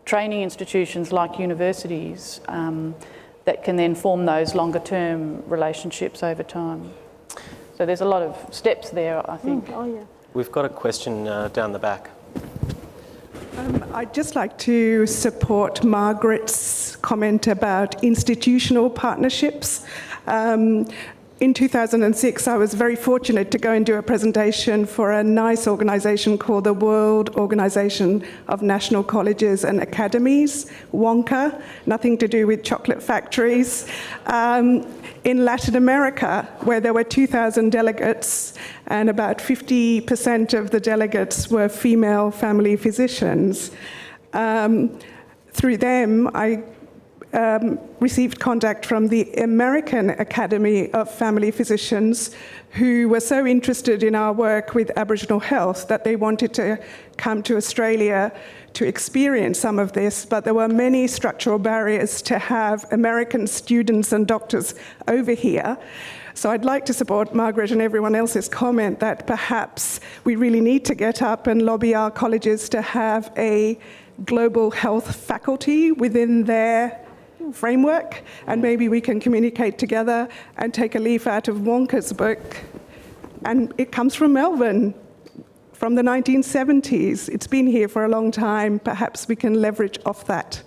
training institutions like universities that can then form those longer term relationships over time. So there's a lot of steps there, I think. We've got a question down the back. I'd just like to support Margaret's comment about institutional partnerships. In 2006, I was very fortunate to go and do a presentation for a nice organisation called the World Organisation of National Colleges and Academies, WONCA, nothing to do with chocolate factories, in Latin America, where there were 2,000 delegates, and about 50% of the delegates were female family physicians. Through them, I received contact from the American Academy of Family Physicians, who were so interested in our work with Aboriginal health that they wanted to come to Australia to experience some of this, but there were many structural barriers to have American students and doctors over here. So I'd like to support Margaret and everyone else's comment that perhaps we really need to get up and lobby our colleges to have a global health faculty within their framework, and maybe we can communicate together and take a leaf out of Wonka's book. And it comes from Melbourne, from the 1970s. It's been here for a long time. Perhaps we can leverage off that.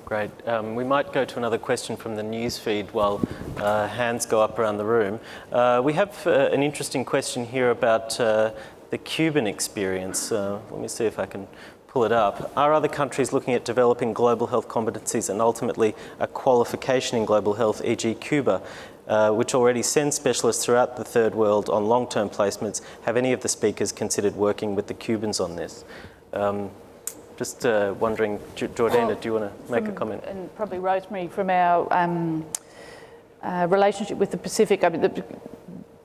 Great. We might go to another question from the news feed while hands go up around the room. We have an interesting question here about the Cuban experience. Let me see if I can pull it up. Are other countries looking at developing global health competencies and ultimately a qualification in global health, e.g. Cuba, which already sends specialists throughout the third world on long-term placements? Have any of the speakers considered working with the Cubans on this? Just wondering, Jordana, do you want to make a comment? And probably Rosemary, from our relationship with the Pacific, I mean,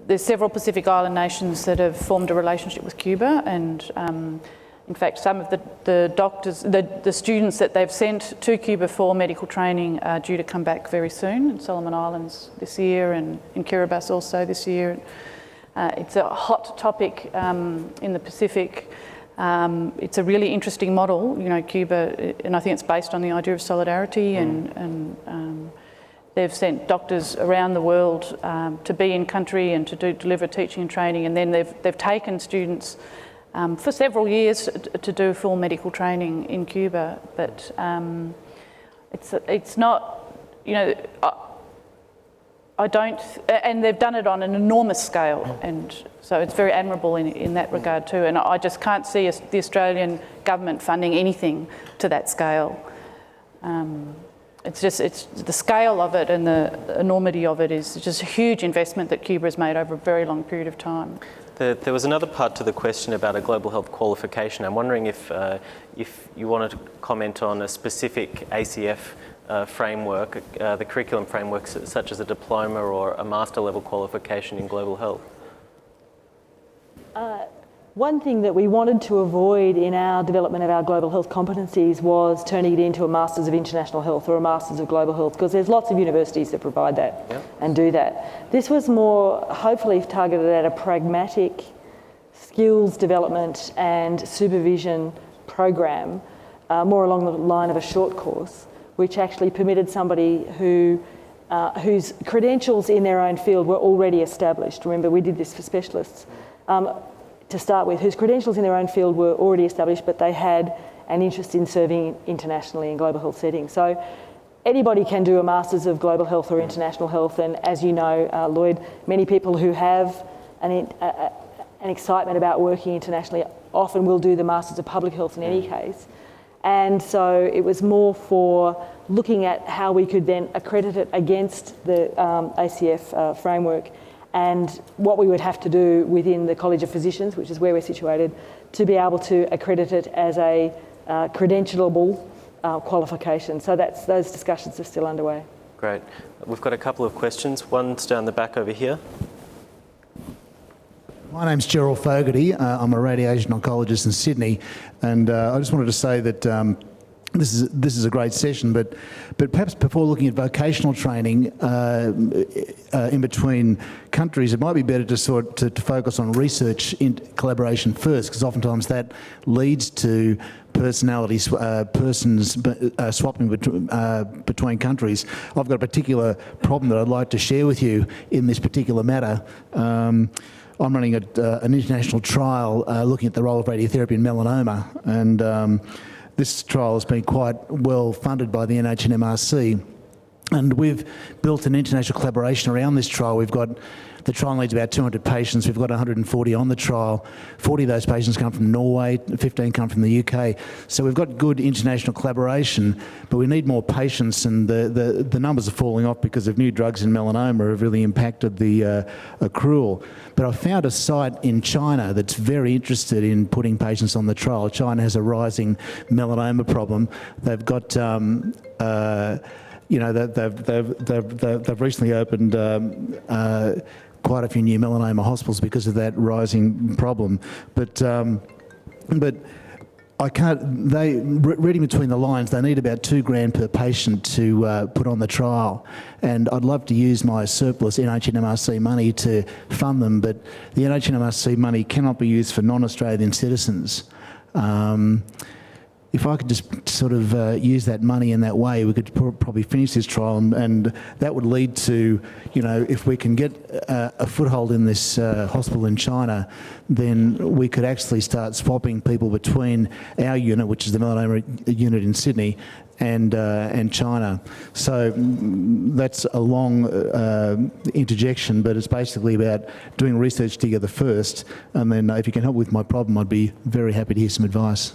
there's several Pacific Island nations that have formed a relationship with Cuba, and in fact, some of the doctors, the students that they've sent to Cuba for medical training are due to come back very soon, in Solomon Islands this year and in Kiribati also this year. It's a hot topic in the Pacific. It's a really interesting model, you know, Cuba, and I think it's based on the idea of solidarity, and they've sent doctors around the world to be in country and to deliver teaching and training, and then they've taken students for several years to do full medical training in Cuba. But it's not, you know, I don't, and they've done it on an enormous scale, and so it's very admirable in that regard too. And I just can't see the Australian government funding anything to that scale. It's the scale of it and the enormity of it is just a huge investment that Cuba has made over a very long period of time. There was another part to the question about a global health qualification. I'm wondering if you wanted to comment on a specific ACF framework, the curriculum frameworks such as a diploma or a master level qualification in global health. One thing that we wanted to avoid in our development of our global health competencies was turning it into a Masters of International Health or a Masters of Global Health, because there's lots of universities that provide that and do that. This was more hopefully targeted at a pragmatic skills development and supervision program, more along the line of a short course, which actually permitted somebody whose credentials in their own field were already established. Remember, we did this for specialists. To start with, whose credentials in their own field were already established, but they had an interest in serving internationally in global health settings. So anybody can do a Masters of Global Health or International Health, and as you know, Lloyd, many people who have an excitement about working internationally often will do the Masters of Public Health in any case. And so it was more for looking at how we could then accredit it against the ACF framework, and what we would have to do within the College of Physicians, which is where we're situated, to be able to accredit it as a credentialable qualification. So those discussions are still underway. Great. We've got a couple of questions. One's down the back over here. My name's Gerald Fogarty. I'm a radiation oncologist in Sydney, and I just wanted to say that this is a great session, but perhaps before looking at vocational training in between countries, it might be better to focus on research in collaboration first, because oftentimes that leads to persons swapping between countries. I've got a particular problem that I'd like to share with you in this particular matter. I'm running an international trial looking at the role of radiotherapy in melanoma, and this trial has been quite well funded by the NHMRC, and we've built an international collaboration around this trial. The trial needs about 200 patients. We've got 140 on the trial. 40 of those patients come from Norway, 15 come from the UK. So we've got good international collaboration, but we need more patients, and the numbers are falling off because of new drugs in melanoma have really impacted the accrual. But I found a site in China that's very interested in putting patients on the trial. China has a rising melanoma problem. They've got they've recently opened quite a few new melanoma hospitals because of that rising problem. But I can't. Reading between the lines, they need about $2,000 per patient to put on the trial, and I'd love to use my surplus NHMRC money to fund them, but the NHMRC money cannot be used for non-Australian citizens. If I could just sort of use that money in that way, we could probably finish this trial, and that would lead to, if we can get a foothold in this hospital in China, then we could actually start swapping people between our unit, which is the melanoma unit in Sydney, and China. So that's a long interjection, but it's basically about doing research together first, and then if you can help with my problem, I'd be very happy to hear some advice.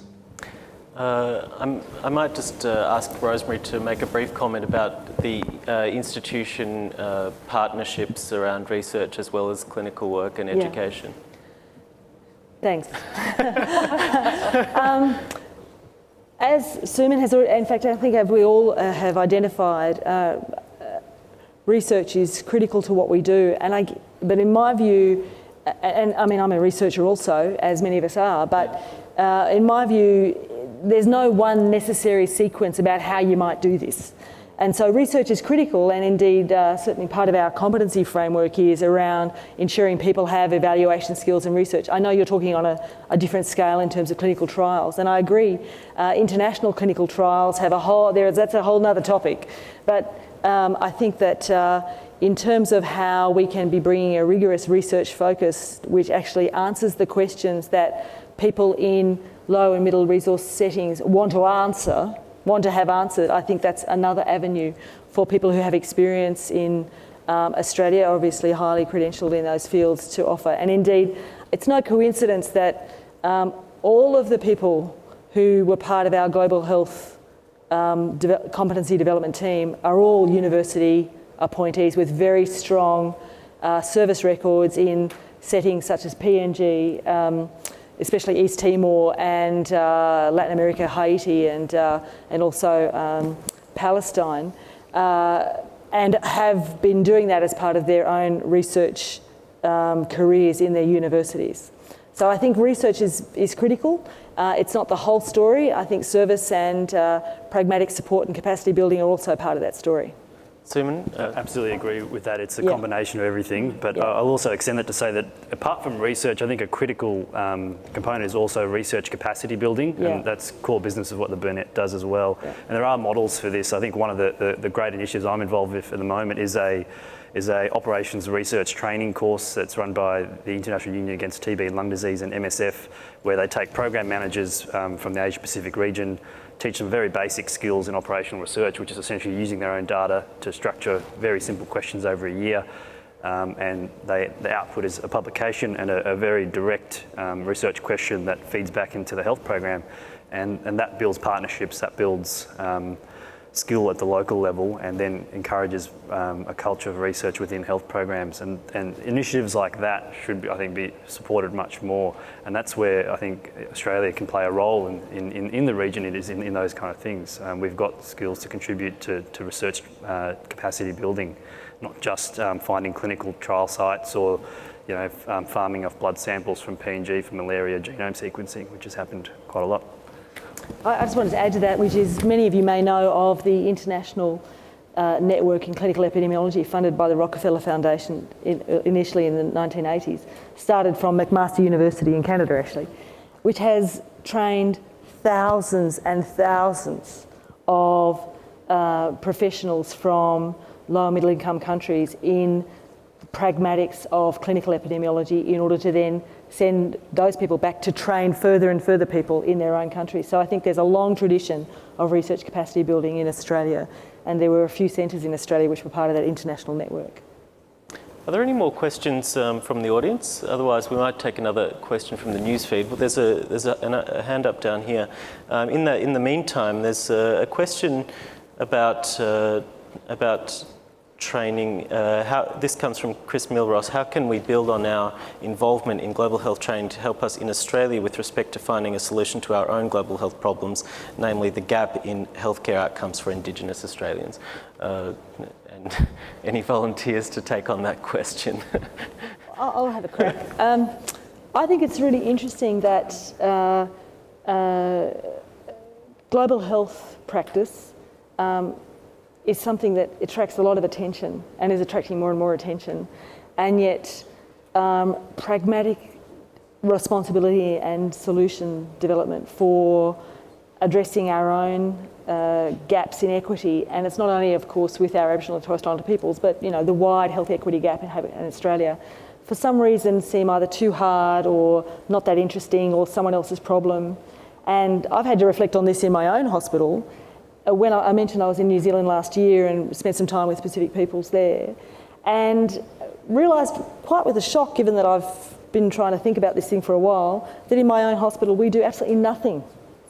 I might just ask Rosemary to make a brief comment about the institution partnerships around research as well as clinical work and education. Thanks. As Suman has already, in fact, I think we all have identified, research is critical to what we do. But in my view, and I mean, I'm a researcher also, as many of us are, but in my view, there's no one necessary sequence about how you might do this. And so research is critical, and indeed certainly part of our competency framework is around ensuring people have evaluation skills and research. I know you're talking on a different scale in terms of clinical trials, and I agree, international clinical trials have that's a whole nother topic. But I think that in terms of how we can be bringing a rigorous research focus which actually answers the questions that people in low and middle resource settings want to have answered, I think that's another avenue for people who have experience in Australia, obviously highly credentialed in those fields, to offer. And indeed, it's no coincidence that all of the people who were part of our global health competency development team are all university appointees with very strong service records in settings such as PNG, especially East Timor and Latin America, Haiti, and also Palestine, and have been doing that as part of their own research careers in their universities. So I think research is critical. It's not the whole story. I think service and pragmatic support and capacity building are also part of that story. Suman? I absolutely agree with that. It's a combination of everything, but I'll also extend that to say that apart from research, I think a critical component is also research capacity building, and that's core business of what the Burnett does as well. And there are models for this. I think one of the great initiatives I'm involved with at the moment is a operations research training course that's run by the International Union Against TB and Lung Disease and MSF, where they take program managers from the Asia Pacific region, teach them very basic skills in operational research, which is essentially using their own data to structure very simple questions over a year. And the output is a publication and a very direct research question that feeds back into the health program. And that builds partnerships, that builds skill at the local level, and then encourages a culture of research within health programs. And initiatives like that should, I think, be supported much more. And that's where I think Australia can play a role in the region. It is in those kind of things. We've got skills to contribute to research capacity building, not just finding clinical trial sites or farming off blood samples from PNG for malaria genome sequencing, which has happened quite a lot. I just wanted to add to that, which is many of you may know of the international network in clinical epidemiology funded by the Rockefeller Foundation initially in the 1980s, started from McMaster University in Canada actually, which has trained thousands and thousands of professionals from low and middle income countries in pragmatics of clinical epidemiology in order to then send those people back to train further and further people in their own countries. So I think there's a long tradition of research capacity building in Australia, and there were a few centres in Australia which were part of that international network. Are there any more questions from the audience? Otherwise, we might take another question from the newsfeed. Well, there's a hand up down here. In the meantime, there's a question about training. This comes from Chris Milross. How can we build on our involvement in global health training to help us in Australia with respect to finding a solution to our own global health problems, namely the gap in healthcare outcomes for Indigenous Australians? And any volunteers to take on that question? I'll have a crack. I think it's really interesting that global health practice is something that attracts a lot of attention and is attracting more and more attention. And yet pragmatic responsibility and solution development for addressing our own gaps in equity, and it's not only, of course, with our Aboriginal and Torres Strait Islander peoples, but the wide health equity gap in Australia, for some reason seem either too hard or not that interesting or someone else's problem. And I've had to reflect on this in my own hospital. When I mentioned I was in New Zealand last year and spent some time with Pacific peoples there, and realised quite with a shock, given that I've been trying to think about this thing for a while, that in my own hospital we do absolutely nothing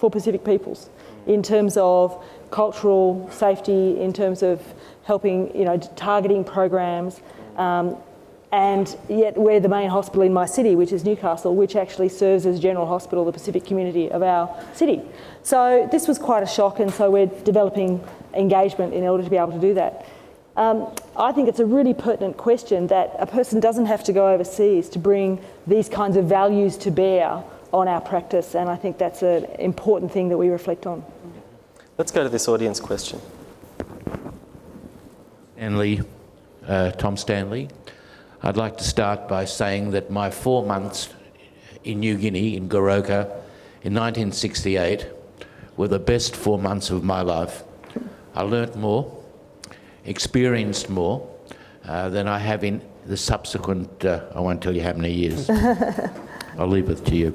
for Pacific peoples in terms of cultural safety, in terms of helping, targeting programs. And yet we're the main hospital in my city, which is Newcastle, which actually serves as general hospital, the Pacific community of our city. So this was quite a shock, and so we're developing engagement in order to be able to do that. I think it's a really pertinent question that a person doesn't have to go overseas to bring these kinds of values to bear on our practice, and I think that's an important thing that we reflect on. Let's go to this audience question. Tom Stanley. I'd like to start by saying that my 4 months in New Guinea, in Goroka, in 1968, were the best 4 months of my life. I learnt more, experienced more than I have in the subsequent, I won't tell you how many years. I'll leave it to you.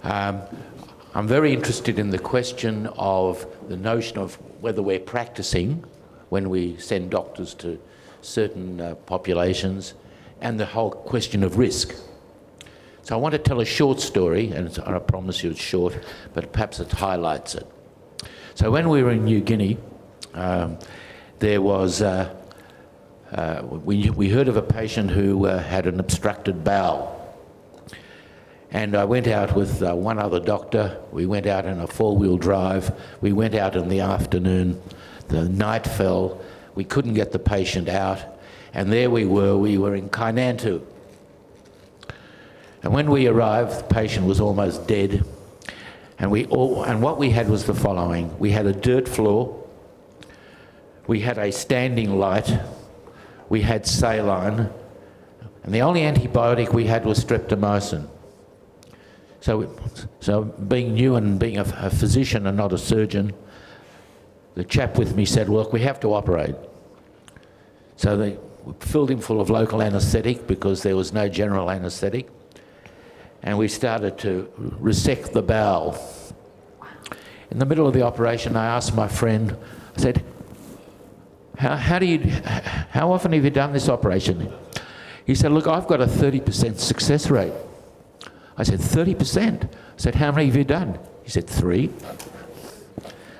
I'm very interested in the question of the notion of whether we're practicing when we send doctors to certain populations, and the whole question of risk. So I want to tell a short story, and I promise you it's short, but perhaps it highlights it. So when we were in New Guinea, there was, we heard of a patient who had an obstructed bowel. And I went out with one other doctor. We went out in a 4-wheel drive. We went out in the afternoon. The night fell. We couldn't get the patient out. And there we were in Kainantu. And when we arrived, the patient was almost dead. And what we had was the following. We had a dirt floor. We had a standing light. We had saline. And the only antibiotic we had was streptomycin. So being new and being a physician and not a surgeon, the chap with me said, look, we have to operate. So they filled him full of local anaesthetic because there was no general anaesthetic. And we started to resect the bowel. In the middle of the operation, I asked my friend, I said, how often have you done this operation? He said, look, I've got a 30% success rate. I said, 30%? I said, how many have you done? He said, 3.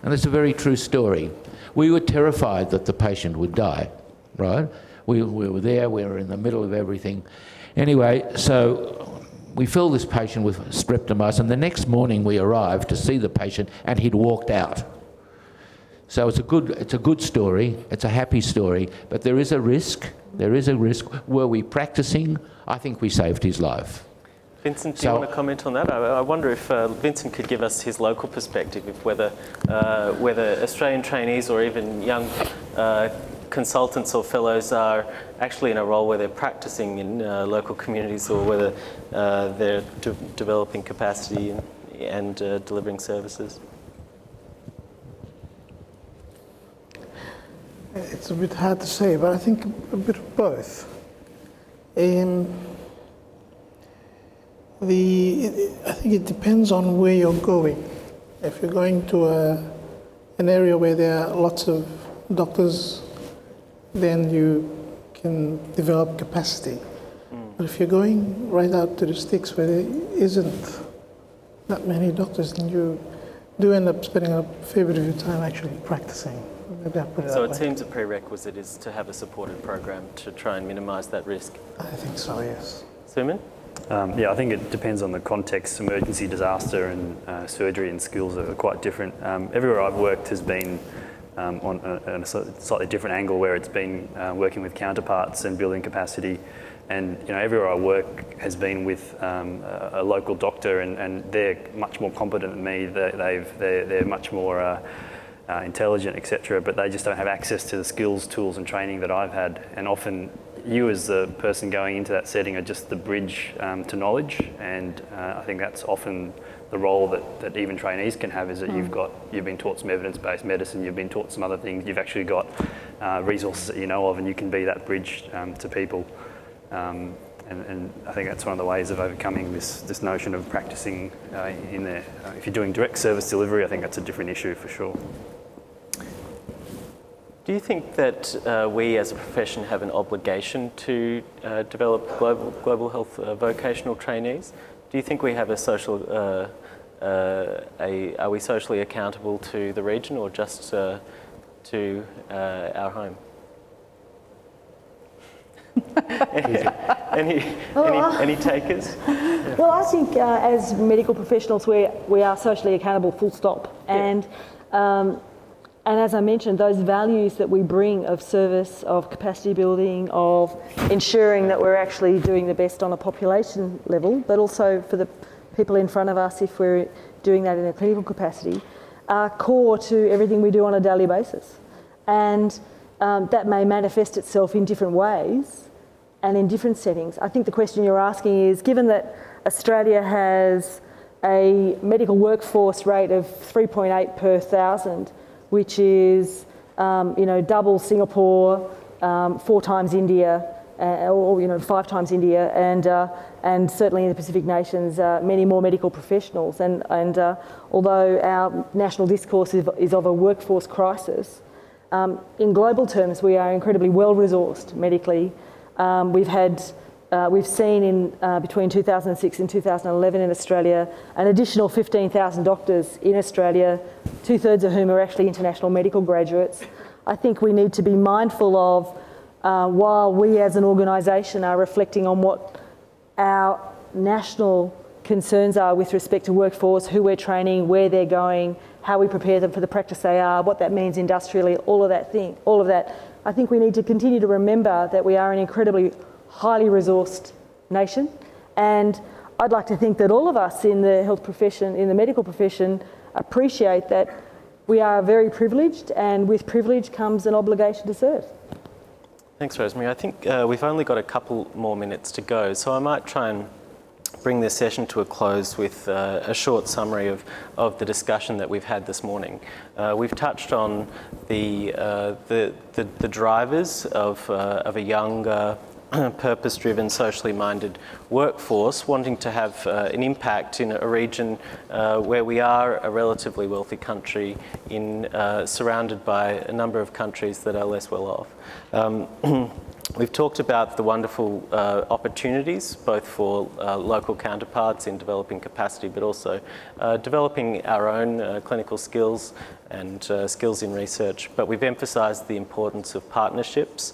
And that's a very true story. We were terrified that the patient would die, right? We were there, we were in the middle of everything. Anyway, so we filled this patient with streptomycin. The next morning we arrived to see the patient and he'd walked out. So it's a good story, it's a happy story, but there is a risk. Were we practicing? I think we saved his life. Vincent, do you want to comment on that? I wonder if Vincent could give us his local perspective of whether Australian trainees or even young consultants or fellows are actually in a role where they're practicing in local communities, or whether they're developing capacity and delivering services. It's a bit hard to say, but I think a bit of both. I think it depends on where you're going. If you're going to an area where there are lots of doctors, then you can develop capacity. But if you're going right out to the sticks where there isn't that many doctors, then you do end up spending a fair bit of your time actually practicing. So it seems a prerequisite is to have a supported program to try and minimise that risk. I think so, yes. Suman? Yeah, I think it depends on the context. Emergency, disaster and surgery and skills are quite different. Everywhere I've worked has been on a slightly different angle, where it's been working with counterparts and building capacity. And everywhere I work has been with a local doctor, and they're much more competent than me. They're much more intelligent, etc. But they just don't have access to the skills, tools, and training that I've had. And often, you as the person going into that setting are just the bridge to knowledge. And I think that's often the role that even trainees can have, is that you've been taught some evidence-based medicine, you've been taught some other things, you've actually got resources that you know of, and you can be that bridge to people. And I think that's one of the ways of overcoming this notion of practicing in there. If you're doing direct service delivery, I think that's a different issue for sure. Do you think that we as a profession have an obligation to develop global health vocational trainees? Do you think we have a social are we socially accountable to the region or just to our home? Any takers? Well, I think as medical professionals, we are socially accountable, full stop. And as I mentioned, those values that we bring of service, of capacity building, of ensuring that we're actually doing the best on a population level, but also for the people in front of us if we're doing that in a clinical capacity, are core to everything we do on a daily basis. And that may manifest itself in different ways and in different settings. I think the question you're asking is, given that Australia has a medical workforce rate of 3.8 per 1,000, which is double Singapore, 4 times India, or 5 times India, and certainly in the Pacific nations, many more medical professionals. And although our national discourse is of a workforce crisis, in global terms, we are incredibly well-resourced medically. We've seen in between 2006 and 2011 in Australia an additional 15,000 doctors in Australia, 2/3 of whom are actually international medical graduates. I think we need to be mindful of, while we as an organisation are reflecting on what our national concerns are with respect to workforce, who we're training, where they're going, how we prepare them for the practice they are, what that means industrially, all of that. I think we need to continue to remember that we are an incredibly highly resourced nation, and I'd like to think that all of us in the health profession, in the medical profession, appreciate that we are very privileged, and with privilege comes an obligation to serve. Thanks, Rosemary. I think we've only got a couple more minutes to go, so I might try and bring this session to a close with a short summary of the discussion that we've had this morning. We've touched on the drivers of a young, purpose-driven, socially minded workforce wanting to have an impact in a region where we are a relatively wealthy country surrounded by a number of countries that are less well off. We've talked about the wonderful opportunities, both for local counterparts in developing capacity, but also developing our own clinical skills and skills in research. But we've emphasised the importance of partnerships,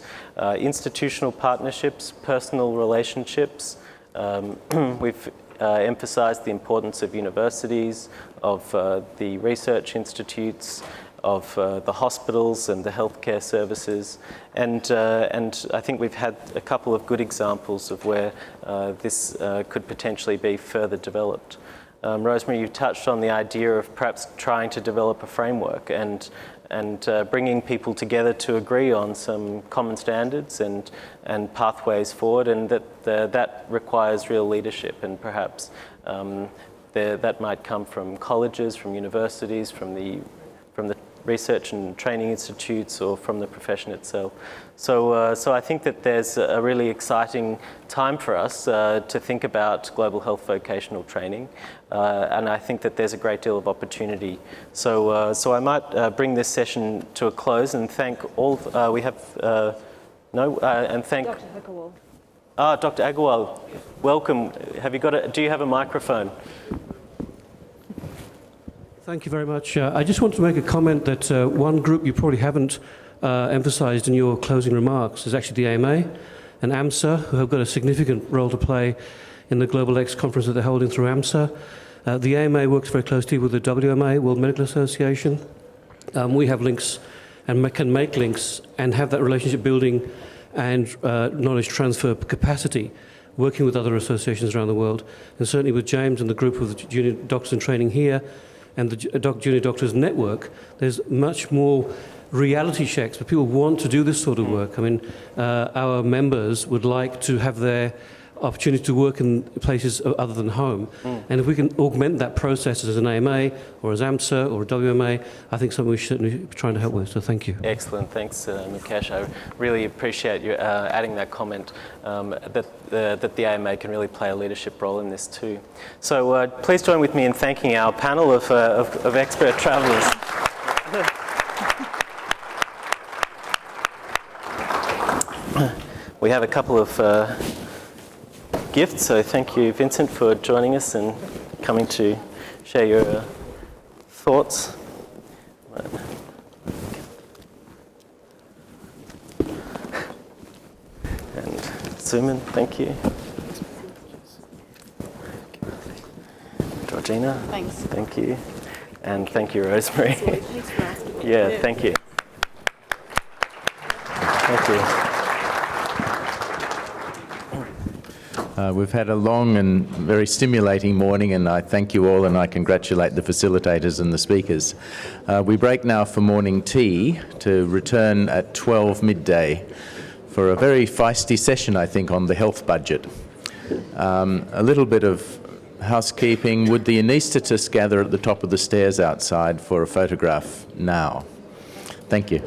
institutional partnerships, personal relationships. We've emphasised the importance of universities, of the research institutes, of the hospitals and the healthcare services, and I think we've had a couple of good examples of where this could potentially be further developed. Rosemary, you touched on the idea of perhaps trying to develop a framework and bringing people together to agree on some common standards and pathways forward, and that requires real leadership, and perhaps that might come from colleges, from universities, from the research and training institutes, or from the profession itself. So I think that there's a really exciting time for us to think about global health vocational training, and I think that there's a great deal of opportunity. So I might bring this session to a close and thank all. We have and thank Dr. Agarwal. Dr. Agarwal, welcome. Do you have a microphone? Thank you very much. I just want to make a comment that one group you probably haven't emphasised in your closing remarks is actually the AMA and AMSA, who have got a significant role to play in the Global X conference that they're holding through AMSA. The AMA works very closely with the WMA, World Medical Association. We have links and can make links and have that relationship building and knowledge transfer capacity working with other associations around the world. And certainly with James and the group of the junior doctors in training here, and the Junior Doctors Network, there's much more reality checks, but people want to do this sort of work. I mean, our members would like to have their opportunity to work in places other than home. And if we can augment that process as an AMA or as AMSA or a WMA, I think something we should certainly be trying to help with. So thank you. Excellent. Thanks, Mukesh. I really appreciate you adding that comment that the AMA can really play a leadership role in this too. So please join with me in thanking our panel of expert travellers. We have a couple of gifts, so thank you, Vincent, for joining us and coming to share your thoughts. And zoom in, thank you. Georgina. Thanks. Thank you. And thank you, Rosemary. Thanks for asking. Yeah, thank you. Thank you. We've had a long and very stimulating morning, and I thank you all and I congratulate the facilitators and the speakers. We break now for morning tea to return at 12 midday for a very feisty session, I think, on the health budget. A little bit of housekeeping. Would the anaesthetists gather at the top of the stairs outside for a photograph now? Thank you.